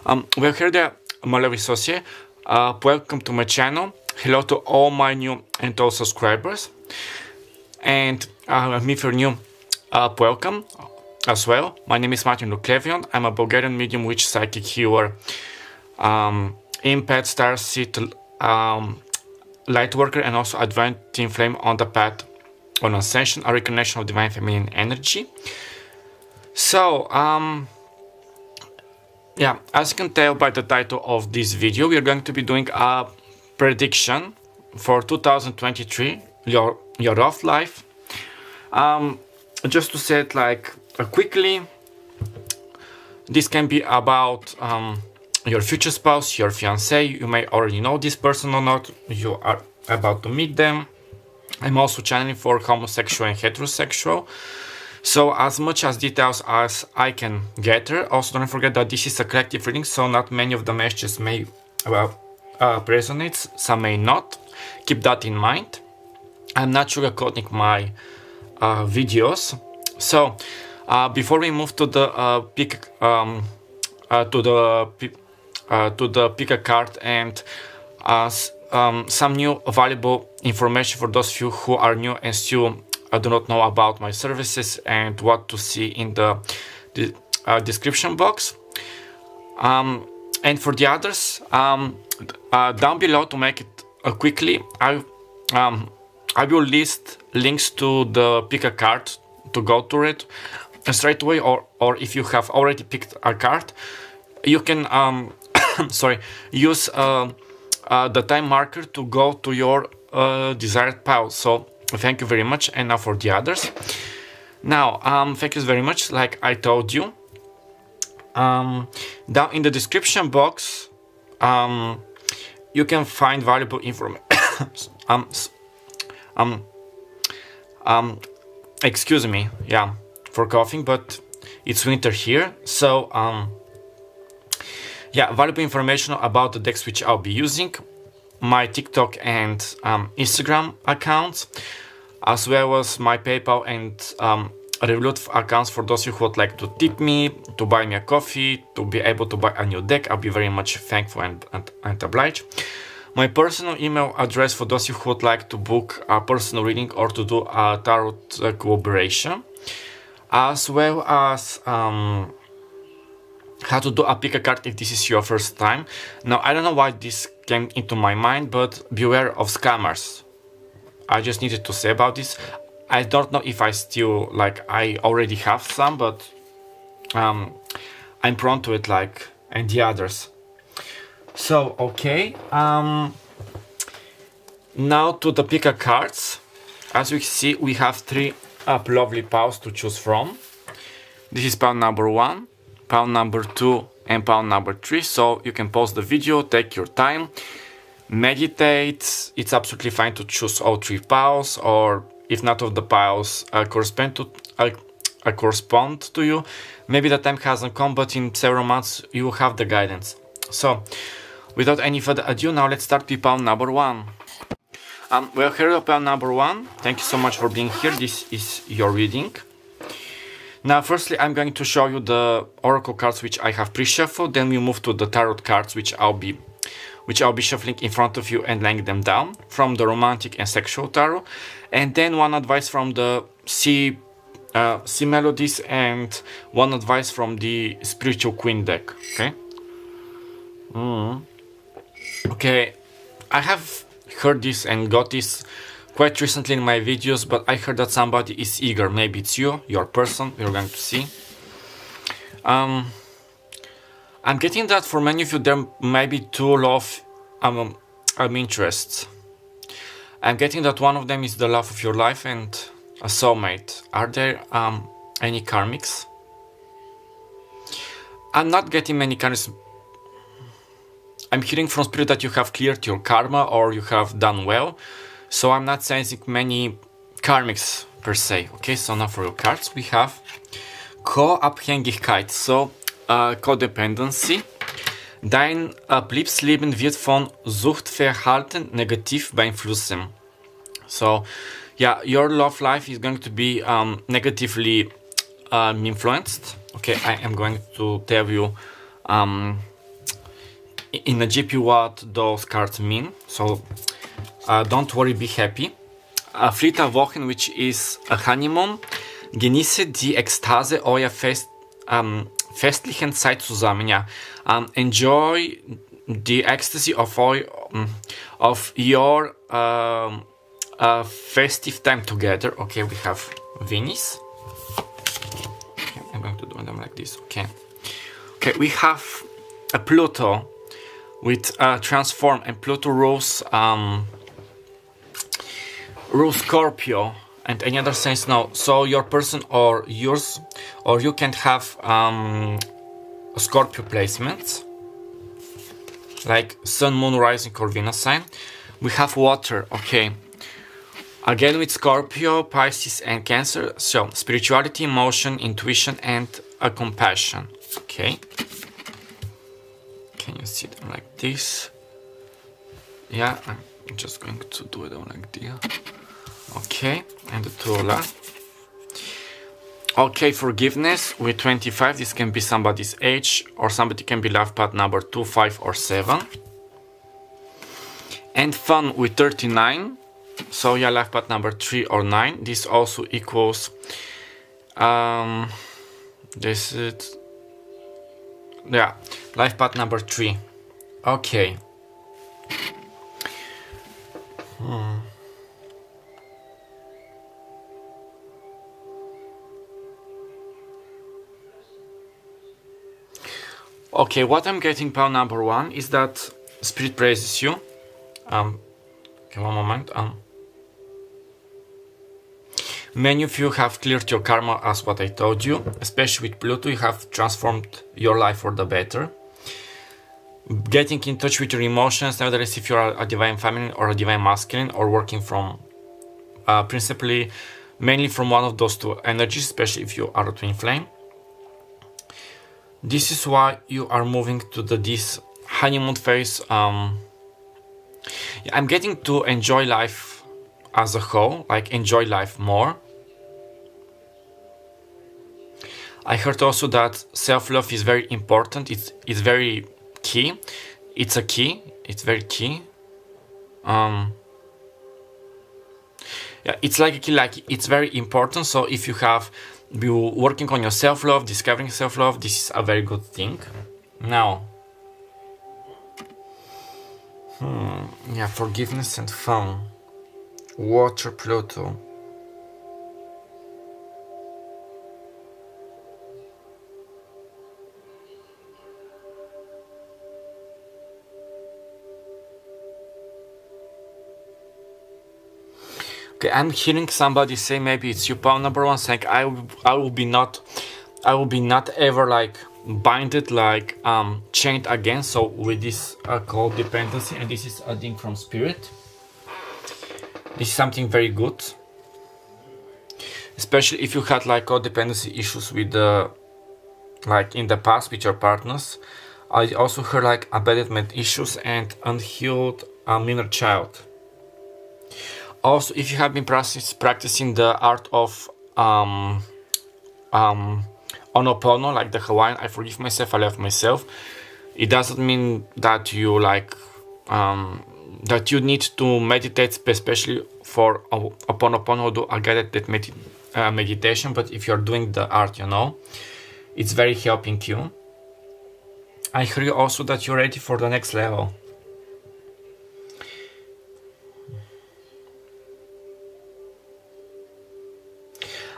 We're here the Melodies. Welcome to my channel. Hello to all my new and old subscribers. And if you're new, welcome as well. My name is Clairvoyant. I'm a Bulgarian medium witch psychic healer, impact star seed, light worker, and also advanced team flame on the path on ascension, a recognition of divine feminine energy. So yeah, as you can tell by the title of this video, we are going to be doing a prediction for 2023, your love life. Just to say it like quickly, this can be about your future spouse, your fiance. You may already know this person or not. You are about to meet them. I'm also channeling for homosexual and heterosexual. So as much as details as I can gather. Also don't forget that this is a collective reading, so not many of the messages may resonate, some may not. Keep that in mind. I'm not sugarcoating my videos. So before we move to the pick a card and some new valuable information for those of you who are new and still do not know about my services and what to see in the description box. And for the others, down below, to make it quickly, I will list links to the pick a card to go to it straight away, or if you have already picked a card, you can sorry, use the time marker to go to your desired pile. So thank you very much. And now for the others. Now thank you very much. Like I told you, down in the description box you can find valuable information. Excuse me, yeah, for coughing, but it's winter here. So yeah, valuable information about the decks which I'll be using, my TikTok and Instagram accounts, as well as my PayPal and Revolut accounts for those who would like to tip me, to buy me a coffee, to be able to buy a new deck. I'll be very much thankful and obliged. My personal email address for those who would like to book a personal reading or to do a tarot collaboration, as well as how to do a pick a card if this is your first time. Now, I don't know why this came into my mind, but beware of scammers. I just needed to say about this. I don't know if I still, like, I already have some, but I'm prone to it, like, and the others. So, okay, now to the pick a cards. As you see, we have three lovely piles to choose from. This is pile number 1, pile number 2, and pile number 3. So you can pause the video, take your time, meditate. It's absolutely fine to choose all 3 piles, or if not of the piles correspond to you, maybe the time hasn't come, but in several months you will have the guidance. So without any further ado, now let's start with pile number 1. Well, here is pile number 1. Thank you so much for being here. This is your reading. Now, firstly, I'm going to show you the oracle cards which I have pre-shuffled. Then we move to the tarot cards which I'll be shuffling in front of you and laying them down from the romantic and sexual tarot. And then one advice from the C Melodies and one advice from the Spiritual Queen deck. Okay. Okay, I have heard this and got this quite recently in my videos, but I heard that somebody is eager. Maybe it's you, your person, you're going to see. I'm getting that for many of you there may be 2 love interests. I'm getting that one of them is the love of your life and a soulmate. Are there any karmics? I'm not getting many karmics. I'm hearing from spirit that you have cleared your karma or you have done well. So I'm not sensing many karmics per se. Okay, so now for your cards we have Co-Abhängigkeit, so codependency. Dein Betriebsleben wird von Suchtverhalten negativ beeinflussen. So yeah, your love life is going to be negatively influenced. Okay, I am going to tell you in a GP what those cards mean. So don't worry, be happy. Flytta Wochen, which is a honeymoon. Genieße die Ekstase eurer festlichen Zeit zusammen. Yeah. Enjoy the ecstasy of your festive time together. Okay, we have Venus. Okay, I'm going to do them like this. Okay. Okay, we have a Pluto with transform, and Pluto rules Scorpio and any other signs now. So your person or yours, or you can have Scorpio placements like Sun, Moon, Rising, or Venus sign. We have water. Okay, again with Scorpio, Pisces, and Cancer. So spirituality, emotion, intuition, and compassion. Okay, can you see them like this? Yeah, I'm just going to do it like this. Okay, and the two last. Okay, forgiveness with 25. This can be somebody's age, or somebody can be life path number 2, 5, or 7. And fun with 39. So yeah, life path number 3 or 9. This also equals this is, yeah, life path number 3. Okay. Okay, what I'm getting pile number 1 is that Spirit praises you. Okay, one moment. Many of you have cleared your karma, as what I told you. Especially with Pluto, you have transformed your life for the better. Getting in touch with your emotions, nevertheless, if you're a divine feminine or a divine masculine, or working from principally, mainly from one of those two energies, especially if you are a twin flame. This is why you are moving to this honeymoon phase. I'm getting to enjoy life as a whole, like enjoy life more. I heard also that self-love is very important. It's very key. It's a key. It's very key. Yeah, it's like a key. Like it's very important. So if you have you working on your self-love, discovering self-love, this is a very good thing. Now, yeah, forgiveness and fun. Water, Pluto. Okay, I'm hearing somebody say, maybe it's you, pile number 1, saying I will be not ever like binded, like chained again. So with this called dependency, and this is a thing from Spirit. This is something very good, especially if you had like codependency issues with like in the past with your partners. I also heard like abandonment issues and unhealed inner child. Also, if you have been practicing the art of Ho'oponopono, like the Hawaiian, I forgive myself, I love myself. It doesn't mean that you like that you need to meditate, especially for Ho'oponopono, do a guided meditation. But if you're doing the art, you know, it's very helping you. I hear also that you're ready for the next level.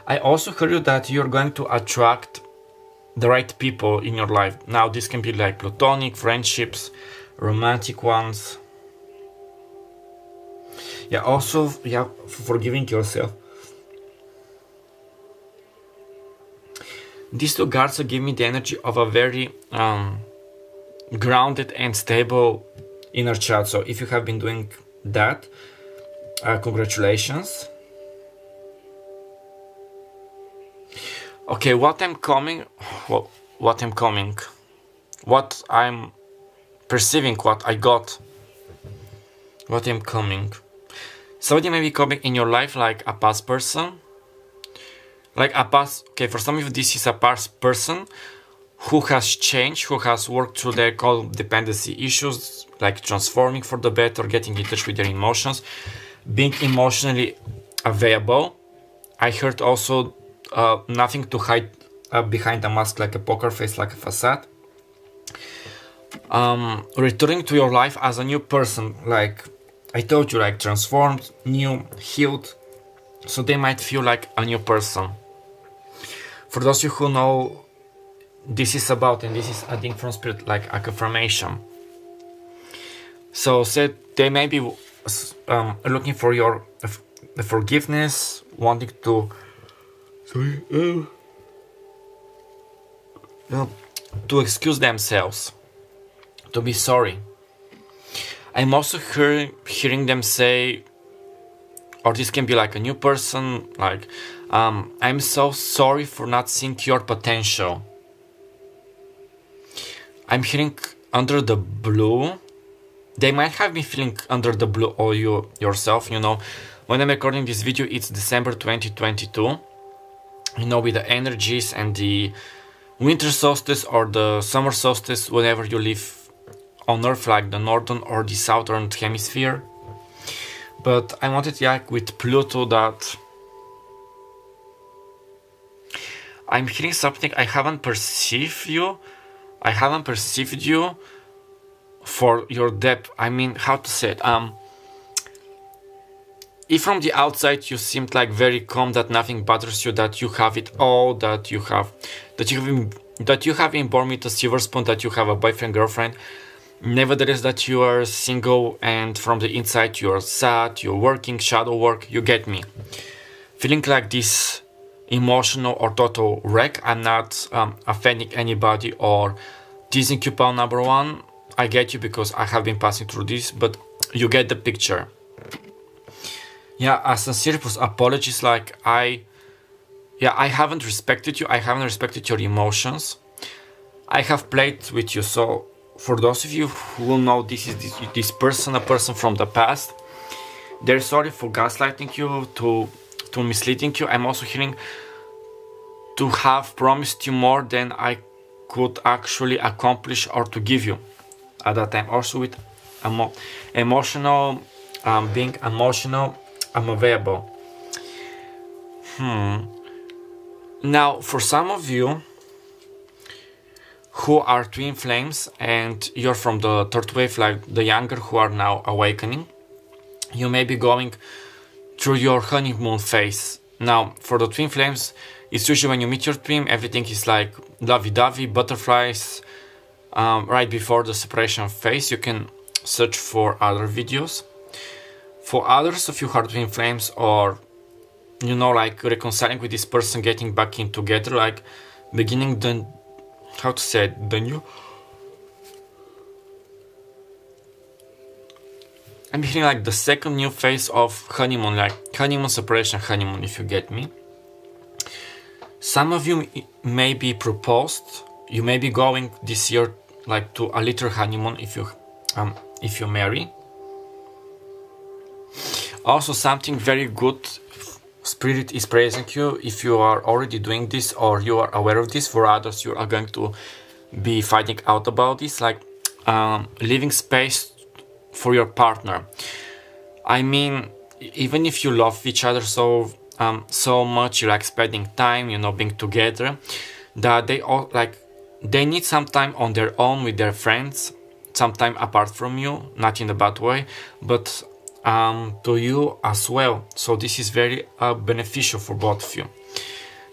I also heard you that you're going to attract the right people in your life. Now this can be like platonic, friendships, romantic ones. Yeah, also, yeah, forgiving yourself. These two cards give me the energy of a very grounded and stable inner child. So if you have been doing that, congratulations. Okay, what I'm perceiving, what I got, what I'm coming. Somebody may be coming in your life like a past person. Like a past, okay, for some of you this is a past person who has changed, who has worked through their codependency issues, like transforming for the better, getting in touch with their emotions, being emotionally available. I heard also nothing to hide behind a mask, like a poker face, like a facade. Returning to your life as a new person, like I told you, like transformed, new, healed, so they might feel like a new person. For those of you who know this is about, and this is a thing from spirit, like a confirmation. So said they may be looking for your forgiveness, wanting to to excuse themselves, to be sorry. I'm also hearing them say, or this can be like a new person, like I'm so sorry for not seeing your potential. I'm hearing under the blue. They might have been feeling under the blue, or you yourself, you know. When I'm recording this video, it's December 2022. You know, with the energies and the winter solstice or the summer solstice, whenever you live on Earth, like the northern or the southern hemisphere. But I wanted, like with Pluto, that I'm hearing something. I haven't perceived you for your depth. I mean, how to say it? If from the outside you seemed like very calm, that nothing bothers you, that you have it all, that you have been born with a silver spoon, that you have a boyfriend, girlfriend. Nevertheless, that you are single, and from the inside you are sad, you're working, shadow work. You get me? Feeling like this emotional or total wreck. I'm not offending anybody or teasing you, pal number one. I get you because I have been passing through this, but you get the picture. Yeah, a sincere apologies. Like I haven't respected you. I haven't respected your emotions. I have played with you. So for those of you who will know, this is this person, a person from the past. They're sorry for gaslighting you, to misleading you. I'm also hearing to have promised you more than I could actually accomplish or to give you at that time. Also with emotional, being emotional, I'm available. Now, for some of you who are twin flames and you're from the third wave, like the younger who are now awakening, you may be going through your honeymoon phase. Now, for the twin flames, it's usually when you meet your twin, everything is like lovey-dovey, butterflies, right before the separation phase. You can search for other videos. For others of you who are twin flames, or you know, like reconciling with this person, getting back in together, like beginning the, how to say it, the new, I'm feeling like the second new phase of honeymoon, like honeymoon, separation, honeymoon, if you get me. Some of you may be proposed. You may be going this year like to a little honeymoon if you marry. Also, something very good, Spirit is praising you if you are already doing this or you are aware of this. For others, you are going to be finding out about this, like leaving space for your partner. I mean, even if you love each other so much, you like spending time, you know, being together, that they all like, they need some time on their own with their friends, some time apart from you, not in a bad way, but to you as well. So this is very beneficial for both of you.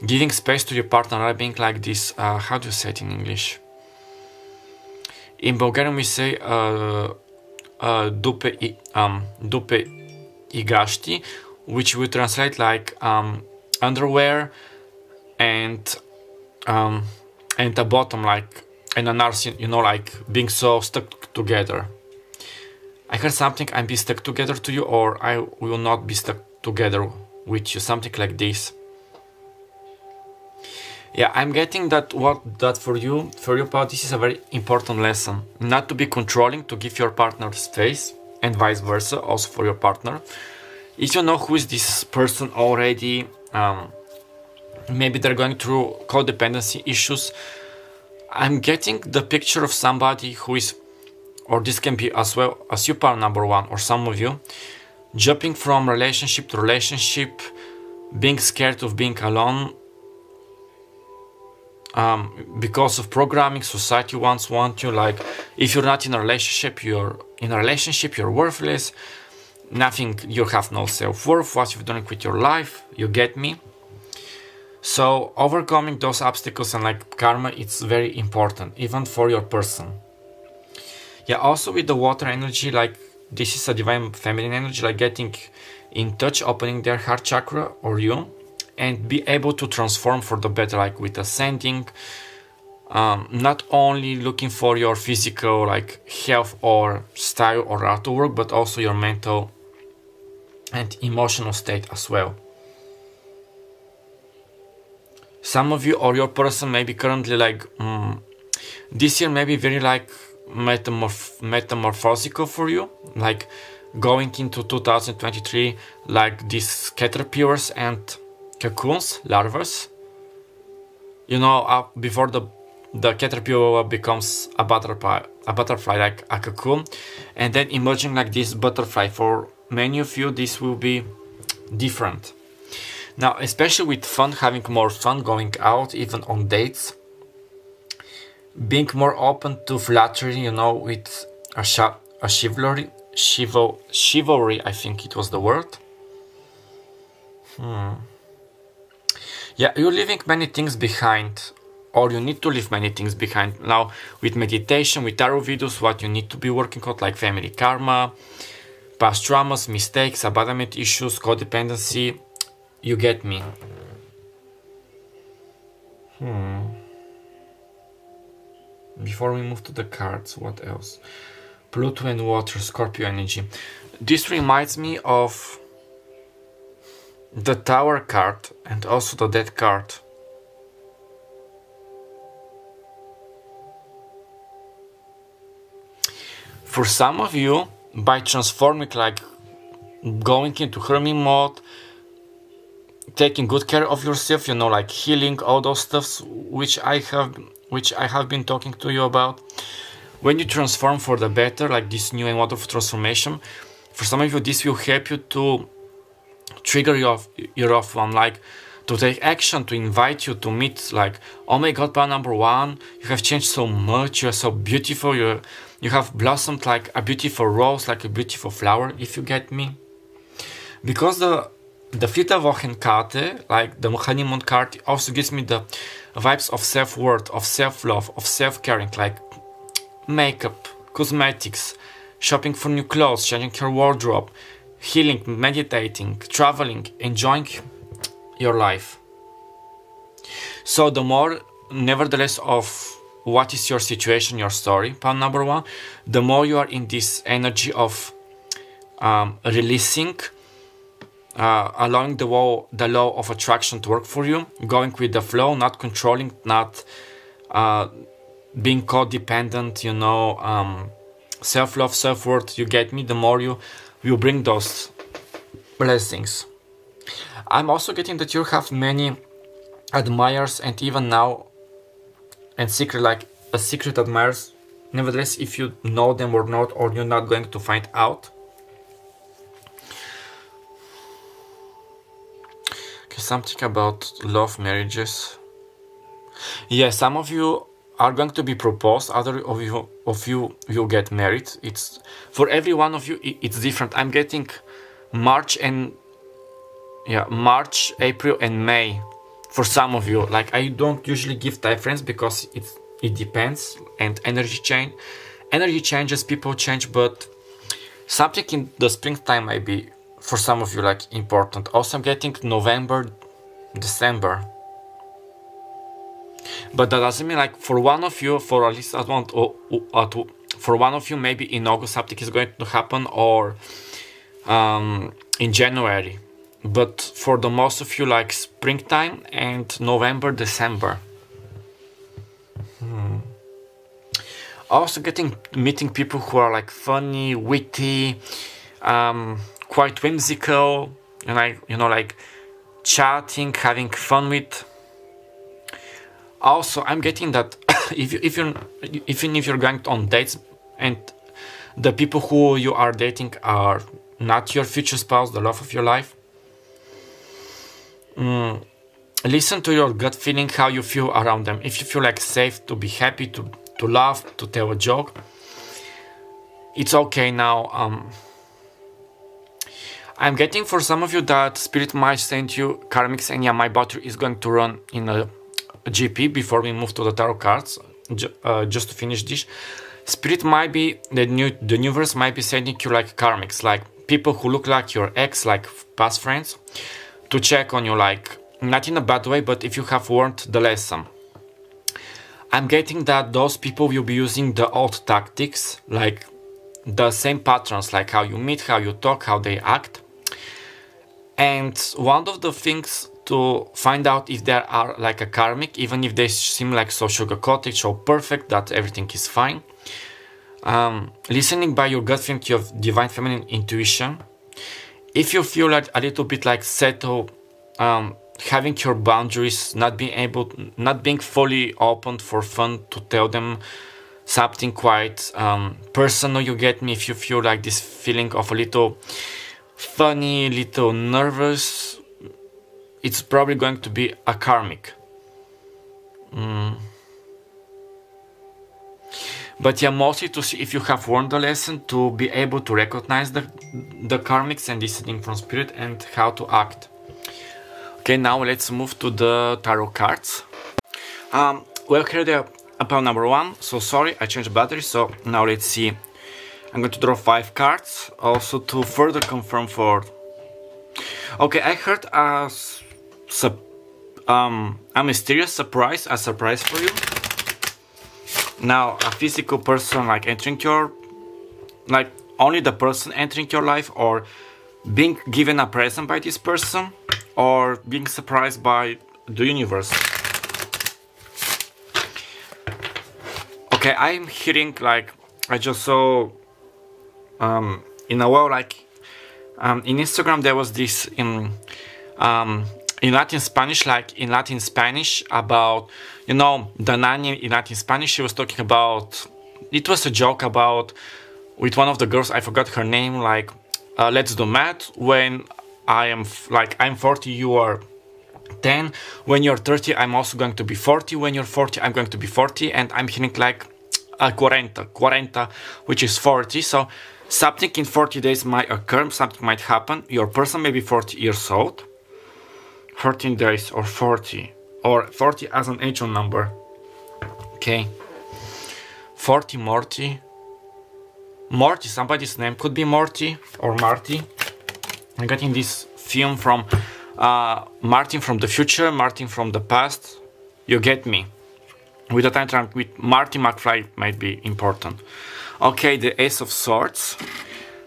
Giving space to your partner, being like this, how do you say it in English? In Bulgarian we say dupe i gashti, which we translate like underwear and a bottom, like, and an arse, you know, like being so stuck together. I heard something, I'm be stuck together to you, or I will not be stuck together with you, something like this. Yeah, I'm getting that for you, part, this is a very important lesson. Not to be controlling, to give your partner space, and vice versa, also for your partner. If you know who is this person already, maybe they're going through codependency issues, I'm getting the picture of somebody who is, or this can be as well as you, pile number one, or some of you, jumping from relationship to relationship, being scared of being alone, because of programming society wants you, like, if you're not in a relationship, you're worthless, nothing, you have no self-worth, what you've done with your life, you get me? So overcoming those obstacles and like karma, it's very important, even for your person. Yeah, also with the water energy, like this is a divine feminine energy, like getting in touch, opening their heart chakra or you, and be able to transform for the better, like with ascending, not only looking for your physical like health or style or artwork, but also your mental and emotional state as well. Some of you or your person may be currently like this year may be very like metamorphosical for you, like going into 2023 like these caterpillars and cocoons, larvas, you know, before the caterpillar becomes a butterfly like a cocoon, and then emerging like this butterfly. For many of you this will be different now, especially with fun, having more fun, going out, even on dates, being more open to flattery, you know, with a chivalry, I think it was the word. Yeah, you're leaving many things behind, or you need to leave many things behind. Now, with meditation, with tarot videos, what you need to be working on, like family karma, past traumas, mistakes, abandonment issues, codependency, you get me. Before we move to the cards, what else? Pluto and water, Scorpio energy. This reminds me of the Tower card and also the Death card. For some of you, by transforming, like going into hermit mode, taking good care of yourself, you know, like healing, all those stuffs which I have been talking to you about. When you transform for the better, like this new and wonderful transformation, for some of you this will help you to trigger your off one, like to take action, to invite you to meet, like, oh my god, pal number one, you have changed so much, you are so beautiful, you have blossomed like a beautiful rose, like a beautiful flower, if you get me. Because the Vita Wochenkarte, like the honeymoon card, also gives me the vibes of self-worth, of self-love, of self-caring, like makeup, cosmetics, shopping for new clothes, changing your wardrobe, healing, meditating, traveling, enjoying your life. So the more, nevertheless, of what is your situation, your story, pal number one, the more you are in this energy of releasing, allowing the law of attraction to work for you, going with the flow, not controlling, not being codependent, you know, self-love, self-worth, you get me, the more you bring those blessings. I'm also getting that you have many admirers, and even now, and secret, like a secret admirers. Nevertheless, if you know them or not, or you're not going to find out. Okay, something about love marriages. Yeah, some of you are going to be proposed, other of you will get married. It's for every one of you, it's different. I'm getting March, April and May for some of you. Like, I don't usually give time frames because it depends, and energy changes, people change, but something in the springtime might be for some of you like important. Also, I'm getting November, December. But that doesn't mean, like, for one of you, for at least for one of you, maybe in August something is going to happen, or in January. But for the most of you, like springtime and November, December. Also meeting people who are like funny, witty, quite whimsical, and like chatting, having fun with. Also, I'm getting that even if you're going on dates and the people who you are dating are not your future spouse, the love of your life, listen to your gut feeling, how you feel around them. If you feel like safe to be happy, to laugh, to tell a joke, it's okay now. I'm getting for some of you that Spirit might send you karmics, and yeah, my battery is going to run in a GP before we move to the tarot cards. Just to finish this, Spirit might be, the universe might be sending you like karmics, like people who look like your ex, like past friends, to check on you, like not in a bad way, but if you have learned the lesson. I'm getting that those people will be using the old tactics, like the same patterns, like how you meet, how you talk, how they act. And one of the things to find out if they are like a karmic, even if they seem like so sugar-coated, so perfect, that everything is fine. Listening by your gut feeling to your divine feminine intuition. If you feel like a little bit like settle, having your boundaries, not being fully open for fun to tell them something quite personal, you get me? If you feel like this feeling of a little funny, little nervous, it's probably going to be a karmic. But yeah, mostly to see if you have learned the lesson, to be able to recognize the karmics and listening from Spirit and how to act. Okay, now let's move to the tarot cards. Well, here they are about number 1. So sorry, I changed the battery, so now let's see. I'm going to draw 5 cards, also to further confirm for... Okay, I heard a mysterious surprise, a surprise for you. Now, a physical person like entering your... like only the person entering your life, or being given a present by this person, or being surprised by the universe. Okay, I'm hearing like, I just saw in a while, like in Instagram there was this in Latin Spanish, like in Latin Spanish, about, you know, the nanny in Latin Spanish. She was talking about, it was a joke about, with one of the girls, I forgot her name, like let's do math. When I'm 40, you are 10. When you're 30, I'm also going to be 40. When you're 40, I'm going to be 40. And I'm hearing like a 40, which is 40. So something in 40 days might occur, something might happen. Your person may be 40 years old. 13 days or 40 as an angel number. Okay. 40, Morty, somebody's name could be Morty or Marty. I'm getting this film from Martin from the future, Martin from the past. You get me? With the time trunk with Marty McFly might be important. Okay, the Ace of Swords,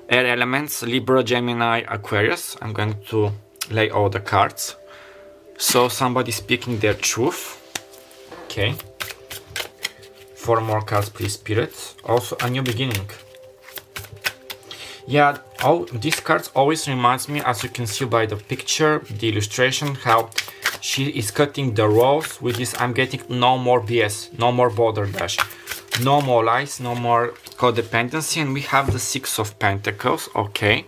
Air Elements, Libra, Gemini, Aquarius. I'm going to lay all the cards. So somebody speaking their truth. Okay. 4 more cards, please, Spirit. Also, a new beginning. Yeah, all these cards always reminds me, as you can see by the picture, the illustration, how she is cutting the rolls with this. I'm getting no more BS, no more border dash, no more lies, no more codependency. And we have the 6 of Pentacles. Okay.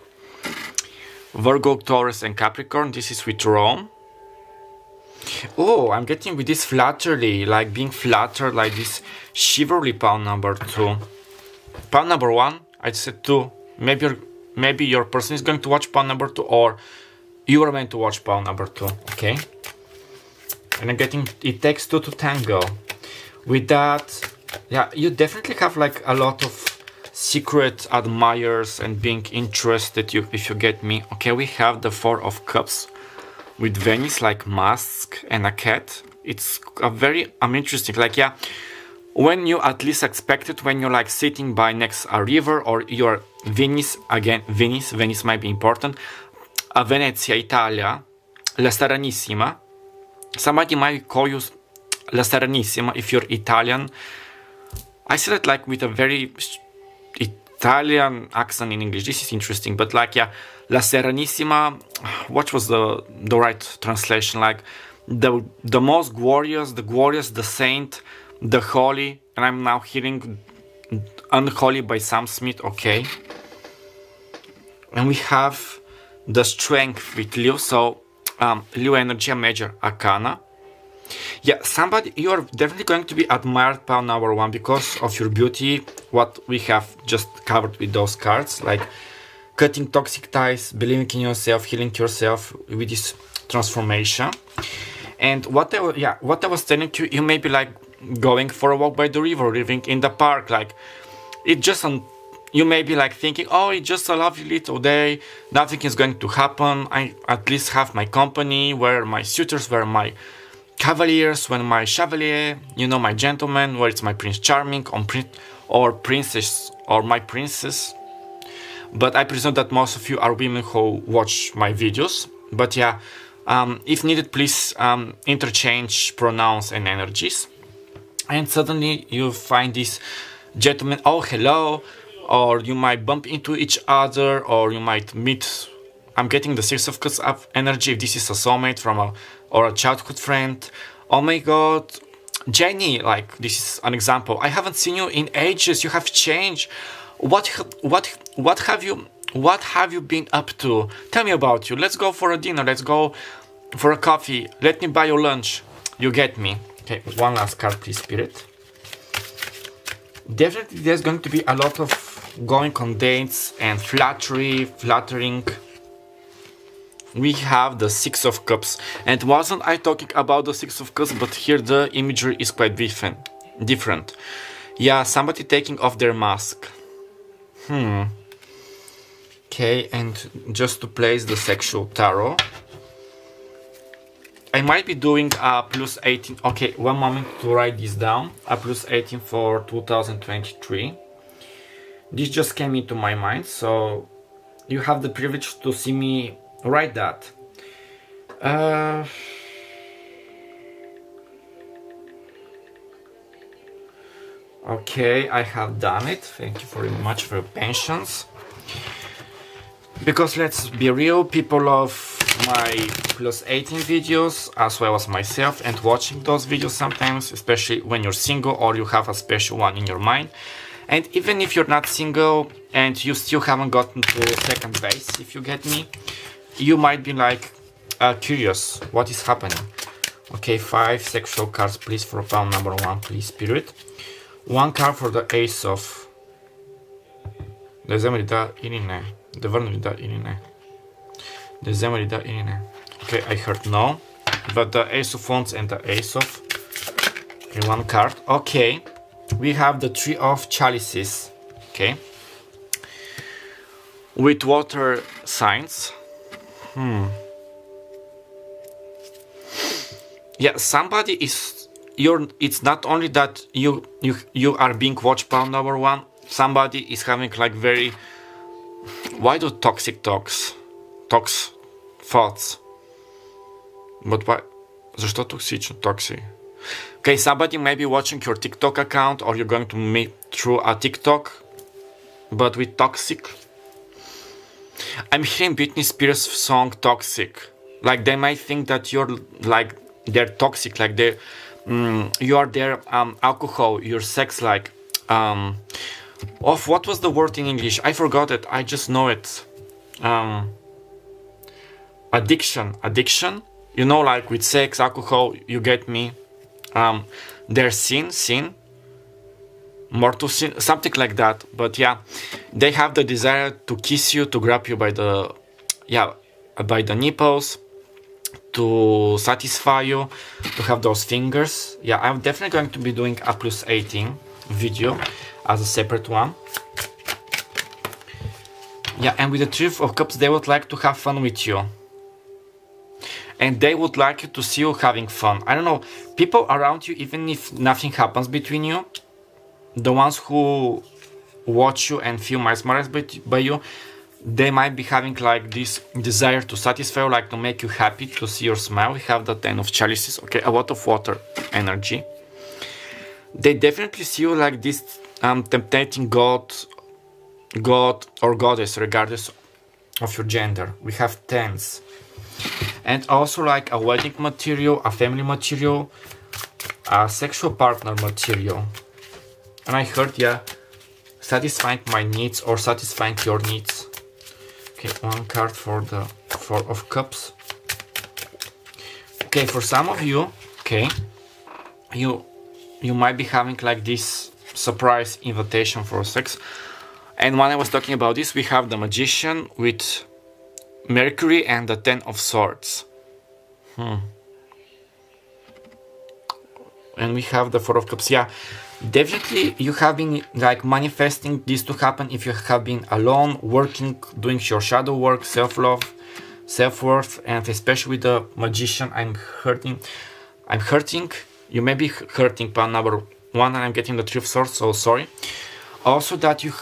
Virgo, Taurus, and Capricorn. This is with Rome. Oh, I'm getting with this flattery, like being flattered, like this chivalry, pile number 2. Pile number 1, I said 2. Maybe your person is going to watch pile number 2, or you are meant to watch pile number 2. Okay. And I'm getting, it takes 2 to tango. With that, yeah, you definitely have like a lot of secret admirers and being interested, if you get me. Okay, we have the 4 of Cups with Venus, like mask and a cat. It's a very interesting, like, yeah, when you at least expect it, when you're like sitting by next a river, or your Venice, again, Venice might be important, a Venezia, Italia, La Serenissima. Somebody might call you La Serenissima if you're Italian. I said it like with a very Italian accent in English. This is interesting, but like, yeah, La Serenissima, what was the right translation? Like the most glorious, the saint, the holy, and I'm now hearing unholy by Sam Smith, okay. And we have the strength with Leo, so Leo energy, a major arcana. Yeah, somebody, you are definitely going to be admired by number one because of your beauty, what we have just covered with those cards, like cutting toxic ties, believing in yourself, healing yourself with this transformation. And what I was telling you, you may be like going for a walk by the river, living in the park, like it just, you may be like thinking, oh, it's just a lovely little day, nothing is going to happen, I at least have my company, where my suitors, where my cavaliers, when my chevalier, you know, my gentleman, where it's my Prince Charming, or princess, or my princess. But I presume that most of you are women who watch my videos. But yeah, if needed, please interchange pronouns and energies. And suddenly you find this gentleman, oh, hello, or you might bump into each other, or you might meet. I'm getting the Six of Cups up energy if this is a soulmate from or a childhood friend. Oh my god, Jenny, like this is an example. I haven't seen you in ages. You have changed. What have you been up to? Tell me about you. Let's go for a dinner. Let's go for a coffee. Let me buy you lunch. You get me. Okay, one last card, please, Spirit. Definitely, there's going to be a lot of going on dates and flattering. We have the Six of Cups, and wasn't I talking about the Six of Cups, but here the imagery is quite different. Yeah, somebody taking off their mask. Okay, and just to place the sexual tarot, I might be doing a plus 18. Okay, one moment to write this down. A plus 18 for 2023. This just came into my mind, so you have the privilege to see me write that. Okay, I have done it. Thank you very much for your patience. Because let's be real, people love my plus 18 videos as well as myself, and watching those videos sometimes, especially when you're single or you have a special one in your mind. And even if you're not single and you still haven't gotten to second base, if you get me, you might be like curious what is happening. Okay, 5 sexual cards, please, for pile number 1, please, Spirit. 1 card for the Ace of... Okay, I heard no. But the Ace of Wands and the Ace of... Okay, 1 card. Okay, we have the Three of Chalices. Okay. With water signs. Yeah, somebody is... It's not only that you are being watched by number 1. Somebody is having like very... Why do toxic thoughts? But why? Защо токсично? Toxic. Okay, somebody may be watching your TikTok account, or you're going to meet through a TikTok, but with toxic. I'm hearing Britney Spears' song Toxic. Like they might think that you're like they're toxic, like they you are their alcohol, your sex, like of what was the word in English? I forgot it. I just know it. Addiction. You know, like with sex, alcohol. You get me. Their sin, mortal sin, something like that. But yeah, they have the desire to kiss you, to grab you by the nipples, to satisfy you, to have those fingers. Yeah, I'm definitely going to be doing a plus 18 video as a separate one. Yeah, and with the Three of Cups, they would like to have fun with you. And they would like you to see you having fun. I don't know, people around you, even if nothing happens between you, the ones who watch you and feel mesmerized by you, they might be having like this desire to satisfy you, like to make you happy, to see your smile. We have the Ten of Chalices. Okay, a lot of water energy. They definitely see you like this temptating god or goddess, regardless of your gender. We have Tens. And also like a wedding material, a family material, sexual partner material. And I heard, yeah, satisfying my needs or satisfying your needs. Okay, one card for the Four of Cups. Okay, for some of you, okay, you might be having like this surprise invitation for sex. And when I was talking about this, we have the Magician with Mercury and the Ten of Swords. And we have the Four of Cups. Yeah, definitely you have been like manifesting this to happen if you have been alone, working, doing your shadow work, self-love, self-worth, and especially with the Magician, I'm hurting. You may be hurting, but number one, I'm getting the Three of Swords, so sorry. Also that you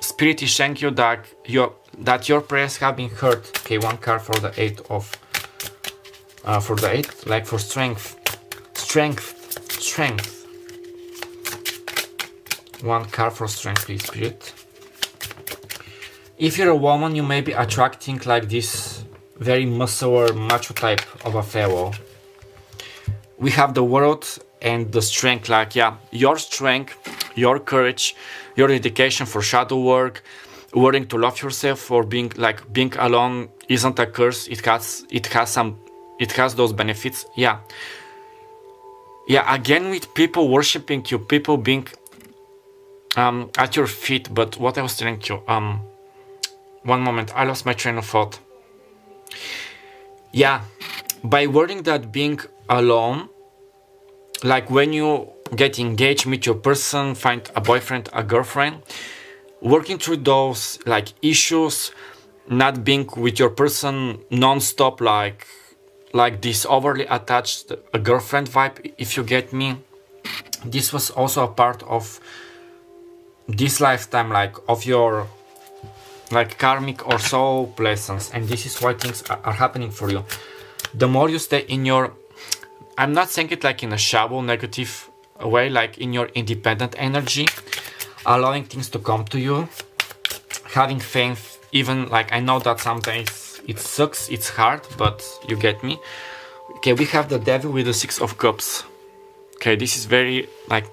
Spirit is showing you that your prayers have been heard. Okay, one card for the Eight of for the Eight, like for strength. One card for strength, please, Spirit. If you're a woman, you may be attracting like this very muscular macho type of a fellow. We have the World and the strength, like, yeah, your strength, your courage, your dedication for shadow work, learning to love yourself, or being alone isn't a curse. It has those benefits. Yeah, again, with people worshiping you, people being at your feet. But what I was telling you, one moment, I lost my train of thought. Yeah, by wording that being alone, like when you get engaged, meet your person, find a boyfriend, a girlfriend, working through those like issues, not being with your person non-stop, like this overly attached a girlfriend vibe, if you get me. This was also a part of this lifetime, like of your like karmic or soul lessons, and this is why things are happening for you. The more you stay in your, I'm not saying it like in a shallow negative way, like in your independent energy, allowing things to come to you, having faith, even like I know that sometimes it sucks, it's hard, but you get me. Okay, we have the Devil with the Six of Cups. Okay, this is very like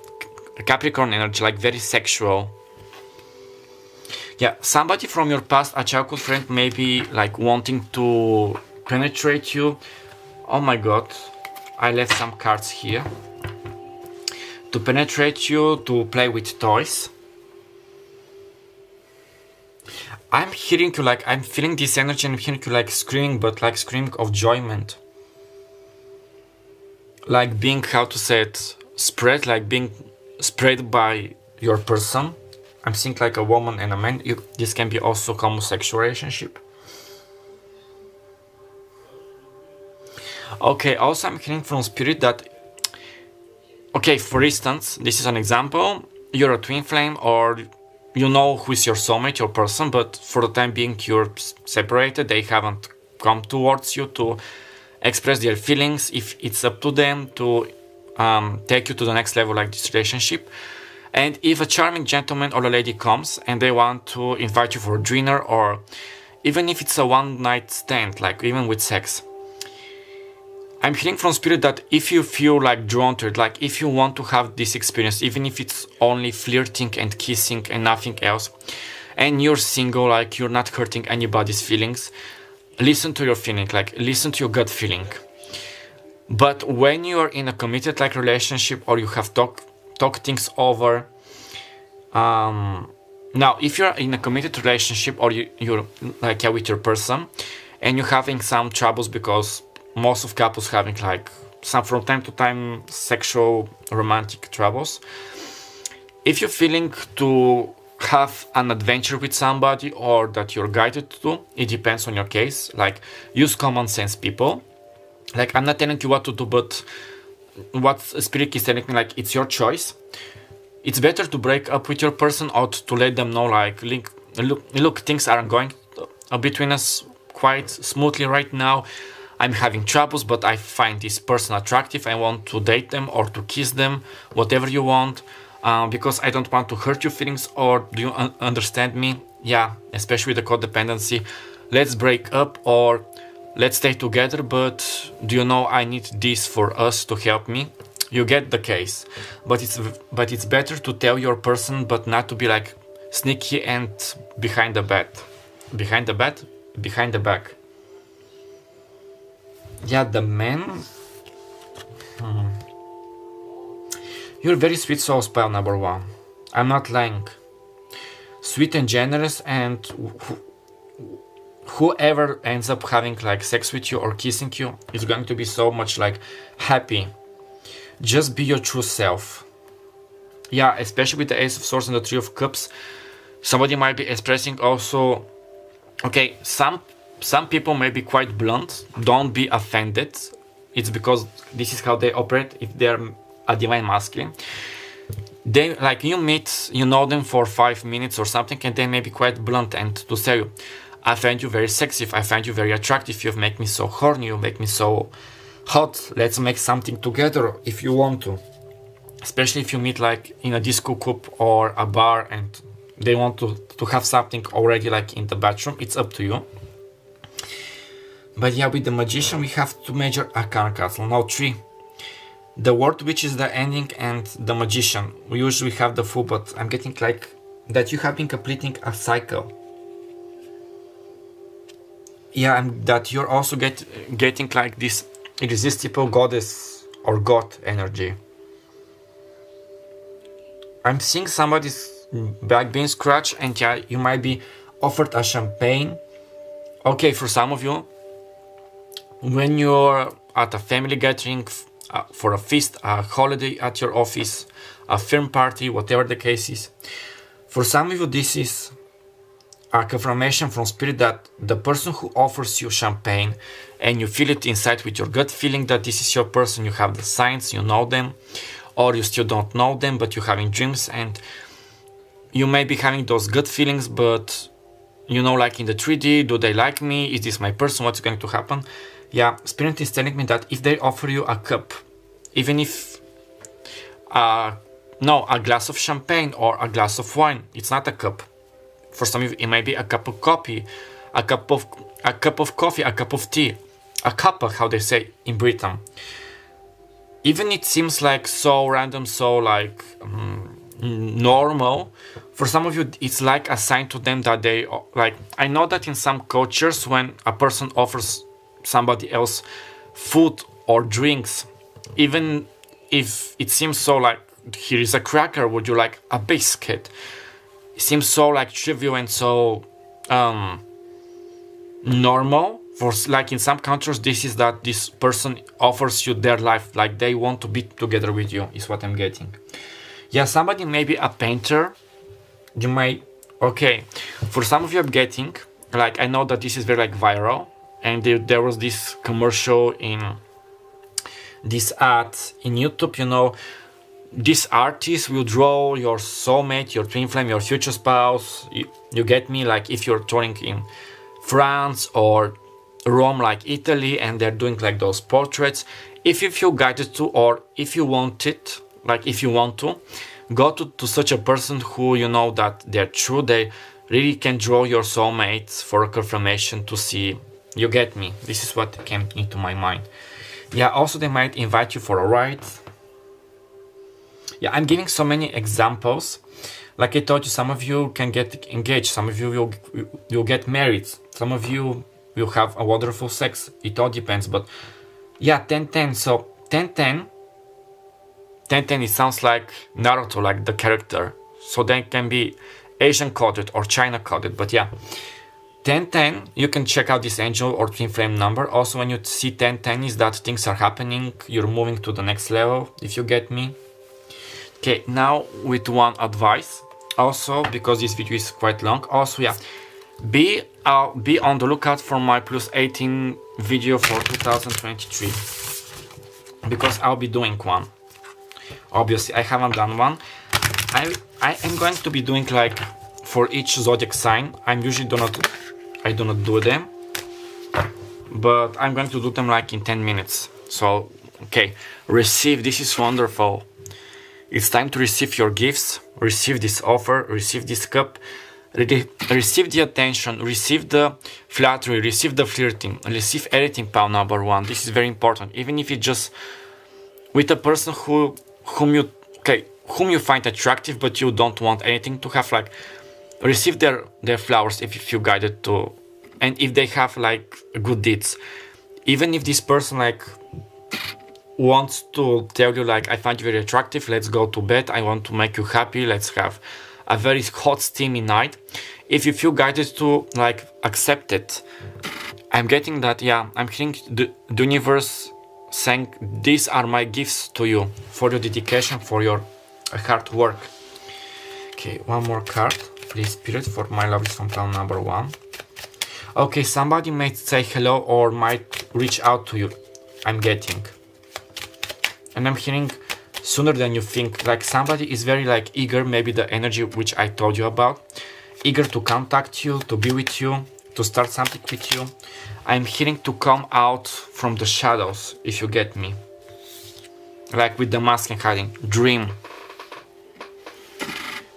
Capricorn energy, like very sexual. Yeah, somebody from your past, a childhood friend, may be like wanting to penetrate you. Oh my god, I left some cards here. To penetrate you, to play with toys. I'm hearing you like, I'm feeling this energy and I'm hearing you like screaming, but like screaming of enjoyment. Like being, how to say it, spread, like being spread by your person. I'm seeing like a woman and a man. This can be also a homosexual relationship. Okay, also I'm hearing from Spirit that, okay, for instance, this is an example, you're a twin flame, or you know who is your soulmate, your person, but for the time being you're separated, they haven't come towards you to express their feelings. If it's up to them to take you to the next level, like this relationship. And if a charming gentleman or a lady comes and they want to invite you for a dinner, or even if it's a one night stand, like even with sex, I'm hearing from Spirit that if you feel like drawn to it, like if you want to have this experience, even if it's only flirting and kissing and nothing else, and you're single, like you're not hurting anybody's feelings, listen to your feeling, like listen to your gut feeling. But when you are in a committed like relationship, or you have talk things over, now if you're in a committed relationship, or you're like with your person and you're having some troubles, because most of couples having like some from time to time sexual romantic troubles, if you're feeling to have an adventure with somebody, or that you're guided to, it depends on your case, like use common sense, people. Like I'm not telling you what to do, but what Spirit is telling me, like it's your choice. It's better to break up with your person, or to let them know, like look, things aren't going between us quite smoothly right now. I'm having troubles, but I find this person attractive. I want to date them or to kiss them, whatever you want, because I don't want to hurt your feelings. Or do you understand me? Yeah, especially with the codependency. Let's break up, or let's stay together, but do you know I need this for us to help me? You get the case, but it's better to tell your person, but not to be like sneaky and behind the back. Behind the back. Yeah, the man. You're very sweet soul, spell number 1. I'm not lying. Sweet and generous, and whoever ends up having like sex with you or kissing you is going to be so much like happy. Just be your true self. Yeah, especially with the Ace of Swords and the Three of Cups, somebody might be expressing also, okay, some people may be quite blunt. Don't be offended. It's because this is how they operate if they're a divine masculine. They, like, you meet, you know them for 5 minutes or something, and they may be quite blunt and to say you, I find you very sexy, I find you very attractive, you make me so horny, you make me so hot, let's make something together if you want to. Especially if you meet like in a disco club or a bar and they want to have something already like in the bathroom, it's up to you. But yeah, with the Magician we have 2 major arcana cards, now 3. The Word, which is the ending, and the Magician. We usually have the Fool, but I'm getting like that you have been completing a cycle. Yeah, and that you're also getting like this irresistible goddess or god energy. I'm seeing somebody's back being scratched, and yeah, you might be offered a champagne. Okay, for some of you, when you're at a family gathering, for a feast, a holiday at your office, a film party, whatever the case is. For some of you, this is a confirmation from spirit that the person who offers you champagne and you feel it inside with your gut feeling that this is your person, you have the signs, you know them, or you still don't know them, but you're having dreams and you may be having those gut feelings, but you know, like in the 3D, do they like me? Is this my person? What's going to happen? Yeah, Spirit is telling me that if they offer you a cup, even if, no, a glass of champagne or a glass of wine, it's not a cup. For some of you, it might be a cup of coffee, a cup of coffee, a cup of tea, a cuppa, how they say in Britain. Even it seems like so random, so like normal. For some of you, it's like a sign to them that they like. I know that in some cultures, when a person offers somebody else food or drinks, even if it seems so like, here is a cracker, would you like a biscuit? It seems so like trivial and so normal. For like in some countries, this is that this person offers you their life, like they want to be together with you, is what I'm getting. Yeah, somebody may be a painter. You might, okay, for some of you I'm getting, like, I know that this is very like viral, and there was this commercial in this ad in YouTube, you know, this artist will draw your soulmate, your twin flame, your future spouse, you get me, like if you're touring in France or Rome, like Italy, and they're doing like those portraits. If you feel guided to, or if you want it, like if you want to, go to such a person who you know that they're true, they really can draw your soulmates for a confirmation to see, you get me, this is what came into my mind. Yeah, also they might invite you for a ride. Yeah, I'm giving so many examples. Like I told you, some of you can get engaged, some of you will get married, some of you will have a wonderful sex, it all depends. But yeah, 10-10, so 10-10, it sounds like Naruto, like the character, so they can be Asian coded or China coded, but yeah, 10-10, you can check out this angel or twin flame number. Also, when you see 10-10 is that things are happening, you're moving to the next level, if you get me. Okay, now with one advice, also because this video is quite long, also yeah, be on the lookout for my plus 18 video for 2023, because I'll be doing one. Obviously I haven't done one. I am going to be doing like for each zodiac sign. I usually do not do them, but I'm going to do them like in 10 minutes. So okay, receive, this is wonderful. It's time to receive your gifts, receive this offer, receive this cup, receive the attention, receive the flattery, receive the flirting, receive everything, pal number one. This is very important. Even if it's just with a person whom you find attractive, but you don't want anything to have, like, receive their flowers if you feel guided to, and if they have like good deeds. Even if this person like wants to tell you like, I find you very attractive, let's go to bed, I want to make you happy, let's have a very hot steamy night. If you feel guided to like accept it, I'm getting that, yeah, I'm hearing the universe saying these are my gifts to you for your dedication, for your hard work. Okay, one more card, please, Spirit, for my lovelies from pile number 1. Okay, somebody might say hello or might reach out to you, I'm getting. And I'm hearing sooner than you think, like somebody is very like eager, maybe the energy which I told you about, eager to contact you, to be with you, to start something with you. I'm hearing to come out from the shadows, if you get me. Like with the mask and hiding. Dream.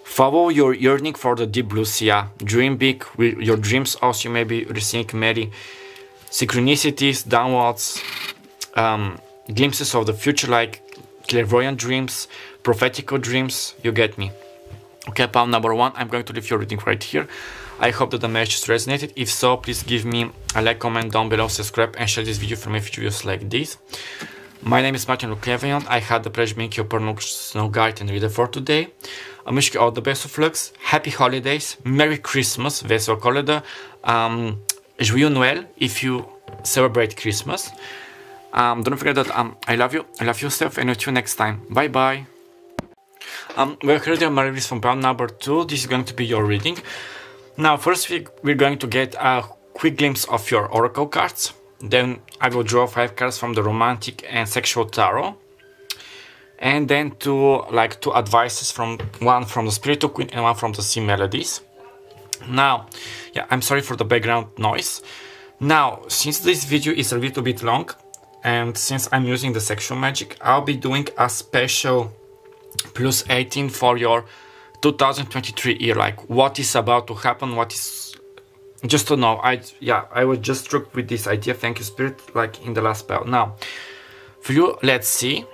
Follow your yearning for the deep blue sea. Yeah. Dream big with your dreams. Also, you may be receiving many synchronicities, downwards, glimpses of the future, like clairvoyant dreams, prophetical dreams. You get me. Okay, pile number 1. I'm going to leave your reading right here. I hope that the message resonated. If so, please give me a like, comment down below, subscribe, and share this video for my future videos like this. My name is Clairvoyant. I had the pleasure being your personal guide and reader for today. I wish you all the best of luck. Happy holidays, Merry Christmas, Vesel Coleda, Joyeux Noël if you celebrate Christmas. Don't forget that I love you, I love yourself, and I'll see you next time. Bye bye. We're currently on my release from pile number 2. This is going to be your reading. Now, first we're going to get a quick glimpse of your oracle cards. Then I will draw 5 cards from the romantic and sexual tarot. And then two advices, one from the spiritual queen and one from the sea melodies. Now, yeah, I'm sorry for the background noise. Now, since this video is a little bit long, and since I'm using the sexual magic, I'll be doing a special plus 18 for your 2023 year, like what is about to happen, what is, just to know. I was just struck with this idea, thank you Spirit, like in the last spell. Now for you, let's see.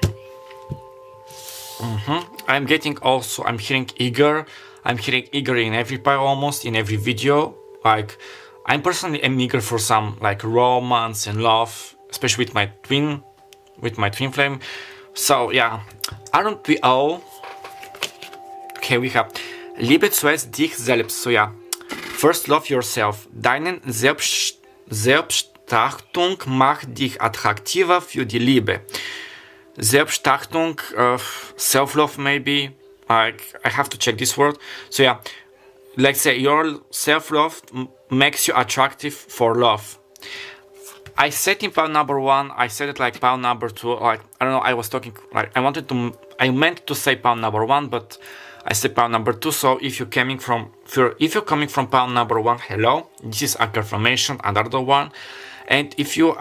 I'm getting also, I'm hearing eager in every pile, almost in every video. Like I'm personally am eager for some like romance and love, especially with my twin flame. So yeah, aren't we all? Okay, we have Liebe zuerst dich selbst. So yeah, first love yourself. Deine Selbstachtung macht dich attraktiver für die Liebe. Selbstachtung, self-love maybe. Like I have to check this word. So yeah, let's say your self-love makes you attractive for love. I said in pile number 1, I said it like pile number 2, like I don't know, I was talking like I meant to say pile number 1, but I said pile number 2. So if you're coming from pile number 1, hello, this is a confirmation, another one. And if you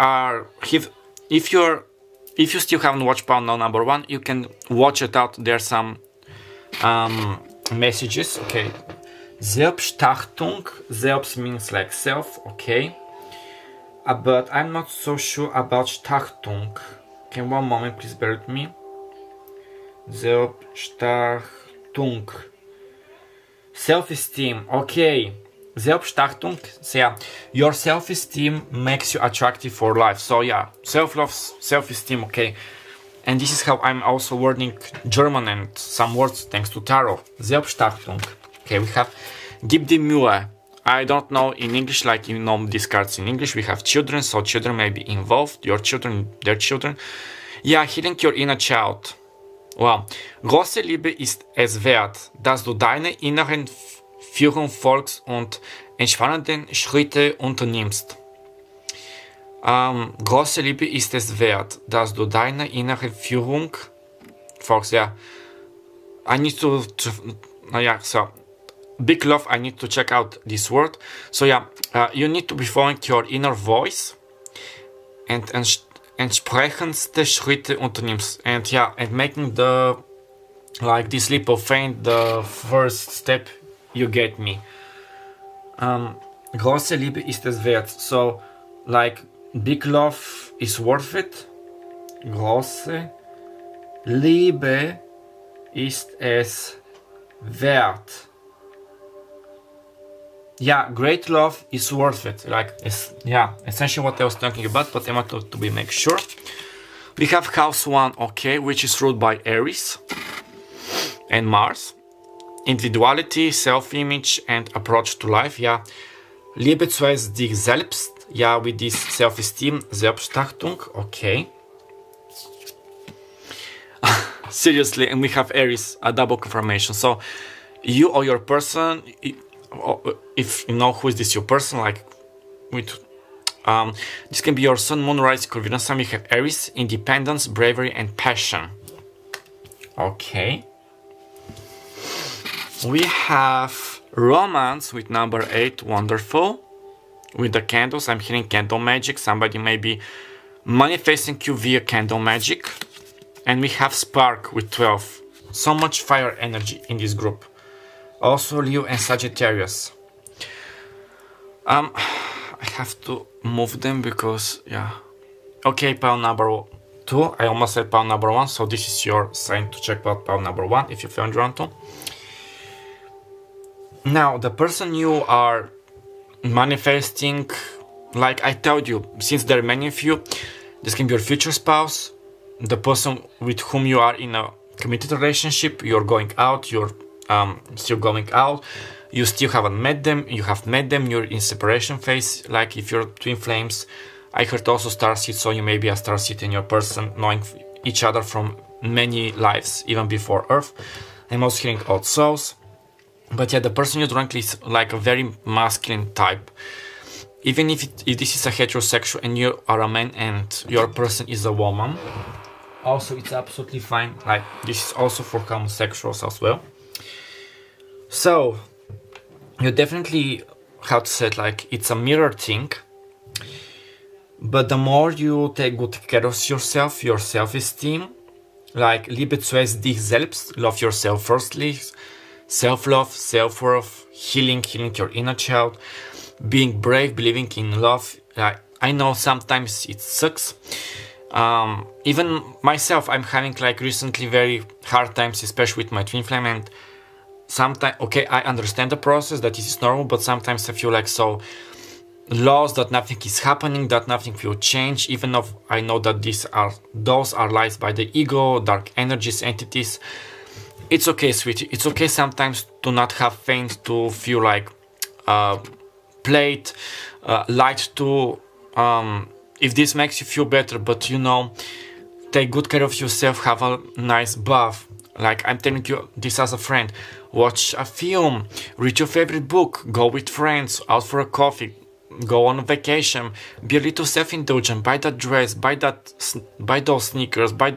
still haven't watched pile number 1, you can watch it out. There's some messages. Okay, Selbstachtung, selbst means like self, okay. But I'm not so sure about Stachtung. Okay, one moment, please bear with me. Selbstachtung. Self-esteem, okay. Selbstachtung, so yeah, your self-esteem makes you attractive for life. So yeah, self-love, self-esteem, okay. And this is how I'm also wording German and some words thanks to tarot. Selbstachtung. Okay, we have Gib die Mühe. I don't know in English, like you know these cards in English. We have children, so children may be involved, your children, their children. Yeah, healing your inner child. Wow. Große Liebe ist es wert, dass du deine inneren Führung folgst und entspannenden Schritte unternimmst. Große Liebe ist es wert, dass du deine innere Führung folgst. Yeah. I need to yeah, so big love, I need to check out this word. So yeah, you need to be following your inner voice and entsprechendste Schritte unternimmst. And yeah, and making the, like this leap of faith, the first step, you get me. Große Liebe ist es wert. So like big love is worth it. Große Liebe ist es wert. Yeah, great love is worth it. Like, it's, yeah, essentially what I was talking about, but I want to be make sure. We have house 1, okay, which is ruled by Aries and Mars. Individuality, self-image, and approach to life. Yeah, Liebe zu dich selbst. Yeah, with this self-esteem, Selbstachtung. Okay. Seriously, and we have Aries, a double confirmation. So, you or your person, if you know who is this your person, like with this can be your sun, moon, rising, or Venus sign. We have Aries, independence, bravery, and passion. Okay. We have romance with number 8, wonderful. With the candles, I'm hearing candle magic. Somebody may be manifesting you via candle magic. And we have spark with 12. So much fire energy in this group. Also Leo and Sagittarius. I have to move them because, yeah. Okay, pile number 2. I almost said pile number 1, so this is your sign to check out pile number 1 if you feel drawn to. Now, the person you are manifesting, like I told you, since there are many of you, this can be your future spouse, the person with whom you are in a committed relationship, you're going out, you're still going out, you still haven't met them, you have met them, you're in separation phase, like if you're twin flames. I heard also starseed, so you may be a starseed in your person, knowing each other from many lives, even before Earth. I'm also hearing old souls. But yeah, the person you're drawing is like a very masculine type. Even if this is a heterosexual and you are a man and your person is a woman, also it's absolutely fine. Like, this is also for homosexuals as well. So, you definitely, how to say it, like, it's a mirror thing. But the more you take good care of yourself, your self-esteem, like, liebe zuerst dich selbst, love yourself firstly, self-love, self-worth, healing your inner child, being brave, believing in love. I know sometimes it sucks. Even myself, I'm having like recently very hard times, especially with my twin flame, and sometimes, okay, I understand the process, that this is normal, but sometimes I feel like so lost, that nothing is happening, that nothing will change, even though I know that those are lies by the ego, dark energies, entities. It's okay, sweetie. It's okay sometimes to not have faith, to feel like played, lied to, if this makes you feel better, but you know, take good care of yourself, have a nice bath. Like, I'm telling you this as a friend. Watch a film, read your favorite book, go with friends, out for a coffee, go on a vacation, be a little self-indulgent, buy that dress, buy those sneakers, buy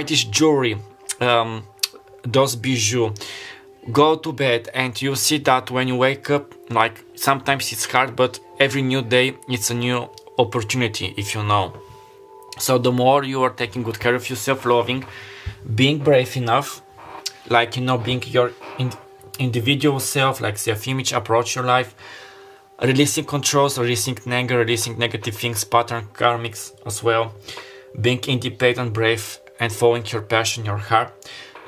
this jewelry, those bijoux, go to bed, and you see that when you wake up, like, sometimes it's hard, but every new day it's a new opportunity, if you know. So the more you are taking good care of yourself, loving, being brave enough, like, you know, being your individual self, like self-image, approach your life, releasing controls, releasing anger, releasing negative things, pattern, karmics as well, being independent, brave, and following your passion, your heart,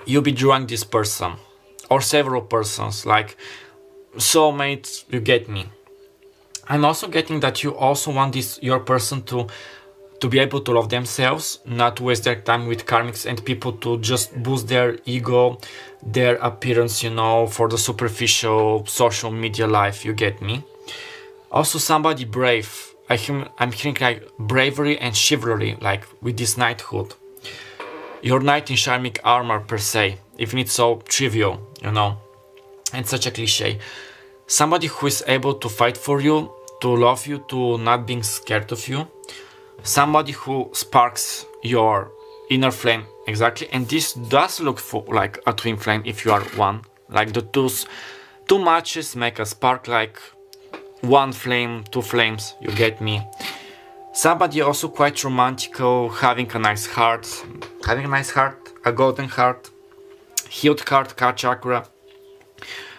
you'll be drawing this person or several persons, like soulmates. You get me? I'm also getting that you also want your person to be able to love themselves, not waste their time with karmics and people to just boost their ego, their appearance, you know, for the superficial social media life. You get me? Also somebody brave. I'm hearing like bravery and chivalry, like with this knighthood. Your knight in charming armor per se, even it's so trivial, you know, and such a cliche. Somebody who is able to fight for you, to love you, to not being scared of you. Somebody who sparks your inner flame, exactly. And this does look for like a twin flame if you are one. Like the two matches make a spark, like one flame, two flames, you get me? Somebody also quite romantical, having a nice heart, a golden heart, healed heart, heart chakra,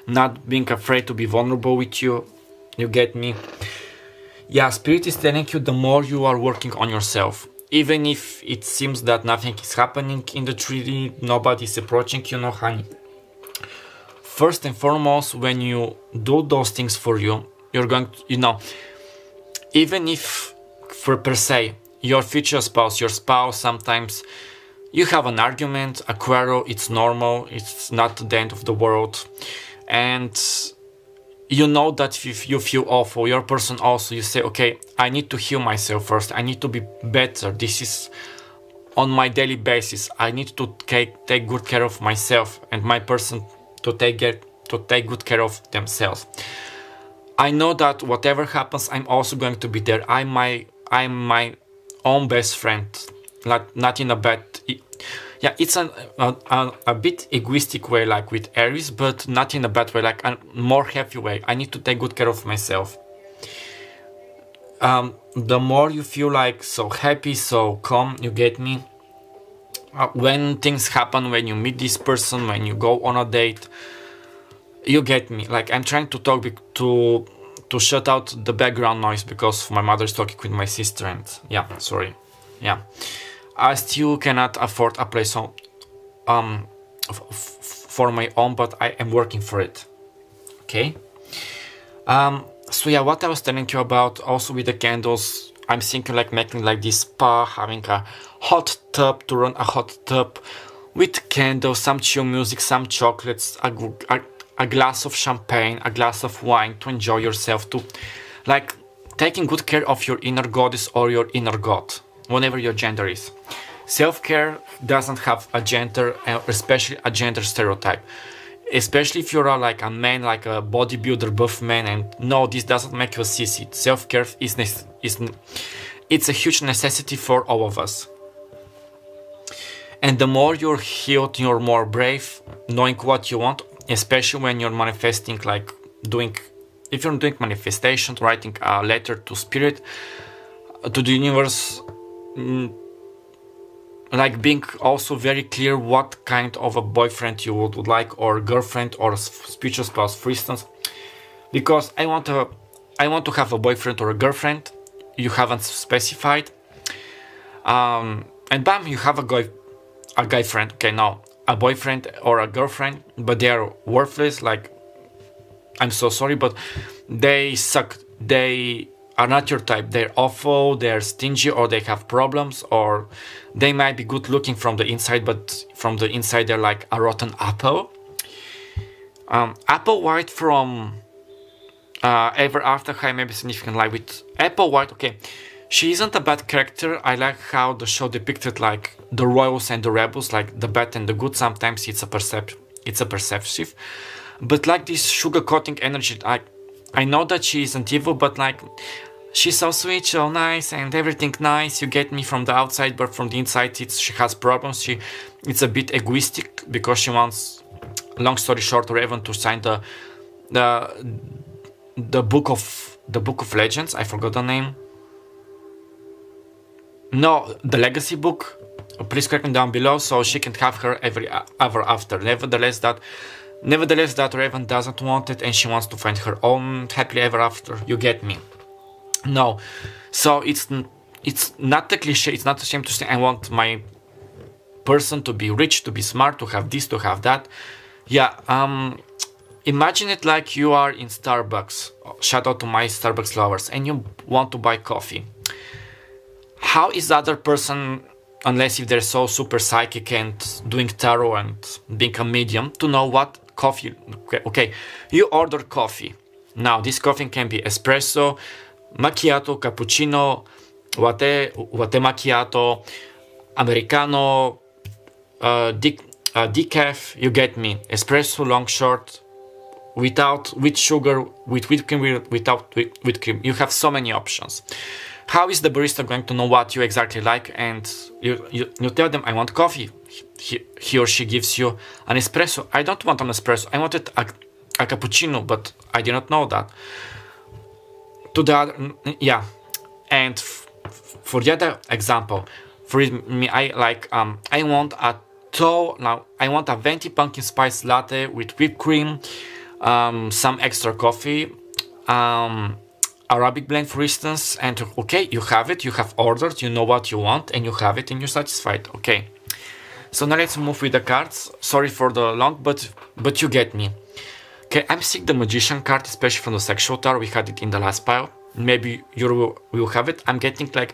not being afraid to be vulnerable with you, you get me? Yeah, Spirit is telling you the more you are working on yourself, even if it seems that nothing is happening in the 3D, nobody is approaching you, no honey. First and foremost, when you do those things for you, you're going to, you know, even if for per se, your future spouse, your spouse, sometimes you have an argument, a quarrel, it's normal, it's not the end of the world. And you know that if you feel awful, your person also, you say, okay, I need to heal myself first, I need to be better, this is on my daily basis, I need to take good care of myself and my person to take good care of themselves. I know that whatever happens, I'm also going to be there. I'm my own best friend, not in a bad, yeah, it's a bit egoistic way, like with Aries, but not in a bad way, like a more happy way. I need to take good care of myself. The more you feel like so happy, so calm, you get me? When things happen, when you meet this person, when you go on a date, you get me? Like, I'm trying to talk to shut out the background noise because my mother is talking with my sister, and yeah, sorry. Yeah, I still cannot afford a place for my own, but I am working for it. Okay. So yeah, what I was telling you about also with the candles, I'm thinking like making like this spa, having a hot tub, to run a hot tub with candles, some chill music, some chocolates, a glass of champagne, a glass of wine to enjoy yourself, to like taking good care of your inner goddess or your inner god, whatever your gender is. Self-care doesn't have a gender, especially a gender stereotype. Especially if you're like a man, like a bodybuilder, buff man, and no, this doesn't make you a sissy. Self-care it's a huge necessity for all of us. And the more you're healed, you're more brave, knowing what you want, especially when you're manifesting, like if you're doing manifestation, writing a letter to spirit, to the universe, like being also very clear what kind of a boyfriend you would like, or girlfriend, or future spouse, for instance. Because I want to have a boyfriend or a girlfriend, you haven't specified, and bam, you have a guy friend. Okay, no, a boyfriend or a girlfriend, but they are worthless. Like, I'm so sorry, but they suck. They are not your type. They're awful, they're stingy, or they have problems, or they might be good looking from the inside, but from the inside they're like a rotten apple. Apple White from Ever After High Maybe Significant Lie with Apple White. Okay, she isn't a bad character. I like how the show depicted like the royals and the rebels, like the bad and the good. Sometimes it's a perceptive, but like this sugarcoating energy, I know that she isn't evil, but like she's so sweet, so nice, and everything nice. You get me from the outside, but from the inside, she has problems. It's a bit egoistic because she wants, long story short, Raven to sign the book of legends. I forgot the name. No, the legacy book. Please correct me down below so she can have her ever after. Nevertheless, that Raven doesn't want it, and she wants to find her own happily ever after. You get me? No. So it's not the cliche. It's not the same to say I want my person to be rich, to be smart, to have this, to have that. Yeah. Imagine it like you are in Starbucks. Shout out to my Starbucks lovers, and you want to buy coffee. How is the other person, unless if they're so super psychic and doing tarot and being a medium, to know what coffee? Okay, you order coffee. Now this coffee can be espresso, macchiato, cappuccino, latte macchiato, americano, decaf. You get me? Espresso, long, short, with sugar, with whipped cream, without whipped cream. You have so many options. How is the barista going to know what you exactly like? And you tell them, I want coffee. He or she gives you an espresso. I don't want an espresso. I wanted a cappuccino, but I did not know that. To the other, yeah. And for the other example, for me, I want I want a venti pumpkin spice latte with whipped cream, some extra coffee, a Arabic blend, for instance, and okay, you have it, you have ordered, you know what you want, and you have it, and you're satisfied. Okay, so now let's move with the cards. Sorry for the long, but you get me. Okay, I'm seeing the Magician card, especially from the Sexual Tower. We had it in the last pile. Maybe you will have it. I'm getting like,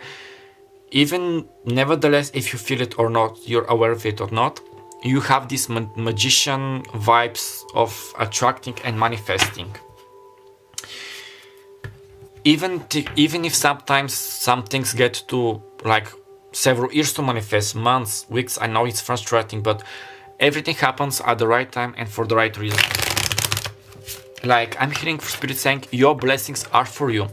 even nevertheless, if you feel it or not, you're aware of it or not, you have this magician vibes of attracting and manifesting. Even if sometimes some things get to like several years to manifest, months, weeks, I know it's frustrating, but everything happens at the right time and for the right reason. Like, I'm hearing Spirit saying your blessings are for you.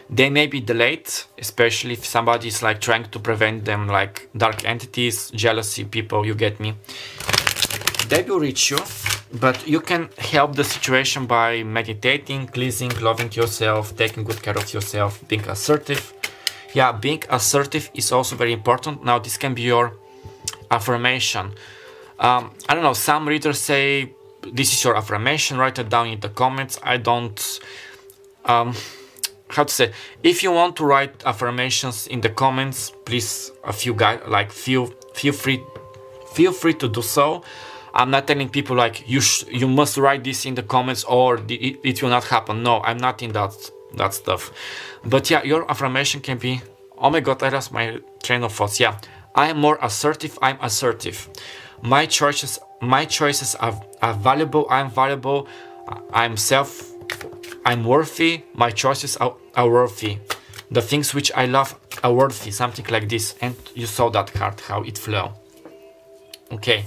They may be delayed, especially if somebody is like trying to prevent them, like dark entities, jealousy, people, you get me. They will reach you, but you can help the situation by meditating, cleansing, loving yourself, taking good care of yourself, being assertive. Yeah, being assertive is also very important. Now, this can be your affirmation. I don't know, some readers say this is your affirmation, write it down in the comments. I don't, how to say, if you want to write affirmations in the comments, please, feel free to do so. I'm not telling people like you must write this in the comments or it will not happen. No, I'm not in that stuff. But yeah, your affirmation can be, oh my god, I lost my train of thoughts. Yeah, I am more assertive. I'm assertive. My choices are valuable. I'm valuable. I'm worthy. My choices are worthy. The things which I love are worthy. Something like this. And you saw that card, how it flew. Okay.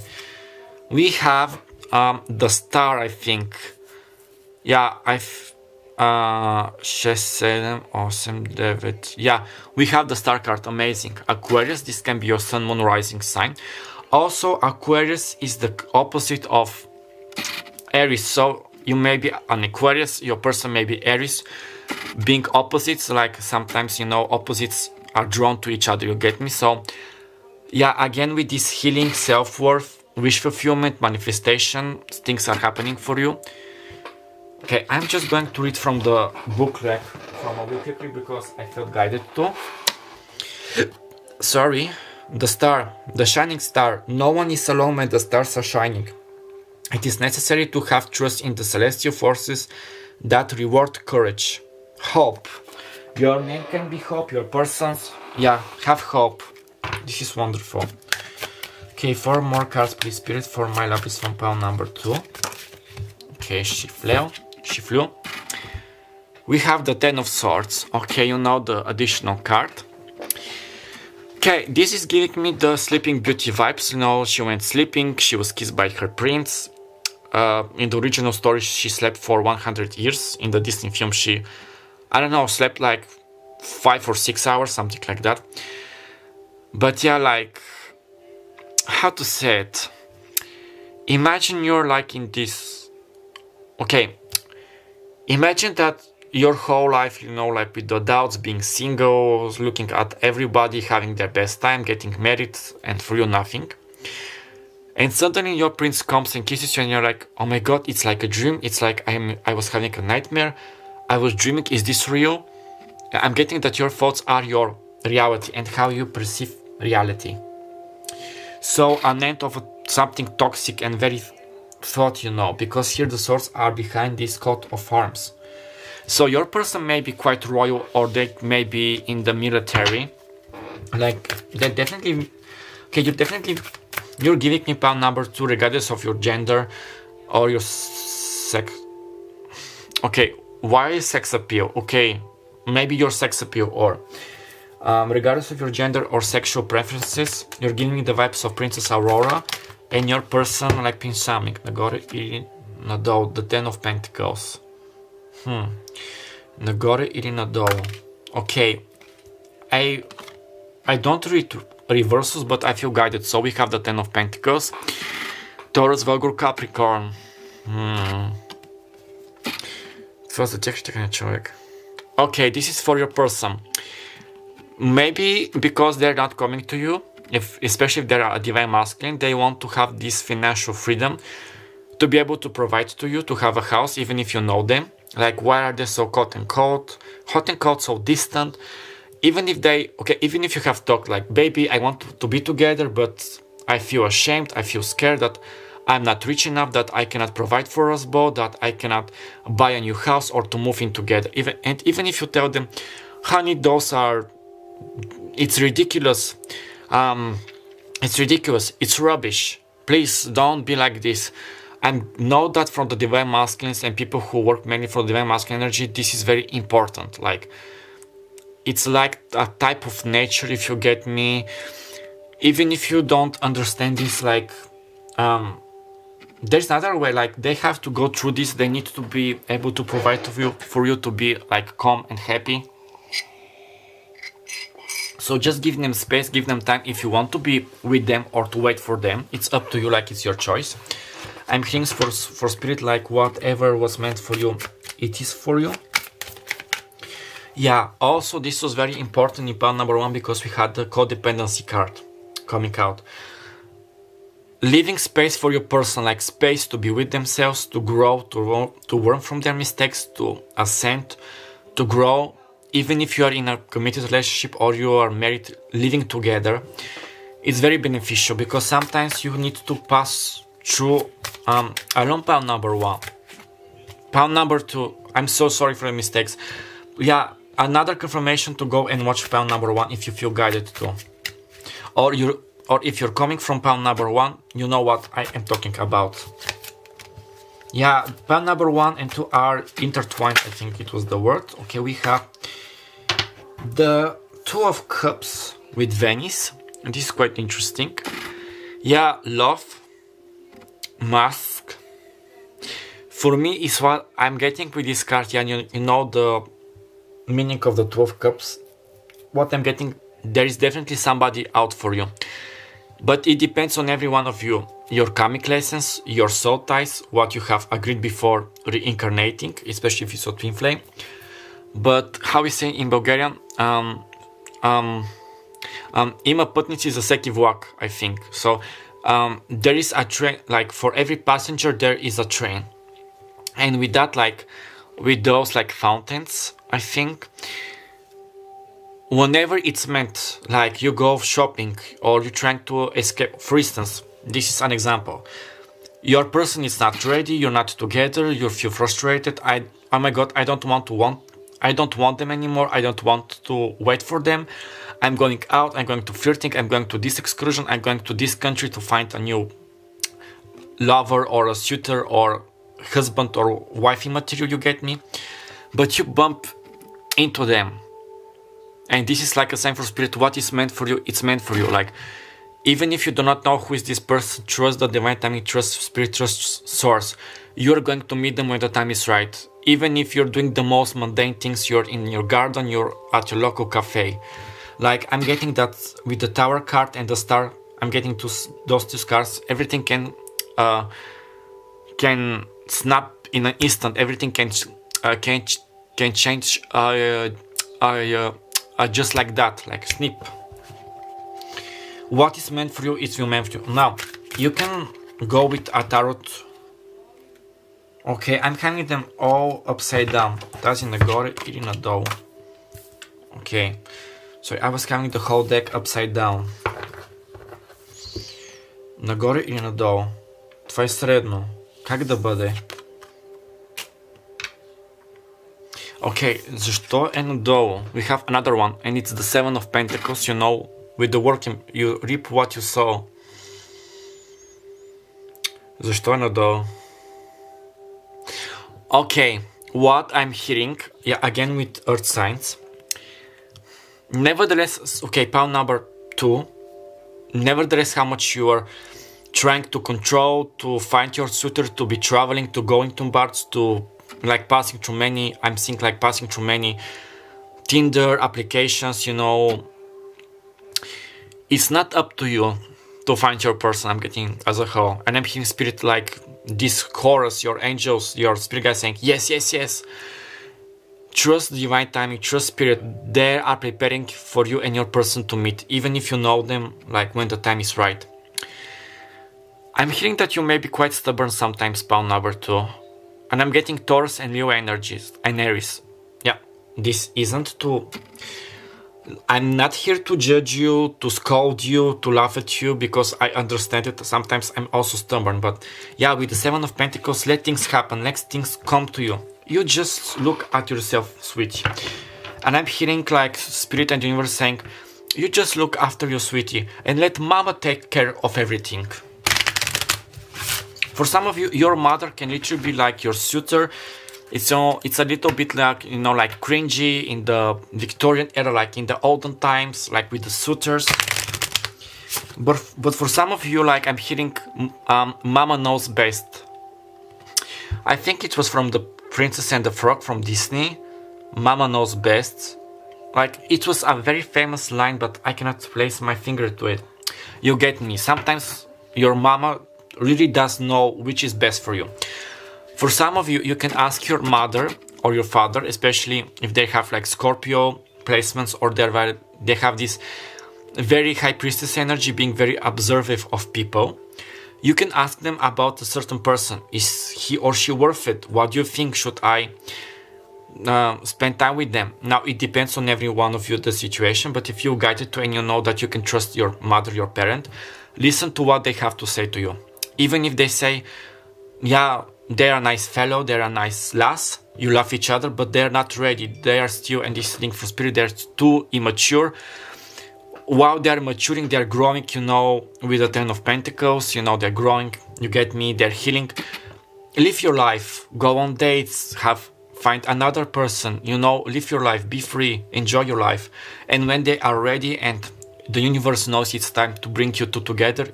We have the star, I think. Yeah, awesome, David. Yeah, we have the star card, amazing. Aquarius, this can be your sun, moon, rising sign. Also, Aquarius is the opposite of Aries. So you may be an Aquarius, your person may be Aries. Being opposites, like sometimes, you know, opposites are drawn to each other, you get me? So, yeah, again, with this healing, self-worth, wish fulfillment, manifestation, things are happening for you. Okay, I'm just going to read from the booklet, because I felt guided to. Sorry, the star, the shining star. No one is alone when the stars are shining. It is necessary to have trust in the celestial forces that reward courage. Hope. Your name can be hope, your persons. Yeah, have hope. This is wonderful. Okay, 4 more cards, please, Spirit, for my lapis from pile number 2. Okay, she flew. We have the 10 of Swords. Okay, you know the additional card. Okay, this is giving me the Sleeping Beauty vibes. You know, she went sleeping, she was kissed by her prince. In the original story, she slept for 100 years. In the Disney film, she, I don't know, slept like 5 or 6 hours, something like that. But yeah, like, how to say it? Imagine you're like in this. Okay, imagine that your whole life, you know, like with the doubts, being single, looking at everybody having their best time, getting married, and for you nothing. And suddenly your prince comes and kisses you, and you're like, oh my god, it's like a dream. It's like I was having a nightmare. I was dreaming. Is this real? I'm getting that your thoughts are your reality and how you perceive reality. So an end of something toxic and very thought, you know, because here the swords are behind this coat of arms. So your person may be quite royal, or they may be in the military. Like, they definitely, okay, you're giving me pile number 2 regardless of your gender or your sex. Okay, why sex appeal? Okay, maybe your sex appeal, or regardless of your gender or sexual preferences, you're giving me the vibes of Princess Aurora and your person like Pinsaming, Nagore Nadol, the 10 of Pentacles. Nagore Irinadol. Okay, I don't read reversals, but I feel guided. So we have the 10 of Pentacles, Taurus, Virgo, Capricorn. Okay, this is for your person. Maybe because they're not coming to you, especially if they're a divine masculine, they want to have this financial freedom to be able to provide to you, to have a house, even if you know them. Like, why are they so hot and cold, so distant? Even if they, even if you have talked like, baby, I want to be together, but I feel ashamed, I feel scared that I'm not rich enough, that I cannot provide for us both, that I cannot buy a new house or to move in together. Even if you tell them, honey, it's ridiculous. It's rubbish. Please don't be like this. I know that from the divine masculines and people who work mainly for divine masculine energy, this is very important. Like, it's like a type of nature, if you get me. Even if you don't understand this, like, there's another way. Like, they have to go through this. They need to be able to provide for you to be like calm and happy. So just give them space, give them time. If you want to be with them or to wait for them, it's up to you. Like, it's your choice. I'm hearing for spirit, like, whatever was meant for you, it is for you. Yeah, also this was very important in pile number 1 because we had the codependency card coming out. Leaving space for your person, like space to be with themselves, to grow, to learn from their mistakes, to ascend, to grow. Even if you are in a committed relationship or you are married, living together, it's very beneficial because sometimes you need to pass through alone pile number 1. Pile number 2, I'm so sorry for the mistakes. Yeah, another confirmation to go and watch pile number 1 if you feel guided to. Or if you're coming from pile number 1, you know what I am talking about. Yeah, pile number 1 and 2 are intertwined, I think it was the word. Okay, we have the Two of Cups with Venice, and this is quite interesting. Yeah, love, mask. For me, is what I'm getting with this card. Yeah, you know the meaning of the Two of Cups. What I'm getting, there is definitely somebody out for you. But it depends on every one of you. Your karmic lessons, your soul ties, what you have agreed before reincarnating, especially if it's a twin flame. But how we say in Bulgarian, ima putnici za seki vlak, I think. So there is a train, like for every passenger there is a train. And with that, like with those like fountains, I think, whenever it's meant, like you go shopping or you're trying to escape, for instance, this is an example. Your person is not ready, you're not together, you feel frustrated. Oh my god, I don't want them anymore, I don't want to wait for them. I'm going out, I'm going to flirting, I'm going to this excursion, I'm going to this country to find a new lover or a suitor or husband or wifey material, you get me? But you bump into them. And this is like a sign for spirit, what is meant for you, it's meant for you. Like, even if you do not know who is this person, trust the divine timing, trust spirit, trust source. You're going to meet them when the time is right. Even if you're doing the most mundane things, you're in your garden, you're at your local cafe. Like, I'm getting that with the Tower card and the Star, I'm getting those two cards. Everything can snap in an instant. Everything can change just like that, like snip. What is meant for you, it's meant for you. Now, you can go with a tarot. Okay, I'm having them all upside down. Тази нагоре или надолу. Okay. Sorry, I was having the whole deck upside down. Нагоре или надолу? Това е средно. Как да бъде? Okay, защо е надолу? We have another one, and it's the Seven of Pentacles, you know, with the work you reap what you sow. Защо е надолу? Okay, what I'm hearing, yeah, again with earth signs. Nevertheless, okay, pile number 2. Nevertheless, how much you are trying to control, to find your suitor, to be traveling, to going to bars, to like passing through many, I'm seeing like passing through many Tinder applications, you know. It's not up to you to find your person, I'm getting as a whole. And I'm hearing spirit like this chorus, your angels, your spirit guys saying, yes, yes, yes. Trust the divine timing, trust spirit. They are preparing for you and your person to meet, even if you know them, like when the time is right. I'm hearing that you may be quite stubborn sometimes, pile number 2. And I'm getting Taurus and Leo energies and Aries. Yeah, this isn't to... I'm not here to judge you, to scold you, to laugh at you, because I understand it. Sometimes I'm also stubborn, but yeah, with the Seven of Pentacles, let things happen, let things come to you. You just look at yourself, sweetie. And I'm hearing like Spirit and Universe saying, you just look after your sweetie and let mama take care of everything. For some of you, your mother can literally be like your suitor. It's a little bit like, you know, like cringy in the Victorian era, like in the olden times, like with the suitors. But for some of you, like I'm hearing, Mama knows best. I think it was from the Princess and the Frog from Disney. Mama knows best. Like it was a very famous line, but I cannot place my finger to it. You get me. Sometimes your mama really does know which is best for you. For some of you, you can ask your mother or your father, especially if they have like Scorpio placements or they have this very high priestess energy, being very observant of people. You can ask them about a certain person. Is he or she worth it? What do you think? Should I spend time with them? Now, it depends on every one of you, the situation, but if you're guided to and you know that you can trust your mother, your parent, listen to what they have to say to you. Even if they say, yeah, they're a nice fellow, they're a nice lass, you love each other, but they're not ready. They are still, and this thing for spirit, they're too immature. While they're maturing, they're growing, you know, with the Ten of Pentacles, you know, they're growing, you get me, they're healing. Live your life, go on dates, find another person, you know, live your life, be free, enjoy your life. And when they are ready and the universe knows it's time to bring you two together,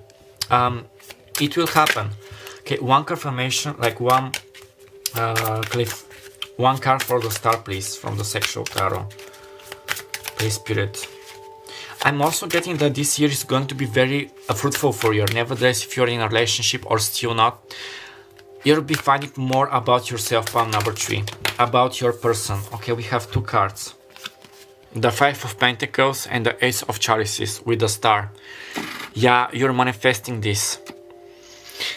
it will happen. Okay, one confirmation, like one card for the star, please, from the sexual tarot. Please, Spirit. I'm also getting that this year is going to be very fruitful for you. Nevertheless, if you're in a relationship or still not, you'll be finding more about yourself. Palm number 3, about your person. Okay, we have two cards. The Five of Pentacles and the Ace of Chalices with the star. Yeah, you're manifesting this.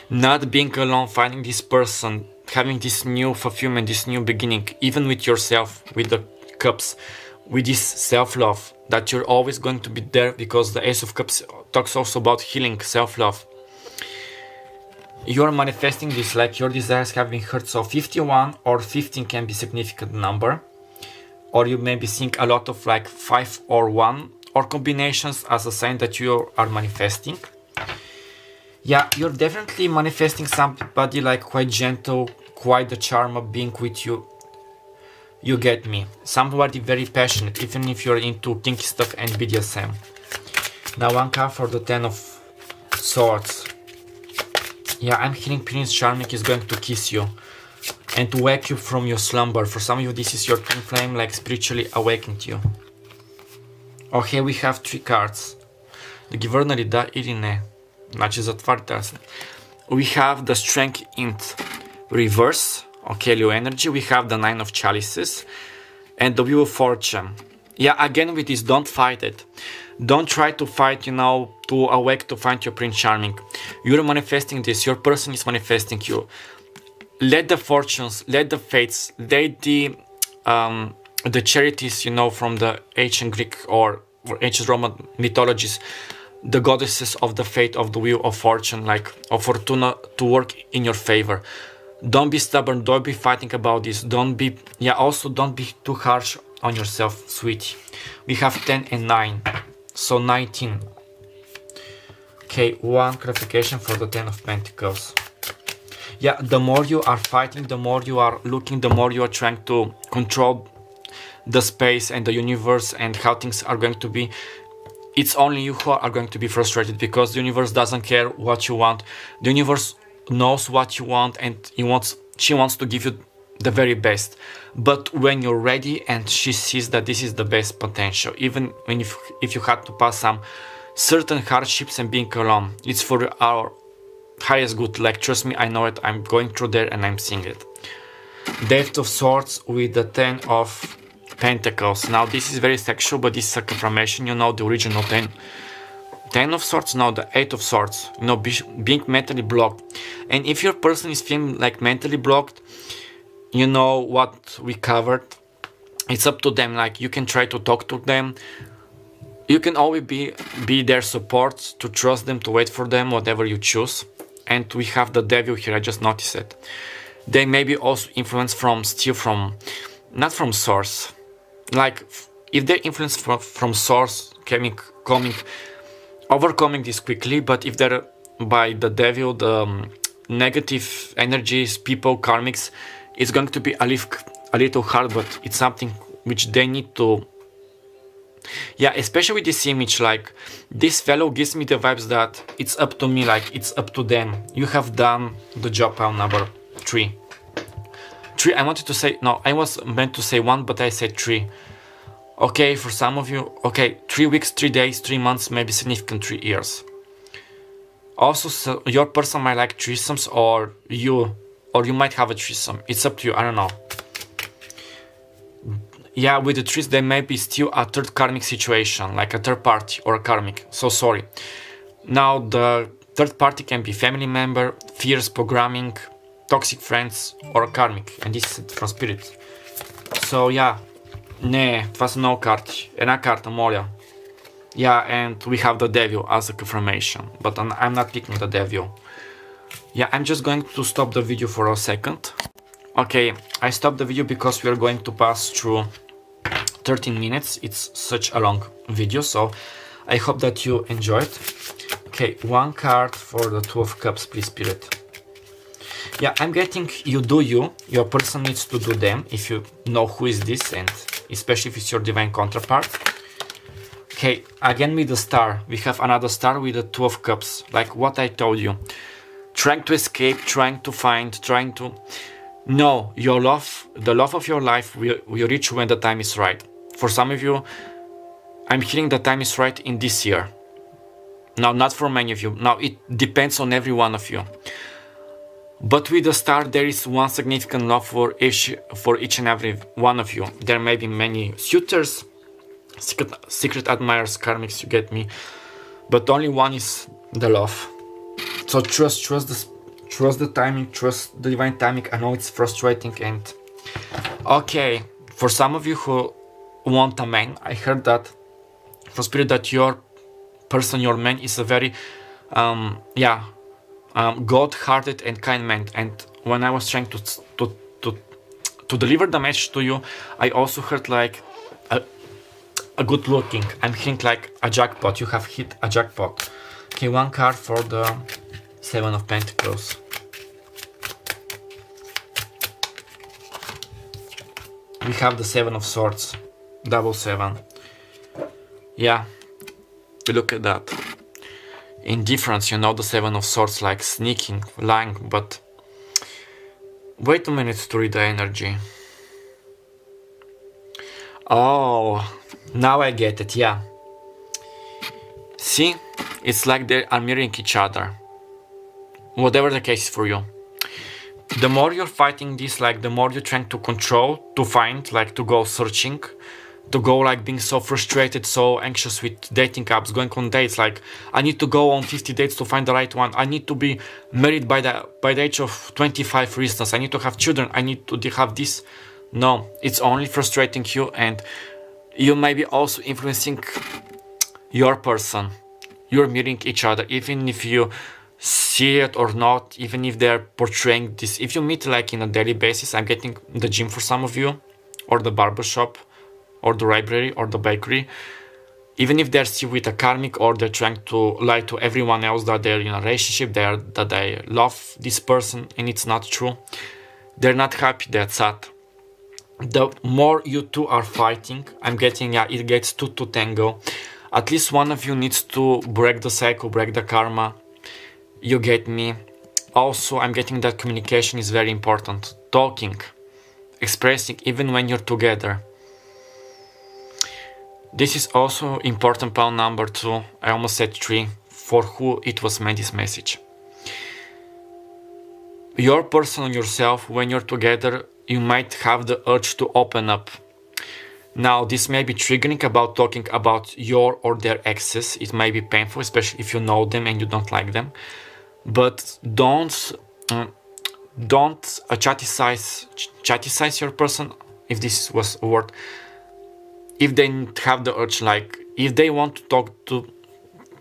Not being alone, finding this person, having this new fulfillment, this new beginning, even with yourself, with the cups, with this self-love, that you're always going to be there, because the Ace of Cups talks also about healing, self-love. You're manifesting this, like your desires have been heard. So 51 or 15 can be a significant number, or you may be seeing a lot of like 5 or 1 or combinations as a sign that you are manifesting. Yeah, you're definitely manifesting somebody like quite gentle, quite the charm of being with you. You get me. Somebody very passionate, even if you're into kinky stuff and BDSM. Now one card for the Ten of Swords. Yeah, I'm hearing Prince Charming is going to kiss you and to wake you from your slumber. For some of you, this is your twin flame, like spiritually awakened you. Okay, we have 3 cards. The Givernery da Irine. Значи затварите. We have the Strength in reverse. Okay, Leo energy. We have the Nine of Chalices and the Wheel of Fortune. Yeah, again with this, don't fight it. Don't try to fight, you know, to awake to find your Prince Charming. You're manifesting this. Your person is manifesting you. Let the fortunes, let the fates, let the charities, you know, from the ancient Greek or ancient Roman mythologies, the goddesses of the fate, of the Wheel of Fortune, like of Fortuna, to work in your favor. Don't be stubborn, don't be fighting about this, don't be, yeah, also don't be too harsh on yourself, sweetie. We have 10 and 9, so 19. Okay, one clarification for the Ten of Pentacles. Yeah, the more you are fighting, the more you are looking, the more you are trying to control the space and the universe and how things are going to be. It's only you who are going to be frustrated, because the universe doesn't care what you want. The universe knows what you want, and she wants to give you the very best. But when you're ready and she sees that this is the best potential, even when if you had to pass some certain hardships and being alone, it's for our highest good. Like, trust me, I know it. I'm going through there and I'm seeing it. Death of Swords with the 10 of Pentacles. Now this is very sexual, but this is a confirmation, you know, the original 10 of Swords, now the 8 of Swords, you know, being mentally blocked. And if your person is feeling like mentally blocked, you know what we covered. It's up to them. Like, you can try to talk to them. You can always be their support, to trust them, to wait for them, whatever you choose. And we have the devil here. I just noticed it. They may be also influenced from not from source. Like, if they're influenced from source, overcoming this quickly. But if they're by the devil, the negative energies, people, karmics, it's going to be a little hard, but it's something which they need to. Yeah, especially with this image, like, this fellow gives me the vibes that it's up to me, like, it's up to them. You have done the job on number 3. 3, I wanted to say, no, I was meant to say 1, but I said 3. Okay, for some of you, okay, 3 weeks, 3 days, 3 months, maybe significant 3 years. Also, so your person might like threesomes, or you might have a threesome. It's up to you, I don't know. Yeah, with the trees, there may be still a third karmic situation, like a third party or a karmic. So sorry. Now, the third party can be family member, fears, programming, toxic friends, or a karmic. And this is from spirit. So, yeah. Ne, това са много карти. Една карта, моля. Yeah, and we have the devil as a confirmation. But I'm not picking the devil. Yeah, I'm just going to stop the video for a second. Okay, I stopped the video because we are going to pass through 13 minutes. It's such a long video, so I hope that you enjoyed. Okay, 1 card for the 2 of Cups, please, Spirit. Yeah, I'm getting you do you. Your person needs to do them, if you know who is this, and especially if it's your divine counterpart. Okay, again with the star. We have another star with the 2 of Cups. Like what I told you. Trying to escape, trying to find, trying to... No, your love, the love of your life will reach when the time is right. For some of you, I'm hearing the time is right in this year. Now, not for many of you. Now, it depends on every one of you. But with the star, there is one significant love for each and every one of you. There may be many suitors, secret admirers, karmics, you get me. But only one is the love. So trust the timing, trust the divine timing. I know it's frustrating and... Okay, for some of you who want a man, I heard that from spirit that your person, your man, is a very, God-hearted and kind man. And when I was trying to deliver the message to you, I also heard like a good looking. I'm hearing like a jackpot. You have hit a jackpot. Okay, 1 card for the 7 of Pentacles. We have the 7 of Swords. Double 7. Yeah. Look at that. Indifference, you know, the 7 of Swords, like sneaking, lying, but... Wait a minute to read the energy. Oh, now I get it, yeah. See? It's like they are mirroring each other. Whatever the case is for you. The more you're fighting this, like the more you're trying to control, to find, like to go searching, to go like being so frustrated, so anxious with dating apps, going on dates, like I need to go on 50 dates to find the right one. I need to be married by the age of 25, for instance. I need to have children. I need to have this. No, it's only frustrating you, and you may be also influencing your person. You're mirroring each other, even if you see it or not, even if they're portraying this. If you meet like in a daily basis, I'm getting the gym for some of you, or the barbershop, or the library, or the bakery. Even if they're still with a karmic, or they're trying to lie to everyone else that they're in a relationship, that they love this person, and it's not true. They're not happy, they're sad. The more you two are fighting, I'm getting, yeah, it gets 2 to tango. At least one of you needs to break the cycle, break the karma. You get me? Also, I'm getting that communication is very important. Talking, expressing, even when you're together. This is also important, pile number 2. I almost said 3, for who it was meant, this message. Your person and yourself, when you're together, you might have the urge to open up. Now, this may be triggering about talking about your or their exes. It may be painful, especially if you know them and you don't like them. But don't don't chaticize your person, if this was a word. If they have the urge, like if they want to talk, to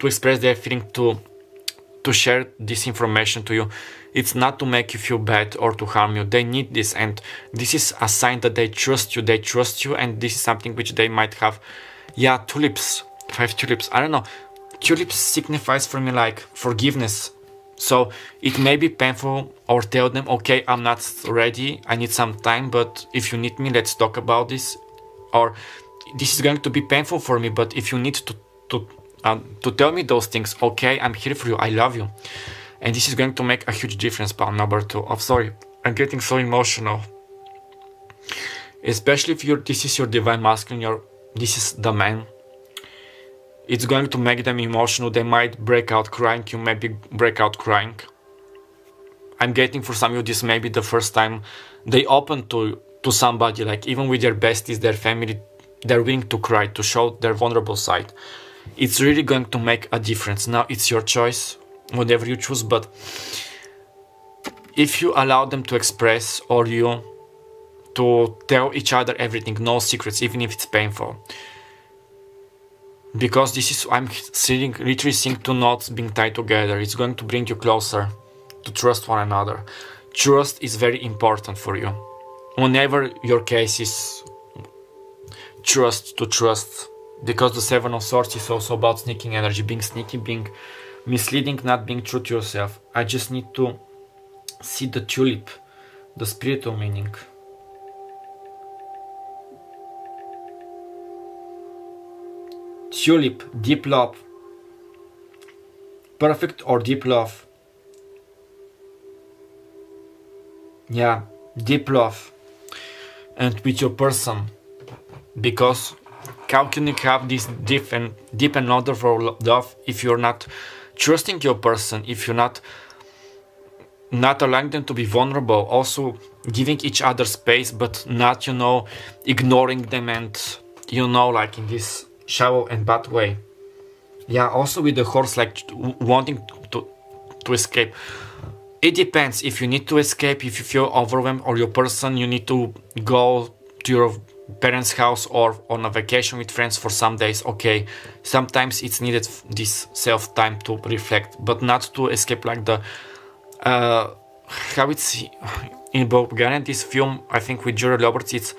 express their feeling, to share this information to you, it's not to make you feel bad or to harm you. They need this, and this is a sign that they trust you, and this is something which they might have. Yeah, tulips, 5 tulips, I don't know. Tulips signifies for me like forgiveness. So it may be painful, or tell them, okay, I'm not ready, I need some time, but if you need me, let's talk about this. Or this is going to be painful for me, but if you need to tell me those things, okay, I'm here for you, I love you. And this is going to make a huge difference. Pound number 2. Oh, sorry, I'm getting so emotional. Especially if this is your divine masculine, this is the man. It's going to make them emotional. They might break out crying. You maybe break out crying. I'm getting for some of you, this may be the first time they open to somebody, like even with their besties, their family, they're willing to cry, to show their vulnerable side. It's really going to make a difference. Now it's your choice, whatever you choose, but if you allow them to express, or you to tell each other everything, no secrets, even if it's painful. Because this is, I'm literally seeing 2 knots being tied together. It's going to bring you closer to trust one another. Trust is very important for you. Whenever your case is trust, because the 7 of Swords is also about sneaking energy, being sneaky, being misleading, not being true to yourself. I just need to see the tulip, the spiritual meaning. Tulip, deep love. Perfect or deep love. Yeah, deep love. And with your person. Because how can you have this deep and wonderful love if you're not trusting your person, if you're not allowing them to be vulnerable, also giving each other space, but not, ignoring them and, like in this shallow and bad way. Yeah, also with the horse, like wanting to escape. It depends if you need to escape, if you feel overwhelmed, or your person, you need to go to your parents' house or on a vacation with friends for some days. Okay, sometimes it's needed this self-time to reflect, but not to escape like the how it's in Bulgarian, this film, I think with Julia Roberts, it's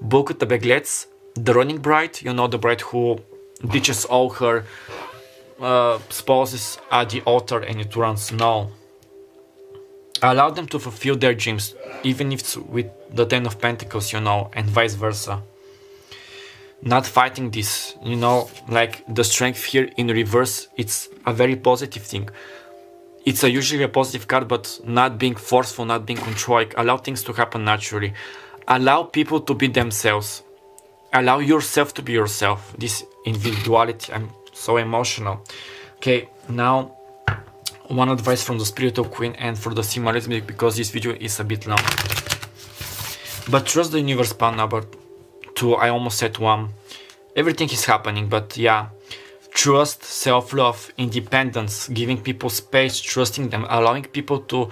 Book the Beglets, the running bride, the bride who ditches all her spouses at the altar and it runs. No. Allow them to fulfill their dreams, even if it's with the 10 of Pentacles, and vice versa. Not fighting this, like the strength here in reverse, it's a very positive thing. It's usually a positive card, but not being forceful, not being controlling. Allow things to happen naturally. Allow people to be themselves. Allow yourself to be yourself. This individuality, I'm so emotional. Okay, now one advice from the Spiritual Queen and for the symbolism, because this video is a bit long. But trust the universe, pound number 2. I almost said 1. Everything is happening, but yeah. Trust, self-love, independence, giving people space, trusting them, allowing people to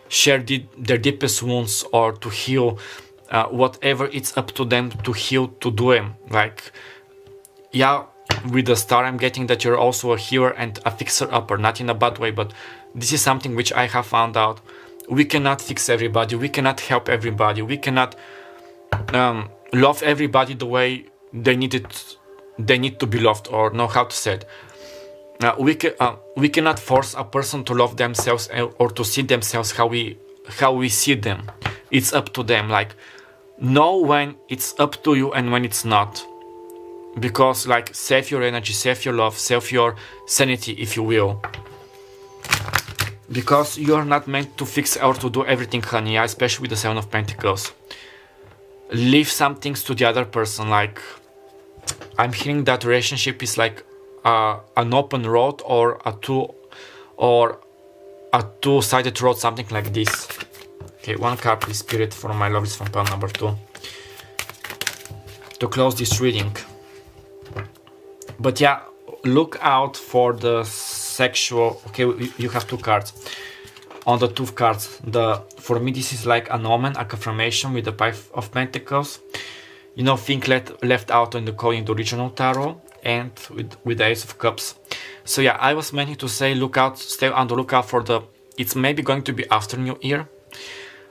share their deepest wounds or to heal whatever it's up to them to heal, to do them. Like, yeah, with the star I'm getting that you're also a healer and a fixer-upper, not in a bad way, but this is something which I have found out. We cannot fix everybody, we cannot help everybody, we cannot love everybody the way they need to be loved, or know how to say it. We cannot force a person to love themselves or to see themselves how we see them. It's up to them. Like, know when it's up to you and when it's not. Because, like, save your energy, save your love, save your sanity, if you will. Because you are not meant to fix or to do everything, honey, especially with the 7 of Pentacles. Leave some things to the other person. Like, I'm hearing that relationship is like an open road or a two-sided road, something like this. Okay, one card, please, Spirit, for my lovelies from pile number 2. To close this reading. But yeah, look out for the sexual... Okay, you have 2 cards. on the two cards. For me, this is like an omen, a confirmation with the Five of Pentacles. You know, think left out in the coin in the original tarot, and with the Ace of Cups. So yeah, I was meaning to say, look out, stay on the lookout for it's maybe going to be after New Year,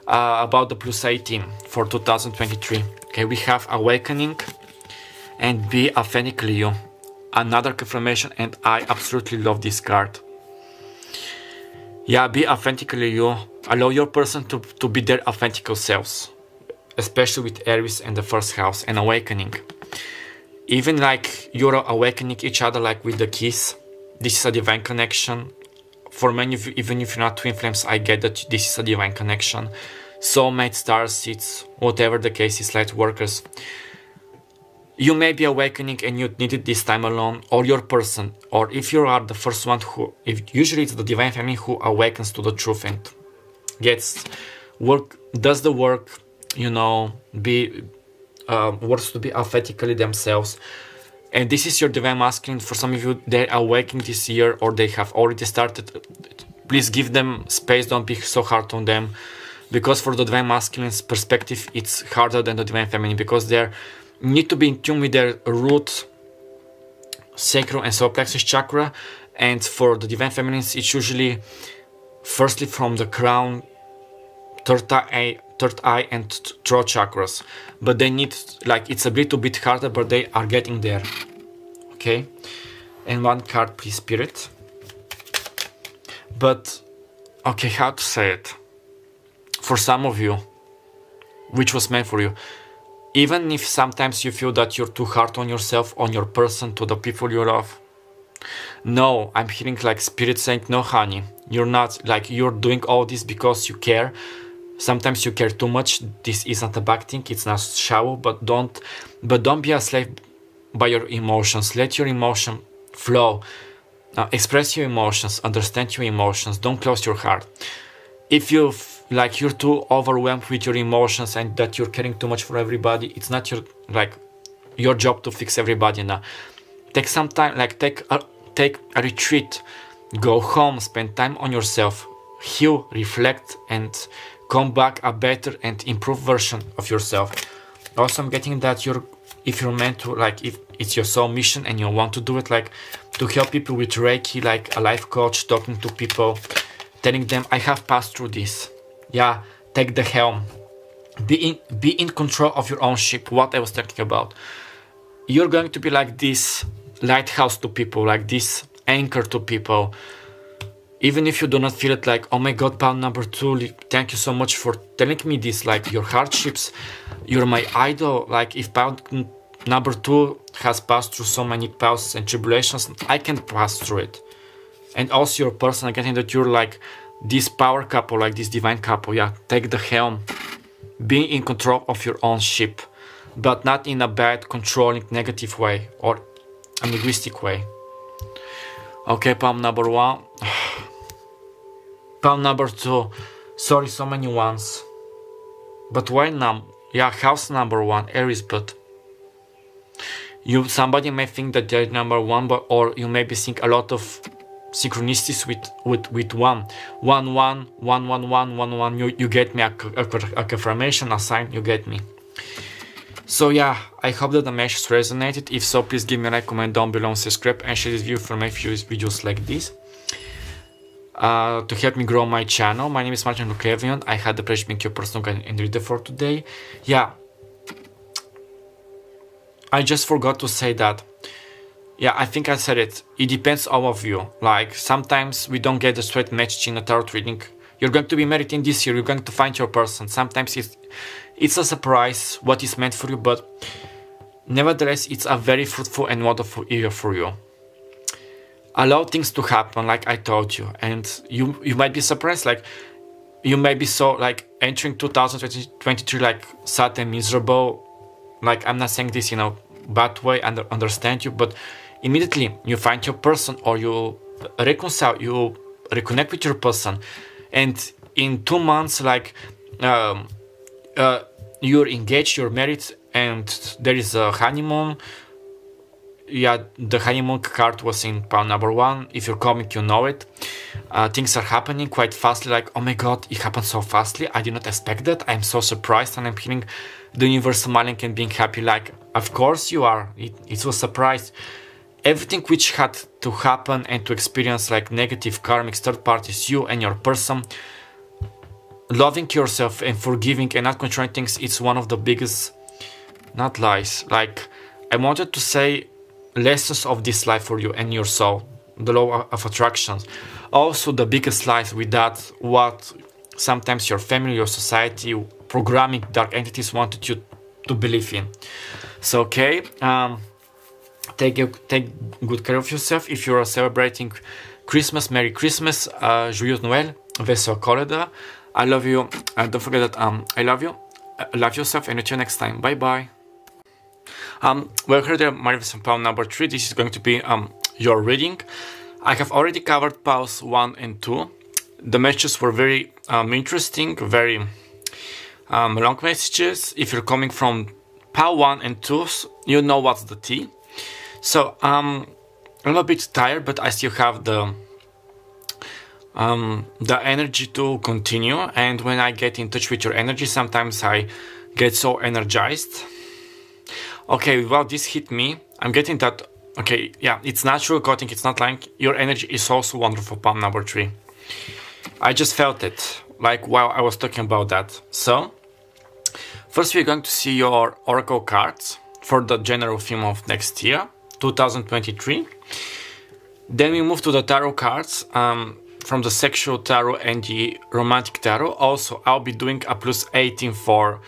about the plus 18 for 2023. Okay, we have Awakening and Be Authentically You. Another confirmation, and I absolutely love this card. Yeah, be authentically you. Allow your person to be their authentic selves, especially with Aries and the first house and Awakening. Even like you're awakening each other, like with the kiss. This is a divine connection. For many of you, even if you're not twin flames, I get that this is a divine connection. Soulmate, star seeds, whatever the case is, light workers. You may be awakening and you needed this time alone, or your person, or if you are the first one usually it's the divine feminine who awakens to the truth and does the work, you know, works to be authentically themselves. And this is your divine masculine. For some of you, they're awakening this year, or they have already started. Please give them space, don't be so hard on them, because for the divine masculine's perspective, it's harder than the divine feminine, because they're need to be in tune with their root, sacral and solar plexus chakra. And for the divine feminines, it's usually firstly from the crown, third eye and throat chakras, but they need, like, it's a little bit harder, but they are getting there. Okay, and one card please, Spirit. But okay, how to say it, for some of you, which was meant for you, even if sometimes you feel that you're too hard on yourself, on your person, to the people you love, no, I'm hearing like Spirit saying, no honey, you're not, like, you're doing all this because you care. Sometimes you care too much. This isn't a bad thing, it's not shallow, but don't be a slave by your emotions. Let your emotion flow. Express your emotions, understand your emotions, don't close your heart. If you're too overwhelmed with your emotions and that you're caring too much for everybody, it's not your job to fix everybody now. Take some time, like take a retreat, go home, spend time on yourself, heal, reflect, and come back a better and improved version of yourself. Also, I'm getting that if you're meant to, like, if it's your soul mission and you want to do it, like to help people with Reiki, like a life coach, talking to people, telling them, I have passed through this. Yeah, take the helm. Be in control of your own ship, what I was talking about. You're going to be like this lighthouse to people, like this anchor to people. Even if you do not feel it, like, oh my God, pound number 2, thank you so much for telling me this, like your hardships, you're my idol. Like if pound number 2 has passed through so many trials and tribulations, I can pass through it. And also your person, I'm getting that you're like this power couple, like this divine couple. Yeah, take the helm. Be in control of your own ship, but not in a bad, controlling, negative way or an egoistic way. Okay, palm number 1. Palm number 2. Sorry, so many ones. But why yeah, house number 1, Aries, but somebody may think that they're number 1, or you may be seeing a lot of synchronicities with 1. 1, 1, 1, 1, 1, 1, 1. You get me a confirmation, a sign, you get me. So yeah, I hope that the message resonated. If so, please give me a like, comment down below, subscribe, and share this video for my future videos like this. To help me grow my channel. My name is Clairvoyant. I had the pleasure being your personal guide and reader for today. Yeah, I just forgot to say that. Yeah, I think I said it. It depends on all of you. Like sometimes we don't get the straight message in a tarot reading. You're going to be married in this year. You're going to find your person. Sometimes it's a surprise what is meant for you, but nevertheless, it's a very fruitful and wonderful year for you. Allow things to happen, like I told you, and you might be surprised. Like you may be so like entering 2023 like sad and miserable. Like I'm not saying this in a bad way, and understand you, but immediately you find your person, or you reconcile, you reconnect with your person, and in 2 months, like you're engaged, you're married, and there is a honeymoon. yeah, the honeymoon card was in pile number 1. If you're coming, you know it. Things are happening quite fastly, like, oh my god, it happened so fastly, I did not expect that, I'm so surprised, and I'm hearing the universe smiling and being happy, like, of course you are, it was a surprise. Everything which had to happen and to experience, like negative karmic third parties, you and your person, loving yourself and forgiving and not controlling things, it's one of the biggest, not lies, like, I wanted to say lessons of this life for you and your soul, the law of attractions. Also the biggest lies with that, what sometimes your family, your society, programming dark entities wanted you to believe in. So okay, take good care of yourself. If you are celebrating Christmas, Merry Christmas, Joyeux Noël, Vesel Koleda. I love you, and don't forget that I love you, love yourself, and until next time, bye bye. Well, here there, Marvelous Pile number 3. This is going to be your reading. I have already covered piles 1 and 2. The messages were very interesting, very long messages. If you're coming from pile 1 and 2, you know what's the tea. So I'm a bit tired, but I still have the energy to continue. And when I get in touch with your energy, sometimes I get so energized. Okay, well, this hit me. I'm getting that. Okay, yeah, it's natural cutting, it's not lying. Your energy is also wonderful, palm number 3. I just felt it, like, while I was talking about that. So, first we're going to see your oracle cards for the general theme of next year, 2023. Then we move to the tarot cards, from the sexual tarot and the romantic tarot. Also, I'll be doing a plus 18 for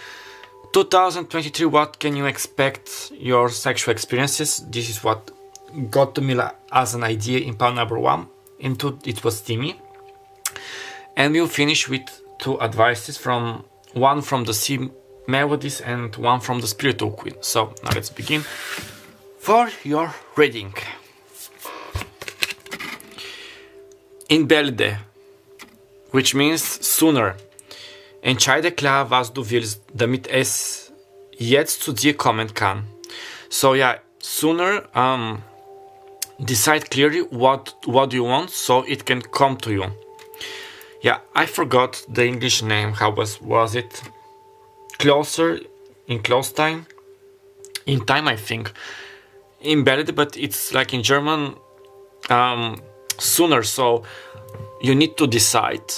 2023, what can you expect your sexual experiences? This is what got to me as an idea in pile number 1. In 2, it was steamy. And we'll finish with 2 advices, from one from the sea melodies and one from the spiritual queen. So now let's begin for your reading. In Belde, which means sooner. Entscheide klar, was du willst, damit es jetzt zu dir kommen kann. So yeah, sooner, decide clearly what you want, so it can come to you. Yeah, I forgot the English name. How was it? Closer, in close time, in time, I think. In Belde, but it's like in German, sooner. So you need to decide.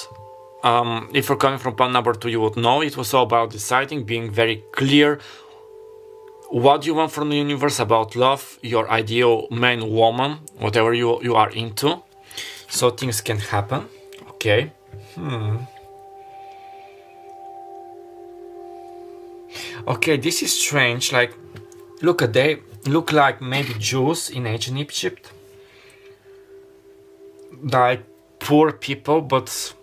If you're coming from pile number 2, you would know it was all about deciding, being very clear what you want from the universe, about love, your ideal man, woman, whatever you are into, so things can happen. Okay. Okay, this is strange. Like, look at, they look like maybe Jews in ancient Egypt, like poor people, but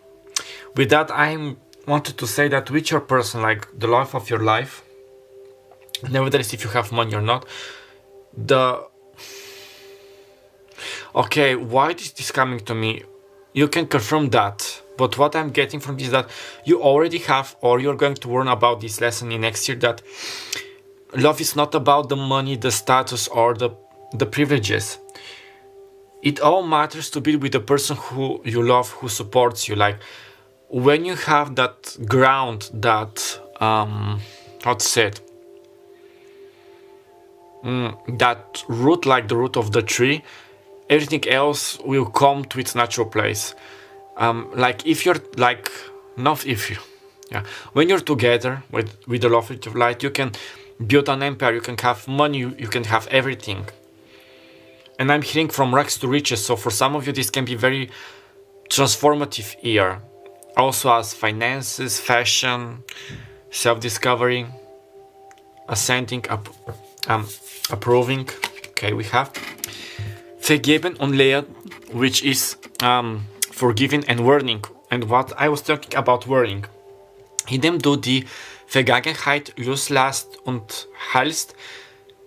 with that, I wanted to say that with your person, like the love of your life, nevertheless, if you have money or not, okay, why is this coming to me? You can confirm that, but what I'm getting from this is that you already have, or you're going to learn about this lesson in next year, that love is not about the money, the status, or the privileges. It all matters to be with the person who you love, who supports you. Like, when you have that ground, that how to say it, that root, like the root of the tree, everything else will come to its natural place. Like, if you're like, not if you, yeah, when you're together with the love of your life, you can build an empire, you can have money, you can have everything. And I'm hearing from rags to riches, so for some of you this can be very transformative year. Also as finances, fashion, self-discovery, ascending, approving. Okay, we have vergeben und lehren, which is forgiving and warning. And what I was talking about warning. Indem du die Vergangenheit loslässt und heilst,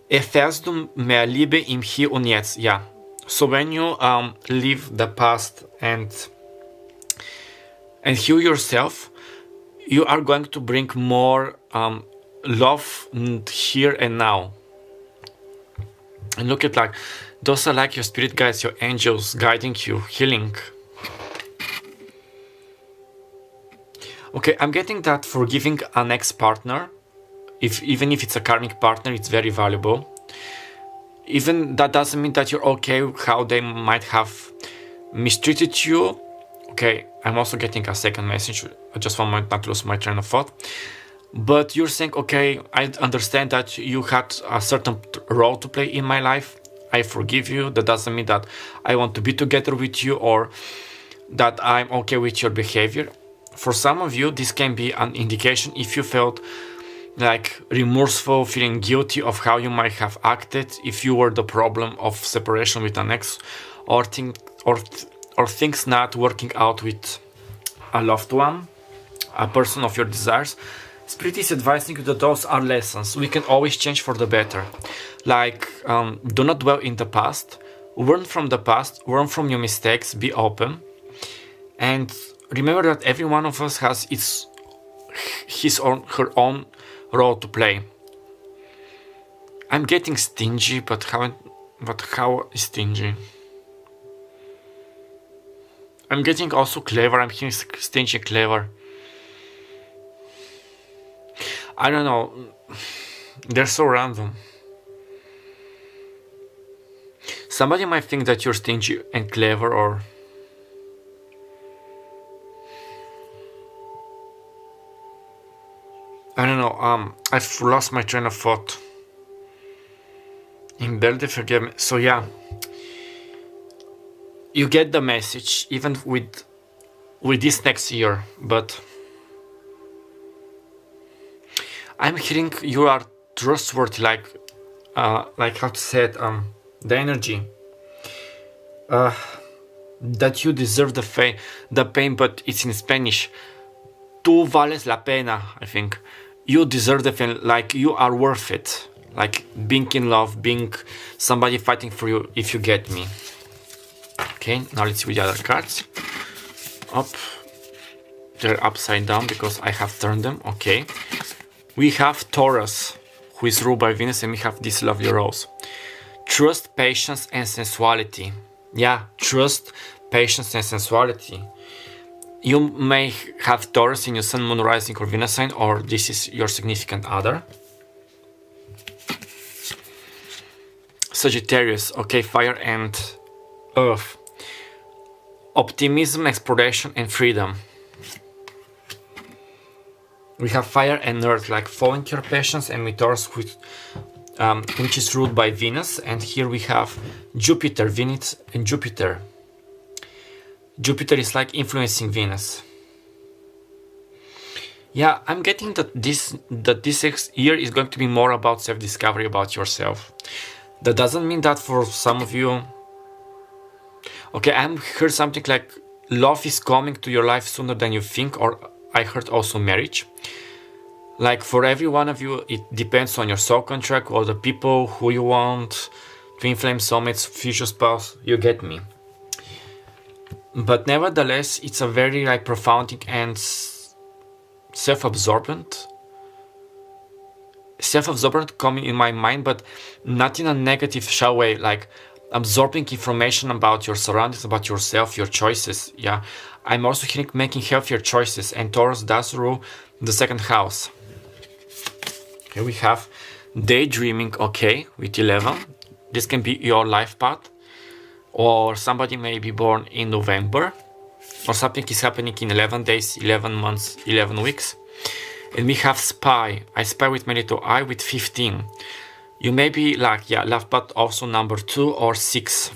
erfährst du mehr Liebe im Hier und Jetzt. Yeah. So when you leave the past and heal yourself, you are going to bring more love here and now. And look at like, those are like your spirit guides, your angels guiding you, healing. Okay, I'm getting that forgiving an ex-partner, even if it's a karmic partner, it's very valuable. Even that doesn't mean that you're okay with how they might have mistreated you. Okay, I'm also getting a second message. I just want not to lose my train of thought. But you're saying, okay, I understand that you had a certain role to play in my life. I forgive you. That doesn't mean that I want to be together with you or that I'm okay with your behavior. For some of you, this can be an indication if you felt like remorseful, feeling guilty of how you might have acted, if you were the problem of separation with an ex, or things not working out with a loved one, a person of your desires. Spirit is advising you that those are lessons. We can always change for the better. Like, do not dwell in the past. Learn from the past. Learn from your mistakes. Be open. And remember that every one of us has her own role to play. I'm getting stingy, but how is stingy? I'm getting also clever. I'm hearing stingy, clever. I don't know. They're so random. Somebody might think that you're stingy and clever, or I don't know. I've lost my train of thought. In Belde, forgive me. So yeah, you get the message, even with this next year, but I'm hearing you are trustworthy, like how to say it, the energy, that you deserve the pain, but it's in Spanish. Tú vales la pena, I think. You deserve the pain, like you are worth it. Like being in love, being somebody fighting for you, if you get me. Okay, now let's see the other cards. Up. They're upside down because I have turned them. Okay. We have Taurus, who is ruled by Venus, and we have this lovely rose. Trust, patience, and sensuality. Yeah, trust, patience, and sensuality. You may have Taurus in your Sun, Moon, Rising, or Venus sign, or this is your significant other. Sagittarius, okay, fire and earth. Optimism, exploration, and freedom. We have fire and earth, like following your passions, and with Taurus, which is ruled by Venus. And here we have Jupiter, Venus, and Jupiter. Jupiter is like influencing Venus. Yeah, I'm getting that this year is going to be more about self-discovery, about yourself. That doesn't mean that for some of you. Okay, I heard something like love is coming to your life sooner than you think, or I heard also marriage. Like for every one of you, it depends on your soul contract or the people who you want, twin flame, soulmates, future spouse. You get me. But nevertheless, it's a very like profound and self-absorbent coming in my mind, but not in a negative shall way, like absorbing information about your surroundings, about yourself, your choices. Yeah, I'm also hearing making healthier choices, and Taurus does rule the second house. Here we have daydreaming, okay, with 11. This can be your life path, or somebody may be born in November, or something is happening in 11 days, 11 months, 11 weeks. And we have spy. I spy with my little eye with 15. You may be like, yeah, love, but also number 2 or 6.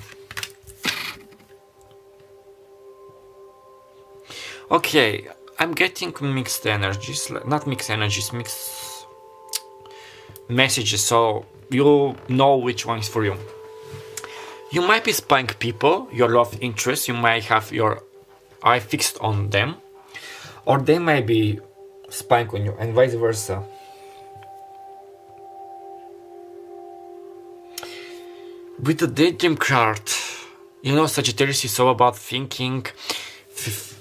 Okay, I'm getting mixed energies, not mixed energies, mixed messages, so you know which one is for you. You might be spying people, your love interest, you might have your eye fixed on them, or they might be spying on you, and vice versa. With the daydream card, you know, Sagittarius is all about thinking,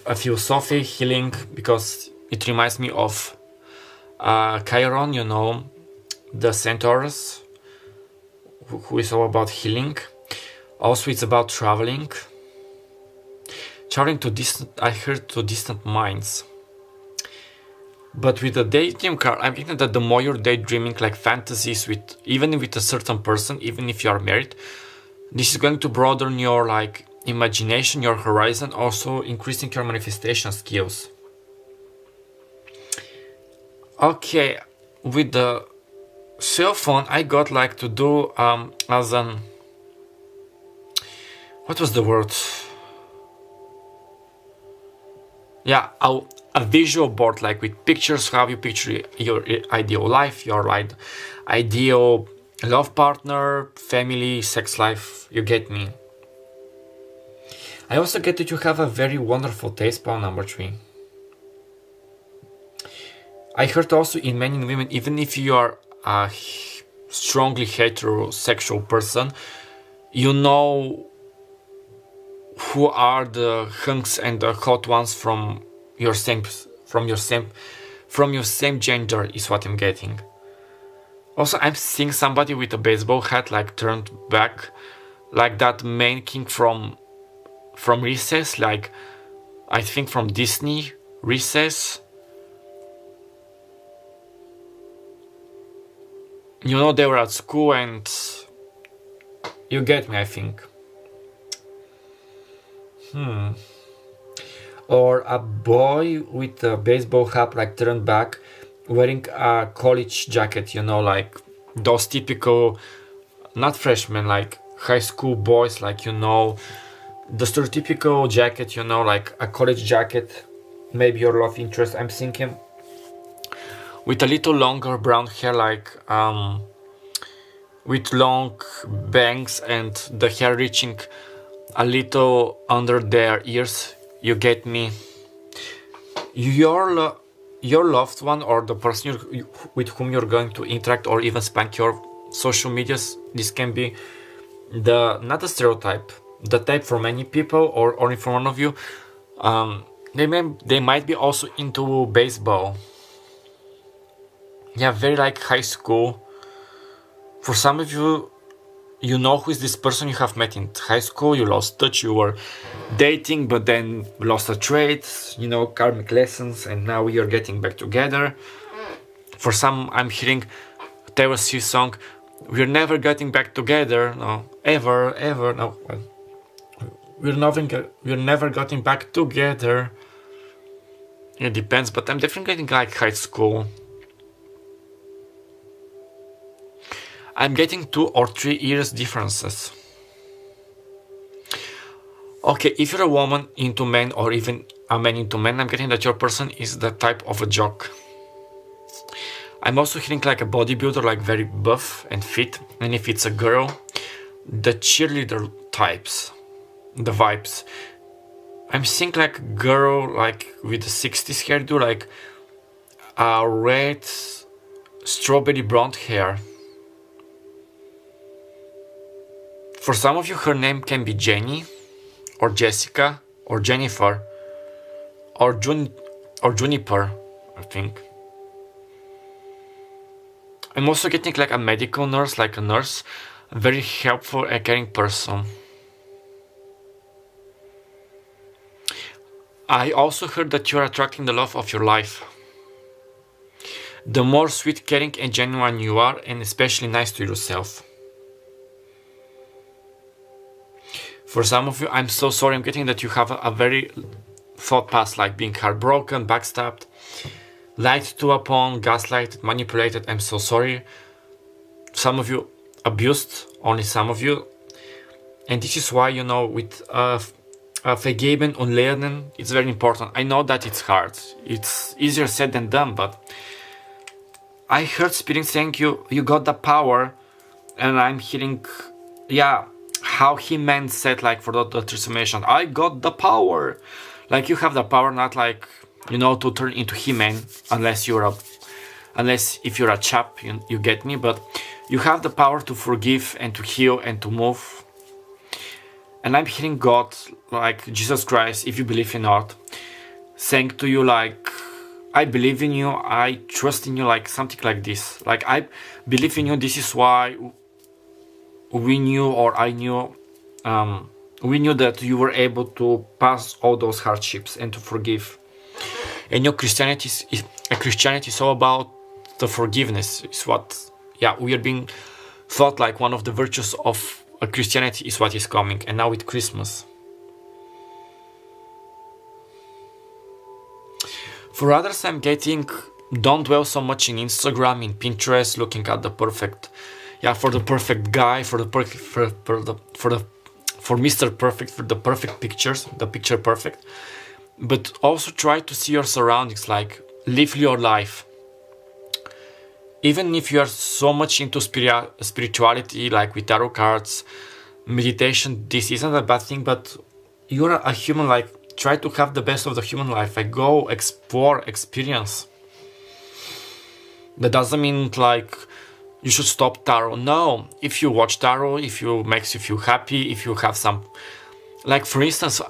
a philosophy, healing, because it reminds me of Chiron, you know, the centaurs, who is all about healing. Also, it's about traveling. Traveling to distant, I heard, to distant minds. But with the daydream card, I'm thinking that the more you're daydreaming like fantasies with, even with a certain person, even if you are married, this is going to broaden your like imagination, your horizon, also increasing your manifestation skills. Okay, with the cell phone, I got like to do as an, what was the word? Yeah, a visual board, like with pictures, how you picture your ideal life, your like ideal love partner, family, sex life. You get me. I also get that you have a very wonderful taste, pal number 3. I heard also in men and women, even if you are a strongly heterosexual person, you know who are the hunks and the hot ones from your same gender is what I'm getting. Also, I'm seeing somebody with a baseball hat like turned back, like that main king from Recess, like I think from Disney Recess. You know, they were at school and you get me, I think. Or a boy with a baseball hat like turned back, wearing a college jacket, you know, like those typical, not freshmen, like high school boys, like, you know, the stereotypical jacket, you know, like a college jacket, maybe your love interest, I'm thinking. With a little longer brown hair, like with long bangs and the hair reaching a little under their ears. You get me. Your loved one or the person with whom you're going to interact or even spank your social medias, this can be not a stereotype, the type for many people or only for one of you. They might be also into baseball. Yeah, very like high school. For some of you, you know who is this person you have met in high school, you lost touch, you were dating but then lost a trait, you know, karmic lessons, and now you're getting back together. For some, I'm hearing Taylor Swift song, we're never getting back together, no, ever, no, we're never getting back together. It depends, but I'm definitely getting like high school. I'm getting 2 or 3 years differences. Okay, if you're a woman into men or even a man into men, I'm getting that your person is the type of a jock. I'm also hearing like a bodybuilder, like very buff and fit. And if it's a girl, the cheerleader types, the vibes. I'm seeing like a girl like with a 60s hairdo, like a red strawberry blonde hair. For some of you, her name can be Jenny, or Jessica, or Jennifer, or Juniper, I think. I'm also getting like a medical nurse, like a nurse, a very helpful and caring person. I also heard that you're attracting the love of your life. The more sweet, caring, and genuine you are, and especially nice to yourself. For some of you, I'm so sorry, I'm getting that you have a very thought past, like being heartbroken, backstabbed, lied to upon, gaslighted, manipulated. I'm so sorry. Some of you abused, only some of you. And this is why, you know, with vergeben und lernen, it's very important. I know that it's hard. It's easier said than done, but I heard Spirit saying you got the power, and I'm hearing, yeah, how he meant said like for the transformation, I got the power. Like you have the power, not like, you know, to turn into He-Man, unless if you're a chap, you get me, but you have the power to forgive and to heal and to move. And I'm hearing God, like Jesus Christ, if you believe in God, saying to you like, I believe in you, I trust in you, like something like this. Like I believe in you, this is why we knew, or I knew, we knew that you were able to pass all those hardships and to forgive. And your Christianity is all about the forgiveness. It's what, yeah, we are being thought like one of the virtues of a Christianity is what is coming. And now with Christmas. For others, I'm getting, don't dwell so much in Instagram, in Pinterest, looking at the perfect, yeah, for the perfect guy, for Mr. Perfect, for the perfect pictures, the picture perfect. But also try to see your surroundings, like live your life. Even if you are so much into spirituality, like with tarot cards, meditation, this isn't a bad thing, but you're a human, like try to have the best of the human life, like go explore, experience. That doesn't mean like you should stop tarot. No, if you watch tarot, if you makes you feel happy, if you have some, like for instance,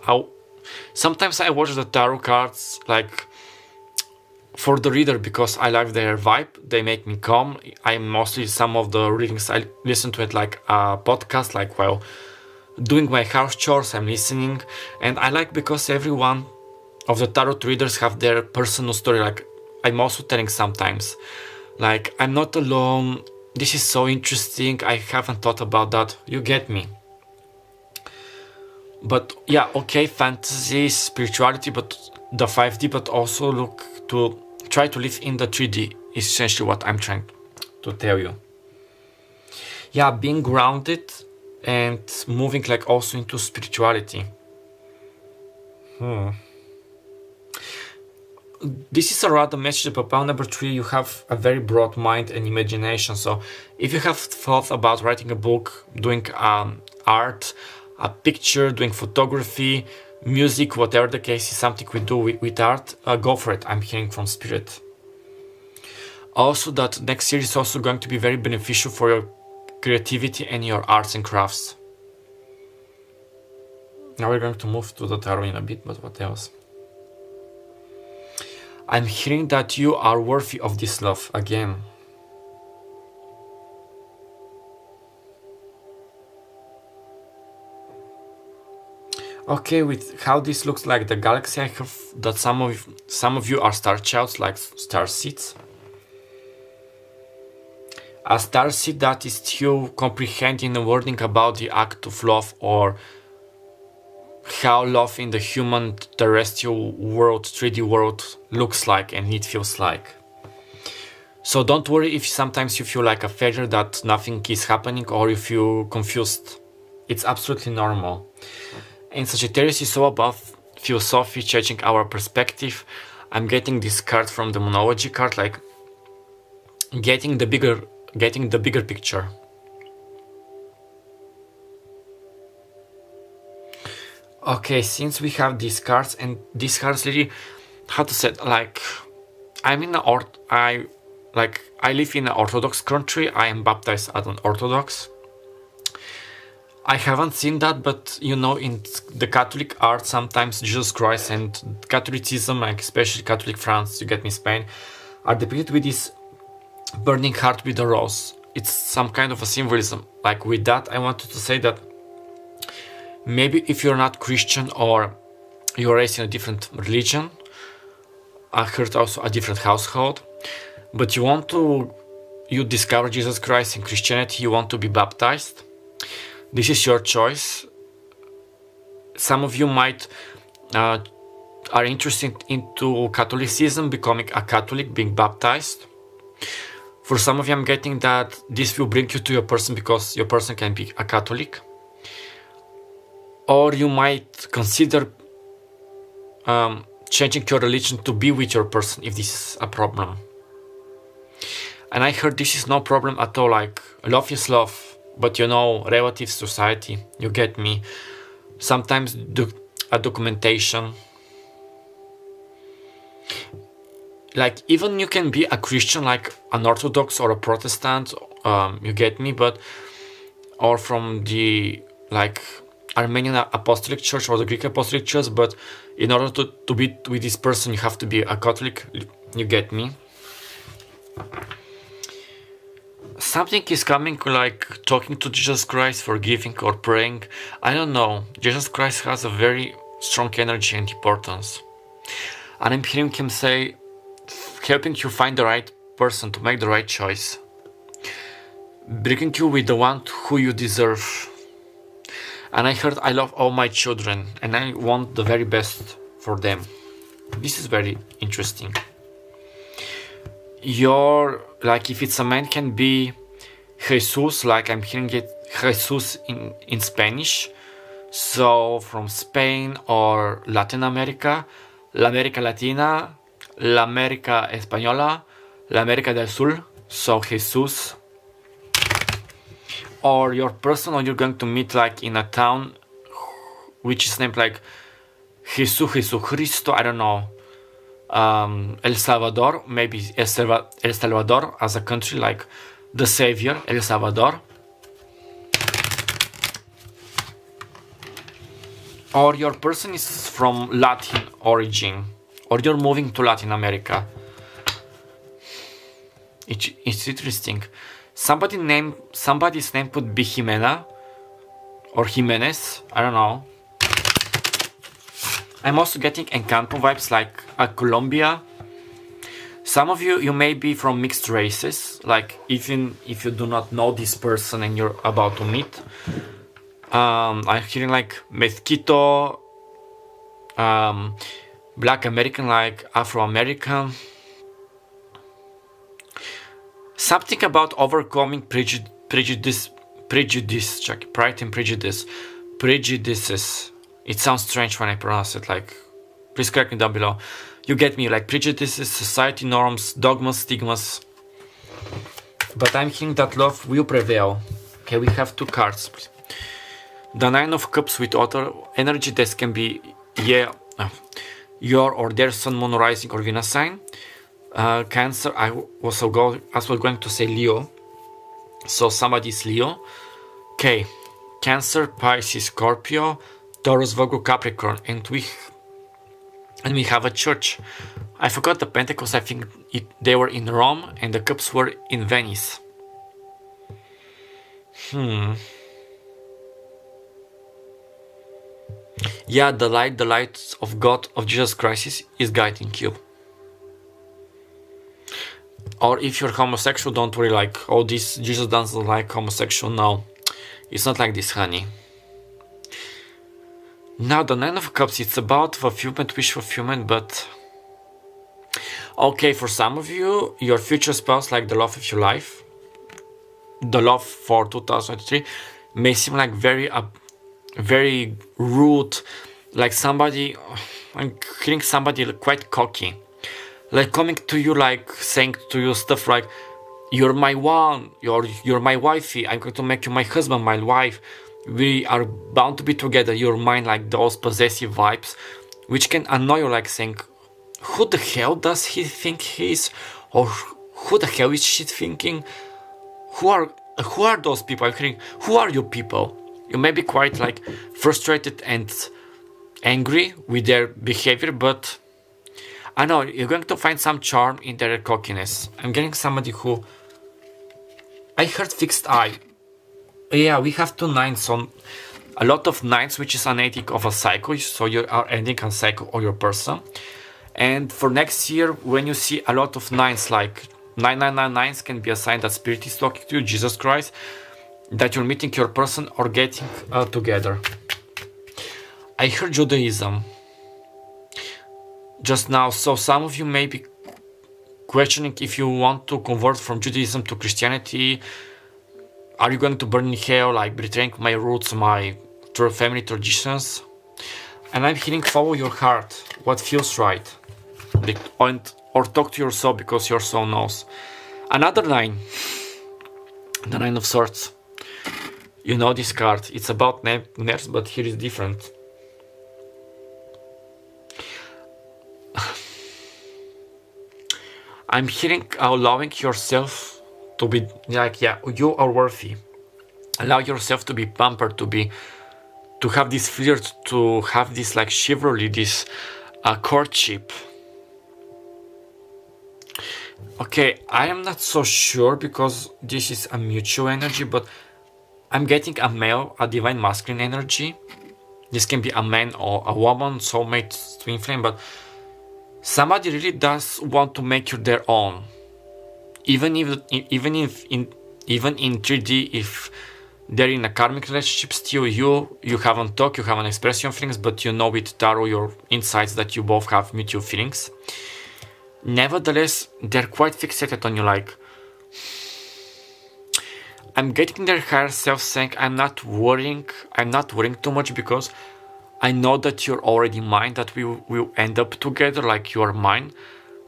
sometimes I watch the tarot cards like for the reader because I like their vibe. They make me calm. I mostly, some of the readings I listen to it like a podcast, like while doing my house chores, I'm listening. And I like because every one of the tarot readers have their personal story. Like I'm also telling sometimes, like I'm not alone. This is so interesting. I haven't thought about that. You get me? But yeah, okay, fantasy, spirituality, but the 5D, but also look to try to live in the 3D is essentially what I'm trying to tell you. Yeah, being grounded and moving like also into spirituality. This is a rather message, but point number 3, you have a very broad mind and imagination. So if you have thought about writing a book, doing art, a picture, doing photography, music, whatever the case is, something we do with art, go for it. I'm hearing from spirit. Also, that next year is also going to be very beneficial for your creativity and your arts and crafts. Now we're going to move to the tarot in a bit, but what else? I'm hearing that you are worthy of this love again. Okay, with how this looks like the galaxy, I have that some of you are star childs, like star seeds. A star seed that is still comprehending the wording about the act of love, or how love in the human terrestrial world, 3D world looks like and it feels like. So don't worry if sometimes you feel like a failure, that nothing is happening, or you feel confused. It's absolutely normal. And Sagittarius is all about philosophy, changing our perspective. I'm getting this card from the Monology card, like getting the bigger picture. Okay, since we have these cards, and these cards really, how to say it, like I'm in I live in an Orthodox country. I am baptized as an Orthodox. I haven't seen that, but you know, in the Catholic art, sometimes Jesus Christ and Catholicism, like especially Catholic France, you get me, Spain, are depicted with this burning heart with a rose. It's some kind of a symbolism. Like with that, I wanted to say that maybe if you're not Christian or you're raised in a different religion, I heard also a different household, but you discover Jesus Christ in Christianity, you want to be baptized. This is your choice. Some of you might are interested into Catholicism, becoming a Catholic, being baptized. For some of you, I'm getting that this will bring you to your person because your person can be a Catholic. Or you might consider changing your religion to be with your person if this is a problem. And I heard this is no problem at all, like love is love. But you know, relative society, you get me. Sometimes a documentation. Like even you can be a Christian, like an Orthodox or a Protestant, you get me, but or from the like Armenian Apostolic Church or the Greek Apostolic Church, but in order to be with this person, you have to be a Catholic, you get me. something is coming, like talking to Jesus Christ, forgiving or praying. I don't know. Jesus Christ has a very strong energy and importance. And I'm hearing him say, helping you find the right person to make the right choice. Bringing you with the one who you deserve. And I heard, I love all my children and I want the very best for them. This is very interesting. Your, like if it's a man, can be Jesus, like I'm hearing it, Jesus in Spanish. So from Spain or Latin America, la América Latina, la América Española, la América del Sur, so Jesus. Or your person, or you're going to meet like in a town which is named like Jesus Cristo, I don't know. El Salvador, maybe El Salvador as a country, like the Savior, El Salvador. Or your person is from Latin origin, or you're moving to Latin America. It's interesting. Somebody's name could be Jimena or Jimenez, I don't know. I'm also getting Encanto vibes, like Colombia. Some of you may be from mixed races, like even if you do not know this person and you're about to meet. I'm hearing like Mezquito, Black American, like Afro-American. Something about overcoming prejudice, pride and prejudices. It sounds strange when I pronounce it, like, please correct me down below. You get me, like prejudices, society norms, dogmas, stigmas. But I'm hearing that love will prevail. Okay, we have two cards, please. The Nine of Cups with other energy, this can be your or their Sun, Moon, Rising or Venus sign. Cancer, I was going to say Leo. So somebody's Leo. Okay, Cancer, Pisces, Scorpio, Taurus, Virgo, Capricorn, and we have a church. I forgot the Pentacles. I think they were in Rome, and the Cups were in Venice. Yeah, the light of God, of Jesus Christ is guiding you. Or if you're homosexual, don't worry, like, oh, this Jesus doesn't like homosexual. No, it's not like this, honey. Now, the Nine of Cups, it's about fulfillment, wish fulfillment, but... Okay, for some of you, your future spouse, like the love of your life, the love for 2023, may seem like very rude, like somebody, I'm hearing somebody quite cocky, like coming to you, like saying to you stuff like, you're my one, you're my wifey, I'm going to make you my husband, my wife, we are bound to be together, you're mine, like those possessive vibes, which can annoy you, like saying, who the hell does he think he is, or who the hell is she thinking? Who are those people? I'm hearing, who are you people? You may be quite like frustrated and angry with their behavior, but I know you're going to find some charm in their cockiness. I'm getting somebody who... I heard fixed eye. Yeah, we have 2 nines on a lot of nines, which is an ethic of a cycle, so you are ending a cycle or your person. And for next year, when you see a lot of nines, like 9999s, can be a sign that Spirit is talking to you, Jesus Christ, that you're meeting your person or getting together. I heard Judaism just now, so some of you may be questioning if you want to convert from Judaism to Christianity. Are you going to burn in hell, like betraying my roots, my family traditions? And I'm hearing, follow your heart, what feels right, or talk to your soul, because your soul knows. Another 9, the 9 of Swords. You know this card, it's about nerves, but here is different. I'm hearing allowing yourself to be like, yeah, you are worthy. Allow yourself to be pampered, to have this flirt, to have this like chivalry, this courtship. Okay, I am not so sure because this is a mutual energy, but I'm getting a male, a divine masculine energy. This can be a man or a woman, soulmate, twin flame, but somebody really does want to make you their own. Even in 3D, if they're in a karmic relationship, still you haven't talked, you haven't expressed your feelings, but you know with tarot your insights that you both have mutual feelings. Nevertheless, they're quite fixated on you, like, I'm getting their higher self saying, I'm not worrying too much because I know that you're already mine, that we will end up together, like you are mine,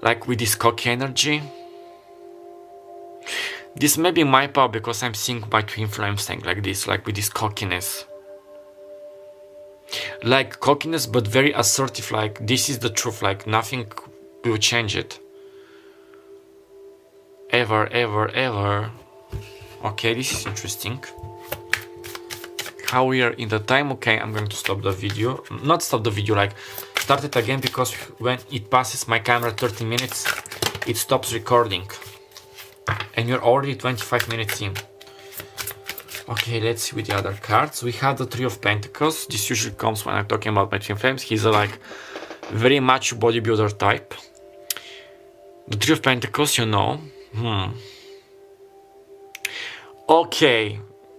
like with this cocky energy. This may be my power because I'm seeing my twin flame saying like this, like with this cockiness. Like cockiness, but very assertive, like this is the truth, like nothing will change it. Ever, ever, ever. Okay, this is interesting. How we are in the time. Okay, I'm going to stop the video. Not stop the video, like start it again, because when it passes my camera 30 minutes, it stops recording. And you're already 25 minutes in. Okay, let's see with the other cards. We have the Three of Pentacles. This usually comes when I'm talking about my twin flames. He's a like very much bodybuilder type. The Three of Pentacles, you know. Okay,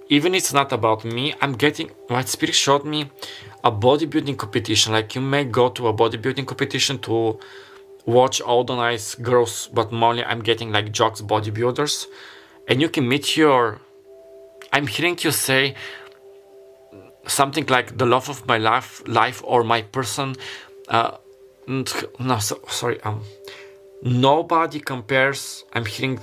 even it's not about me, I'm getting, what Spirit showed me, a bodybuilding competition. Like you may go to a bodybuilding competition to watch all the nice girls, but mainly I'm getting like jocks, bodybuilders, and you can meet your, I'm hearing you say something like the love of my life or my person. Nobody compares. I'm hearing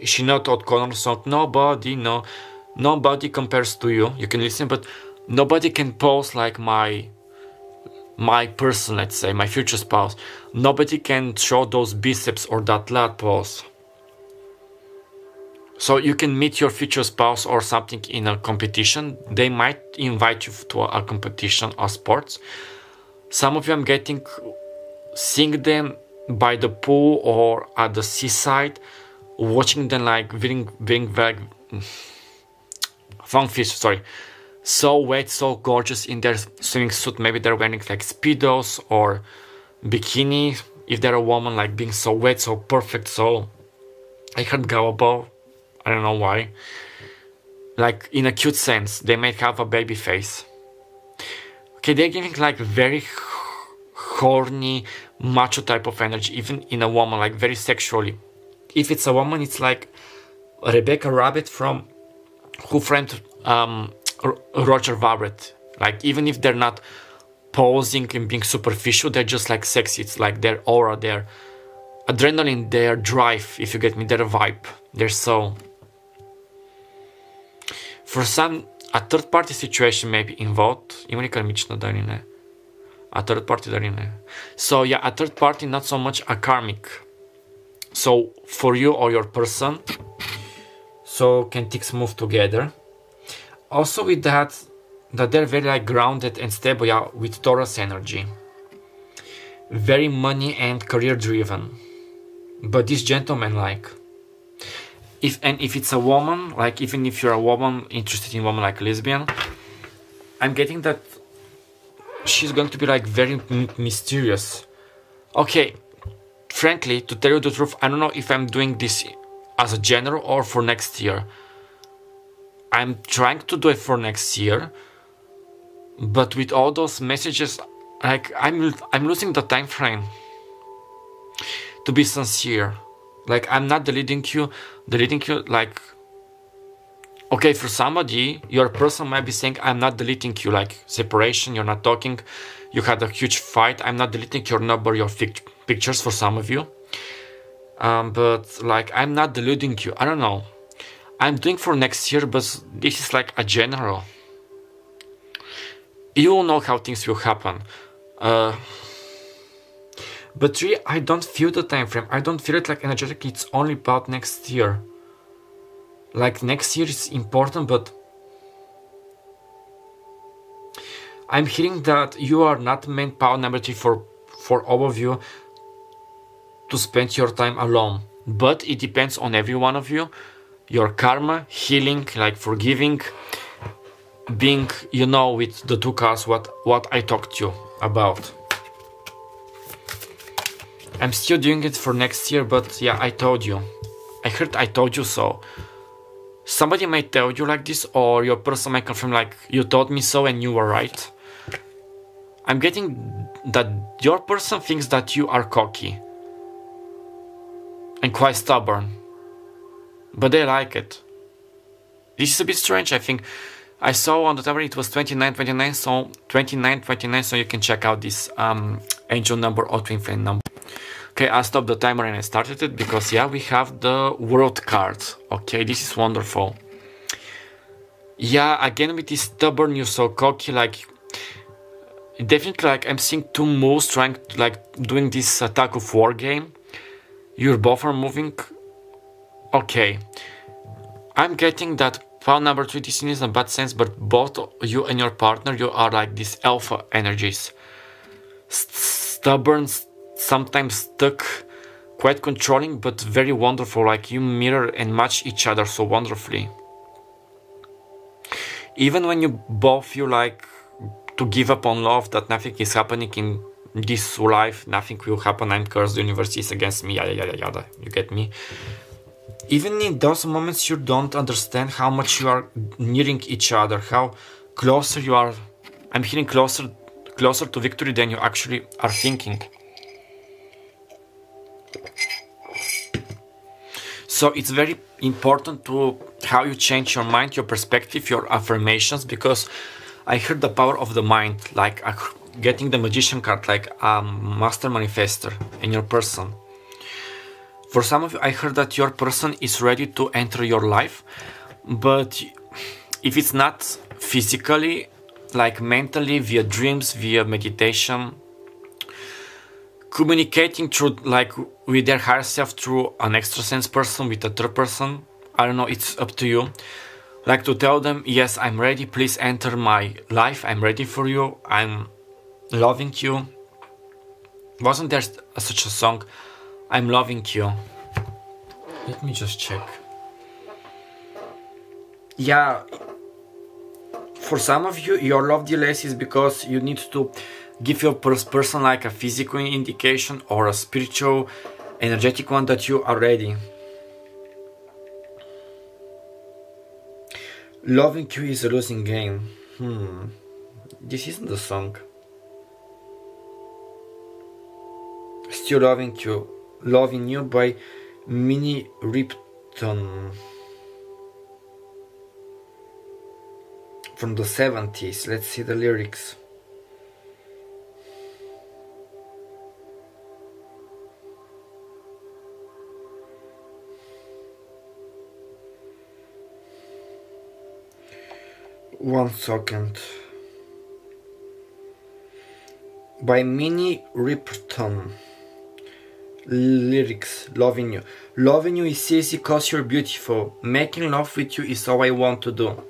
she not Todd Connor song. Nobody compares to you. You can listen, but nobody can pose like my person, let's say, my future spouse. Nobody can show those biceps or that lat pose. So you can meet your future spouse or something in a competition. They might invite you to a competition or sports. Some of you I'm getting seeing them by the pool or at the seaside, watching them like being very funfish, sorry, so wet, so gorgeous in their swimming suit. Maybe they're wearing like speedos or bikini. If they're a woman, like being so wet, so perfect, so I heard gullible. I don't know why. Like in a cute sense, they might have a baby face. Okay, they're giving like very horny, macho type of energy, even in a woman, like very sexually. If it's a woman, it's like Rebecca Rabbit from Who Framed Roger Rabbit. Like even if they're not posing and being superficial, they're just like sexy. It's like their aura, their adrenaline, their drive, if you get me, their vibe. They're so... For some, a third party situation may be involved. Има ли кармично дарение? A third party дарение. So yeah, a third party, not so much a karmic. So for you or your person, so can things move together. Also with that they're very like grounded and stable, yeah, with Taurus energy. Very money and career driven. But this gentleman, like, if it's a woman, like even if you're a woman interested in woman, like lesbian, I'm getting that she's going to be like very mysterious. Okay, frankly, to tell you the truth, I don't know if I'm doing this as a general or for next year. I'm trying to do it for next year, but with all those messages, like I'm losing the time frame to be sincere. Like I'm not deleting you, like, okay, for somebody, your person might be saying, I'm not deleting you, like separation, you're not talking, you had a huge fight, I'm not deleting your number, your pictures for some of you. But like, I'm not deluding you, I don't know. I'm doing for next year, but this is like a general. You will know how things will happen. But really, I don't feel the time frame. I don't feel it like energetically. It's only about next year. Like next year is important, but I'm hearing that you are not main power number 3 for all of you to spend your time alone, but it depends on every one of you. Your karma, healing, like forgiving, being, you know, with the 2 cards what I talked to you about. I'm still doing it for next year, but yeah, I told you. I heard I told you so. Somebody might tell you like this, or your person might confirm like, you told me so and you were right. I'm getting that your person thinks that you are cocky and quite stubborn, but they like it. This is a bit strange. I think I saw on the tablet it was 2929, so 2929, so you can check out this angel number or twin flame number. Okay, I stopped the timer and I started it because yeah, we have the world card. Okay, this is wonderful. Yeah, again with this stubborn, you're so cocky, like definitely like I'm seeing 2 moves trying to, like doing this attack of war game. You both are moving. Okay, I'm getting that power number 3, this is in a bad sense, but both you and your partner, you are like these alpha energies. Stubborn, sometimes stuck, quite controlling, but very wonderful, like you mirror and match each other so wonderfully. Even when you both feel like to give up on love, that nothing is happening in this life, nothing will happen, I'm cursed, the universe is against me, yada yada yada, you get me? Even in those moments you don't understand how much you are nearing each other, how closer you are. I'm feeling closer to victory than you actually are thinking. So it's very important to how you change your mind, your perspective, your affirmations, because I heard the power of the mind, like getting the magician card, like a master manifester in your person. For some of you, I heard that your person is ready to enter your life, but if it's not physically, like mentally, via dreams, via meditation, communicating through, like with their higher self through an extra sense person, with a third person, I don't know, it's up to you. Like to tell them, yes, I'm ready, please enter my life, I'm ready for you, I'm loving you. Wasn't there such a song? I'm loving you. Let me just check. Yeah, for some of you, your love delays is because you need to give your person like a physical indication or a spiritual, energetic one that you are ready. Loving you is a losing game. This isn't the song. Still loving you. Loving You by Minnie Ripton from the 70s. Let's see the lyrics. One second. By Minnie Ripton. Lyrics. Loving you. Loving you is easy cause you're beautiful. Making love with you is all I want to do.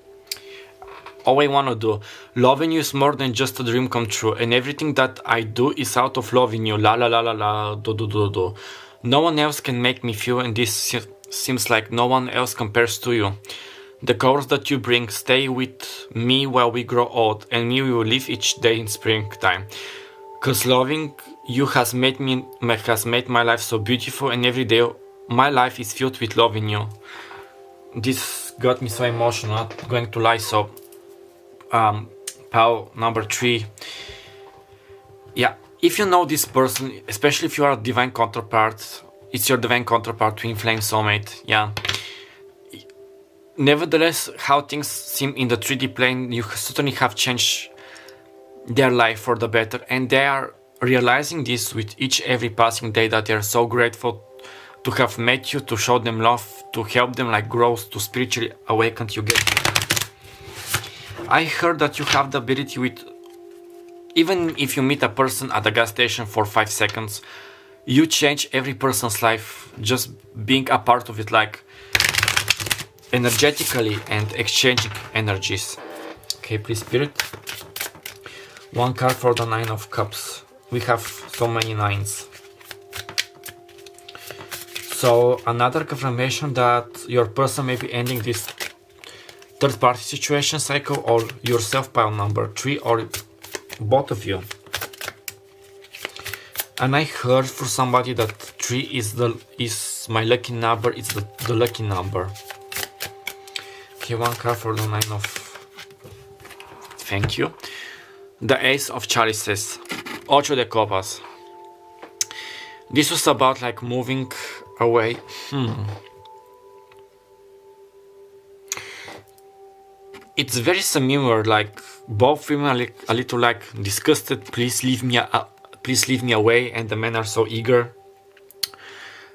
All I want to do. Loving you is more than just a dream come true. And everything that I do is out of loving you. La la la la la. Do do do do. No one else can make me feel, and this seems like no one else compares to you. The colors that you bring stay with me while we grow old, and me we will live each day in springtime. Cause loving you has made my life so beautiful, and every day my life is filled with loving you. This got me so emotional, not going to lie. So pal number 3. Yeah, if you know this person, especially if you are a divine counterpart, it's your divine counterpart, twin flame, soulmate, yeah. Nevertheless, how things seem in the 3D plane, you certainly have changed their life for the better, and they are realizing this with every passing day, that they are so grateful to have met you, to show them love, to help them like grow, to spiritually awaken you. I heard that you have the ability with, even if you meet a person at a gas station for 5 seconds, you change every person's life just being a part of it, like energetically and exchanging energies. Okay, please, Spirit. One card for the 9 of Cups. We have so many 9s. So another confirmation that your person may be ending this third-party situation cycle, or yourself, pile number 3, or both of you. And I heard for somebody that 3 is my lucky number. It's the lucky number. Okay, one card for the 9 of... Thank you. The Ace of Chalices. Ocho de Copas. This was about like moving away. It's very similar, like both women are a little like disgusted, please leave me away, and the men are so eager.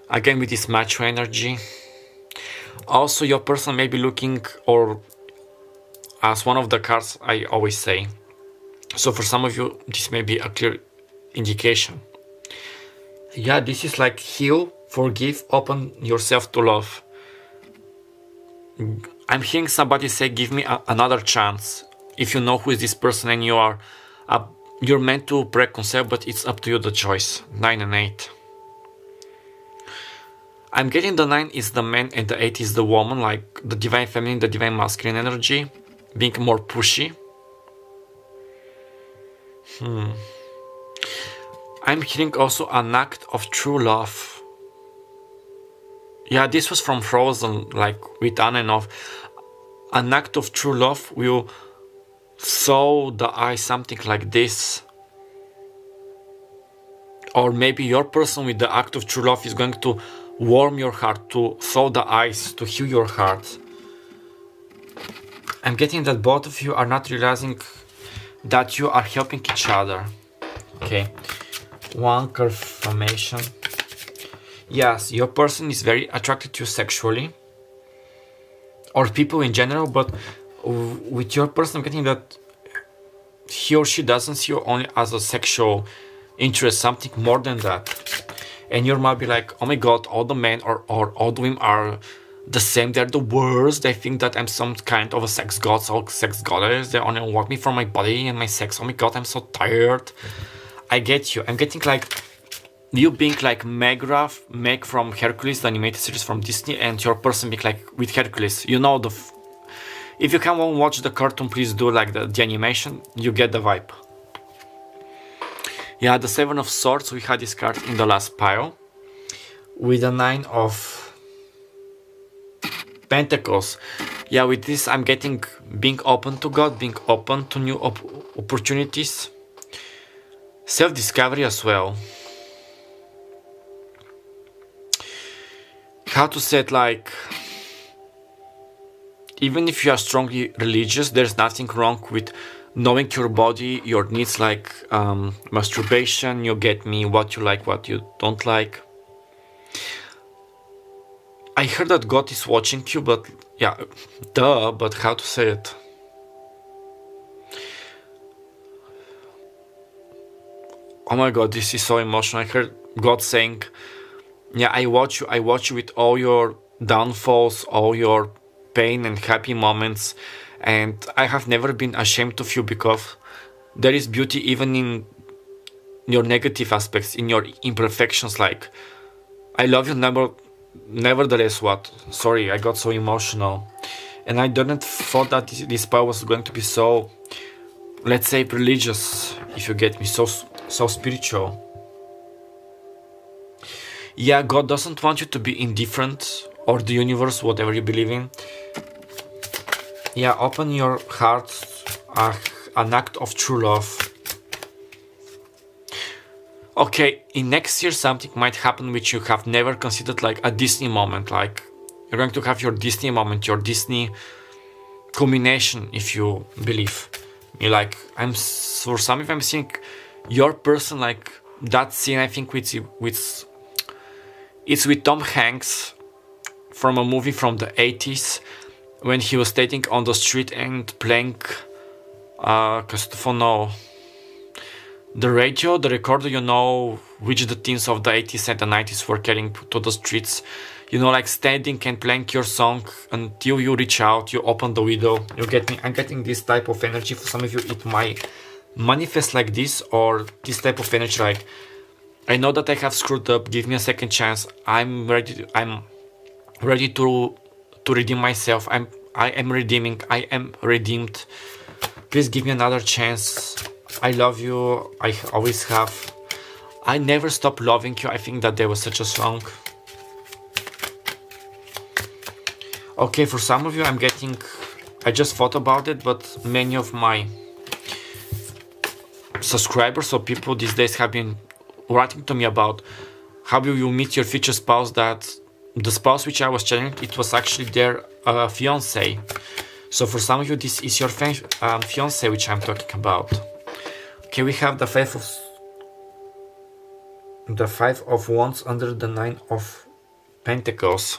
Again with this macho energy. Also your person may be looking, or as one of the cards I always say. So for some of you this may be a clear indication. Yeah, this is like heal, forgive, open yourself to love. I'm hearing somebody say, give me another chance. If you know who is this person and you're meant to reconcile, but it's up to you the choice. 9 and 8. I'm getting the 9 is the man and the 8 is the woman, like the divine feminine, the divine masculine energy, being more pushy. I'm hearing also an act of true love. Yeah, this was from Frozen, like with on and off. An act of true love will sow the eye, something like this. Or maybe your person with the act of true love is going to warm your heart, to sow the eyes, to heal your heart. I'm getting that both of you are not realizing that you are helping each other. Okay, one confirmation. Yes, your person is very attracted to you sexually, or people in general, but with your person, I'm getting that he or she doesn't see you only as a sexual interest, something more than that. And you might be like, oh my god, all the men or all the women are the same, they're the worst, they think that I'm some kind of a sex god, so sex goddess, they only want me for my body and my sex, oh my god, I'm so tired. I get you. I'm getting like you being like Meg from Hercules, the animated series from Disney, and your person being like with Hercules. You know, if you can watch the cartoon, please do like the animation, you get the vibe. Yeah, the 7 of Swords, we had this card in the last pile. With the 9 of Pentacles. Yeah, with this I'm getting being open to God, being open to new opportunities. Self-discovery as well. How to say it, like, even if you are strongly religious, there's nothing wrong with knowing your body, your needs, like masturbation, you get me, what you like, what you don't like. I heard that God is watching you, but yeah, but how to say it? Oh my god, this is so emotional. I heard God saying, yeah, I watch you with all your downfalls, all your pain and happy moments, and I have never been ashamed of you, because there is beauty even in your negative aspects, in your imperfections. Like, I love you nevertheless. What? Sorry, I got so emotional, and I didn't thought that this power was going to be so, let's say, religious, if you get me, so spiritual. Yeah, God doesn't want you to be indifferent, or the universe, whatever you believe in. Yeah, open your heart, an act of true love. Okay, in next year something might happen which you have never considered, like a Disney moment. Like, you're going to have your Disney moment, your Disney culmination, if you believe. You like, for some of you, I'm seeing your person, like that scene, I think it's with Tom Hanks from a movie from the 80s, when he was standing on the street and playing the radio, the recorder, you know, which the teens of the 80s and the 90s were carrying to the streets. You know, like standing and playing your song until you reach out, you open the window. You get me? I'm getting this type of energy. For some of you, it might manifest like this, or this type of energy, like I know that I have screwed up. Give me a second chance. I'm ready to redeem myself. I am redeeming. I am redeemed. Please give me another chance. I love you. I always have. I never stop loving you. I think that there was such a song. Okay, for some of you I'm getting, I just thought about it, but many of my subscribers or people these days have been writing to me about how will you meet your future spouse, that the spouse which I was chatting, it was actually their fiance. So for some of you this is your fiance which I'm talking about. Okay, we have the Five of Wands under the Nine of Pentacles.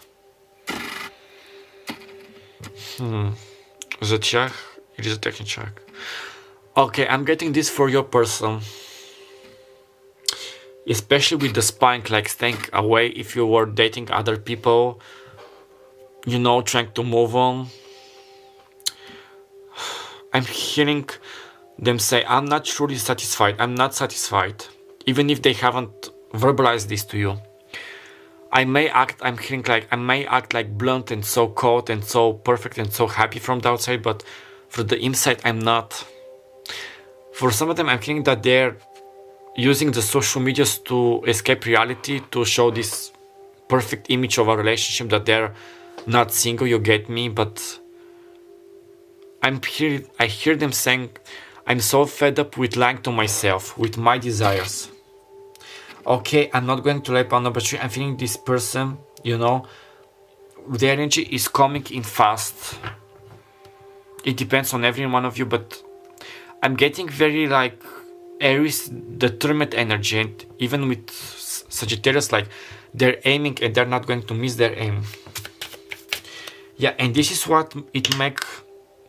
Is it check? It is a technical check. Okay, I'm getting this for your person. Especially with the spine, like staying away if you were dating other people, you know, trying to move on. I'm hearing them say, I'm not truly satisfied, I'm not satisfied. Even if they haven't verbalized this to you. I'm hearing like, I may act like blunt and so cold and so perfect and so happy from the outside, but from the inside I'm not. For some of them I'm hearing that they're using the social medias to escape reality, to show this perfect image of a relationship, that they're not single, you get me, but I hear them saying, I'm so fed up with lying to myself, with my desires. Okay, I'm not going to lay on number 3. I'm feeling this person, you know, the energy is coming in fast. It depends on every one of you, but I'm getting very like Aries, determined energy, and even with Sagittarius, like they're aiming and they're not going to miss their aim. Yeah, and this is what it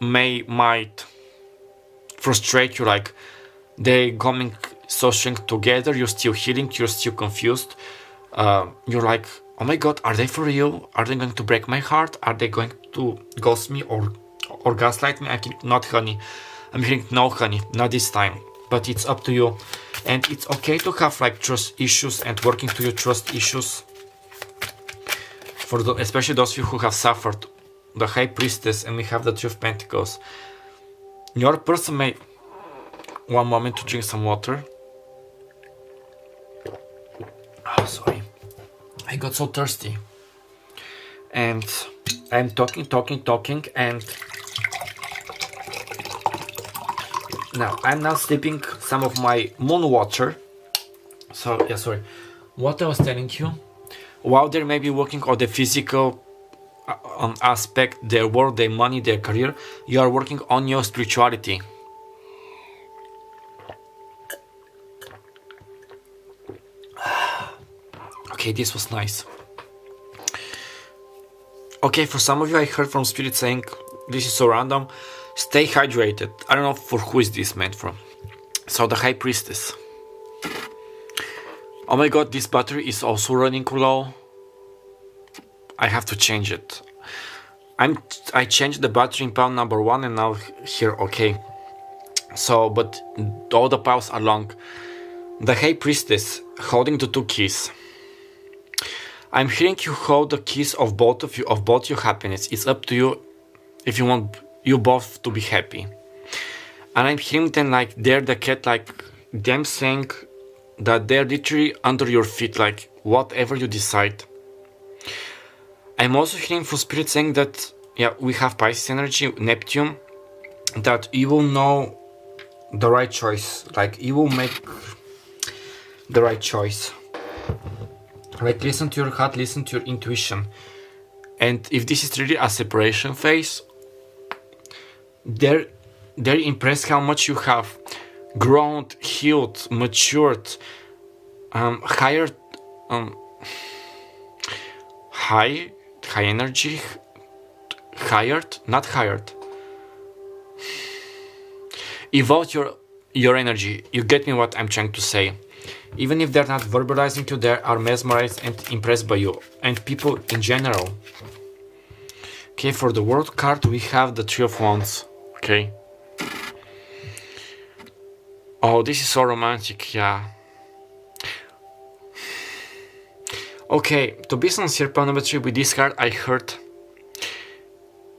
might frustrate you, like they coming so strong together, you're still healing, you're still confused. You're like, oh my god, are they for real? Are they going to break my heart? Are they going to ghost me or gaslight me? I think not, honey. I'm hearing no, honey, not this time. But it's up to you. And it's okay to have like trust issues and working to your trust issues. For especially those of you who have suffered. The High Priestess, and we have the Three of Pentacles. Your person may... One moment to drink some water. Oh, sorry. I got so thirsty. And I'm talking, and... Now, I'm now sipping some of my moon water. So, yeah, sorry. What I was telling you, while they may be working on the physical aspect, their work, their money, their career, you are working on your spirituality. Okay, this was nice. Okay, for some of you, I heard from Spirit saying, this is so random, stay hydrated. I don't know for who is this meant from. So the High Priestess. Oh my god, this battery is also running low. I have to change it. I changed the battery in pile number 1 and now here, okay. So, but all the piles are long. The High Priestess holding the 2 keys. I'm hearing you hold the keys of both of you, of both your happiness. It's up to you if you want you both to be happy. And I'm hearing them like they're the cat, like them saying that they're literally under your feet, like whatever you decide. I'm also hearing from Spirit saying that, yeah, we have Pisces energy, Neptune, that you will know the right choice, like you will make the right choice. Like listen to your heart, listen to your intuition. And if this is really a separation phase, they're impressed how much you have grown, healed, matured, higher, high energy, evolve your energy. You get me what I'm trying to say. Even if they're not verbalizing you, they are mesmerized and impressed by you and people in general. Okay, for the World card we have the Three of Wands. Okay. Oh, this is so romantic, yeah. Okay, to be sincere, pile number 3, with this card I heard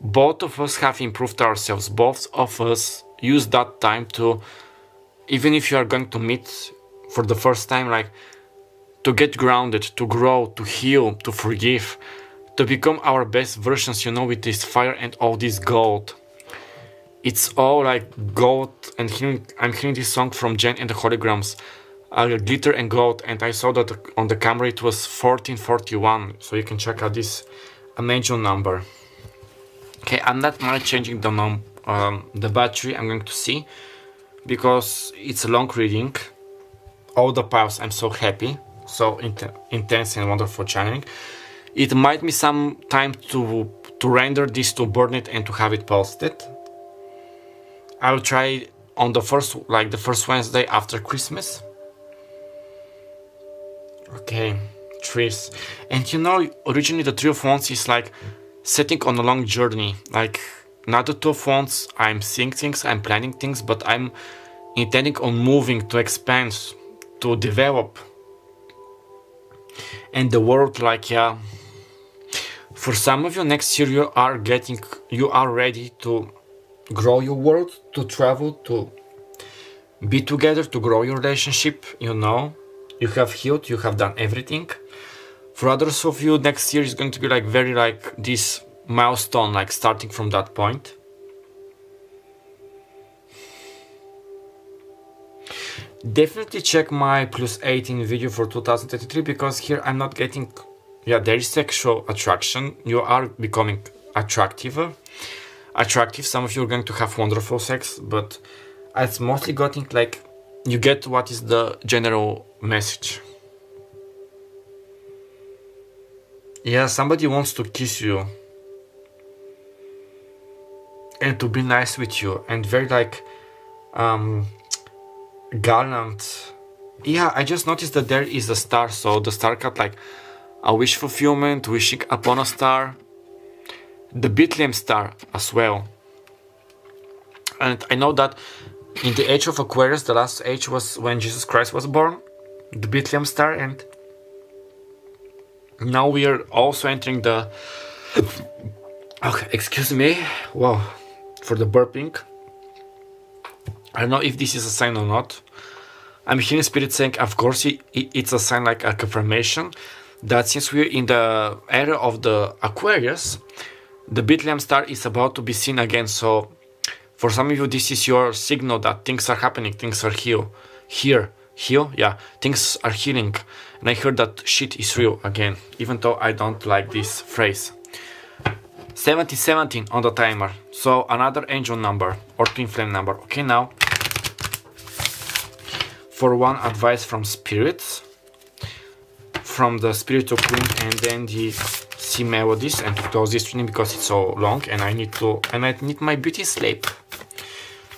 both of us have improved ourselves. Both of us use that time to, even if you are going to meet for the first time, like to get grounded, to grow, to heal, to forgive, to become our best versions, you know, with this fire and all this gold. It's all like gold, and I'm hearing this song from Jen and the Holograms, glitter and gold, and I saw that on the camera it was 1441, so you can check out this amazing number. Okay, I'm not much changing the battery. I'm going to see, because it's a long reading. All the piles, I'm so happy, so intense and wonderful channeling. It might be some time to render this, to burn it, and to have it posted. I'll try on the first Wednesday after Christmas. Okay, trees. And you know, originally the Three of Wands is like setting on a long journey. Like, not the Two of Wands, I'm seeing things, I'm planning things, but I'm intending on moving, to expand, to develop. And the world, like, yeah, for some of you next year you are ready to grow your world, to travel, to be together, to grow your relationship, you know. You have healed, you have done everything. For others of you, next year is going to be like very like this milestone, like starting from that point. Definitely check my plus 18 video for 2023, because here I'm not getting, yeah, there is sexual attraction. You are becoming attractive. Some of you are going to have wonderful sex, but it's mostly getting like, you get what is the general message. Yeah, somebody wants to kiss you and to be nice with you, and very like gallant. Yeah, I just noticed that there is a star, so the star card, like a wish fulfillment, wishing upon a star, the Bethlehem star as well. And I know that in the age of Aquarius, the last age was when Jesus Christ was born, the Bethlehem star, and now we are also entering the... Okay, excuse me, wow, for the burping. I don't know if this is a sign or not. I'm hearing Spirit saying, of course, it's a sign, like a confirmation, that since we're in the era of the Aquarius, the Bethlehem star is about to be seen again. So for some of you, this is your signal that things are happening, things are heal, yeah, things are healing. And I heard that shit is real again, even though I don't like this phrase. 1717 on the timer, so another angel number or twin flame number. Okay, now for one advice from spirits, from the spiritual queen, and then the C melodies, and to close this reading because it's so long and I need my beauty sleep.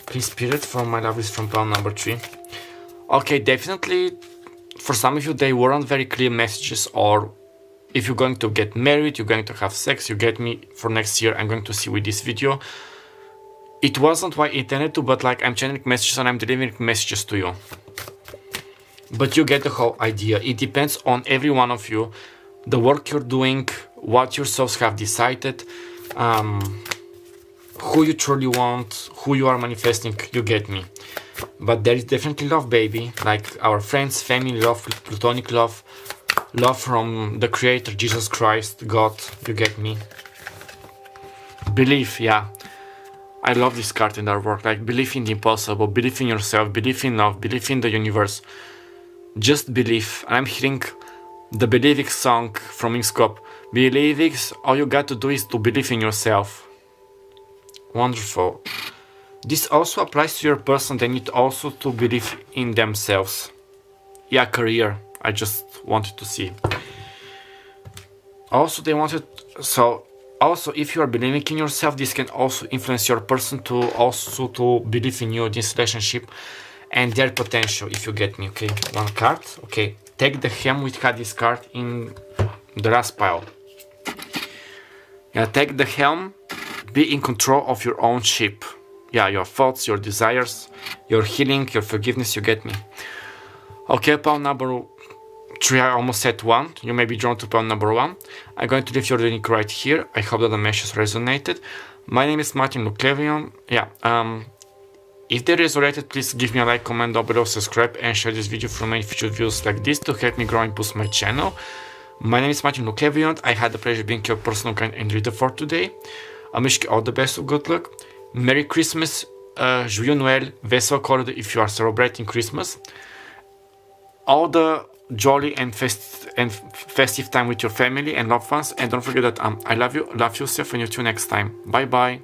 Please, spirit, from my lovelies from pile number 3. Okay, definitely for some of you they weren't very clear messages, or if you're going to get married, you're going to have sex, you get me, for next year I'm going to see with this video. It wasn't what I intended to, but like I'm channeling messages and I'm delivering messages to you. But you get the whole idea. It depends on every one of you, the work you're doing, what your souls have decided, who you truly want, who you are manifesting, you get me. But there is definitely love, baby, like our friends, family, love, platonic love, love from the Creator, Jesus Christ, God, you get me. Belief, yeah. I love this card in our work, like believe in the impossible, believe in yourself, believe in love, believe in the universe. Just believe. I'm hearing the Believing song from Inscope. Believing, all you got to do is to believe in yourself. Wonderful. This also applies to your person, they need also to believe in themselves. Yeah, career, I just wanted to see. Also they wanted, so also if you are believing in yourself, this can also influence your person to also to believe in you, this relationship and their potential, if you get me. Okay, one card. Okay, take the helm. We had this card in the last pile. Yeah, take the helm, be in control of your own ship. Yeah, your thoughts, your desires, your healing, your forgiveness, you get me. Okay, pile number 3, I almost said 1. You may be drawn to pile number 1. I'm going to leave your link right here. I hope that the message resonated. My name is Clairvoyant. Yeah, if they resonated, please give me a like, comment down below, subscribe, and share this video for many future videos like this to help me grow and boost my channel. My name is Clairvoyant. I had the pleasure of being your personal guide and reader for today. I wish you all the best of good luck. Merry Christmas, Joyeux Noël, Vesel Corridor if you are celebrating Christmas. All the jolly and festive time with your family and loved ones. And don't forget that I love you, love yourself, and you tune next time. Bye bye.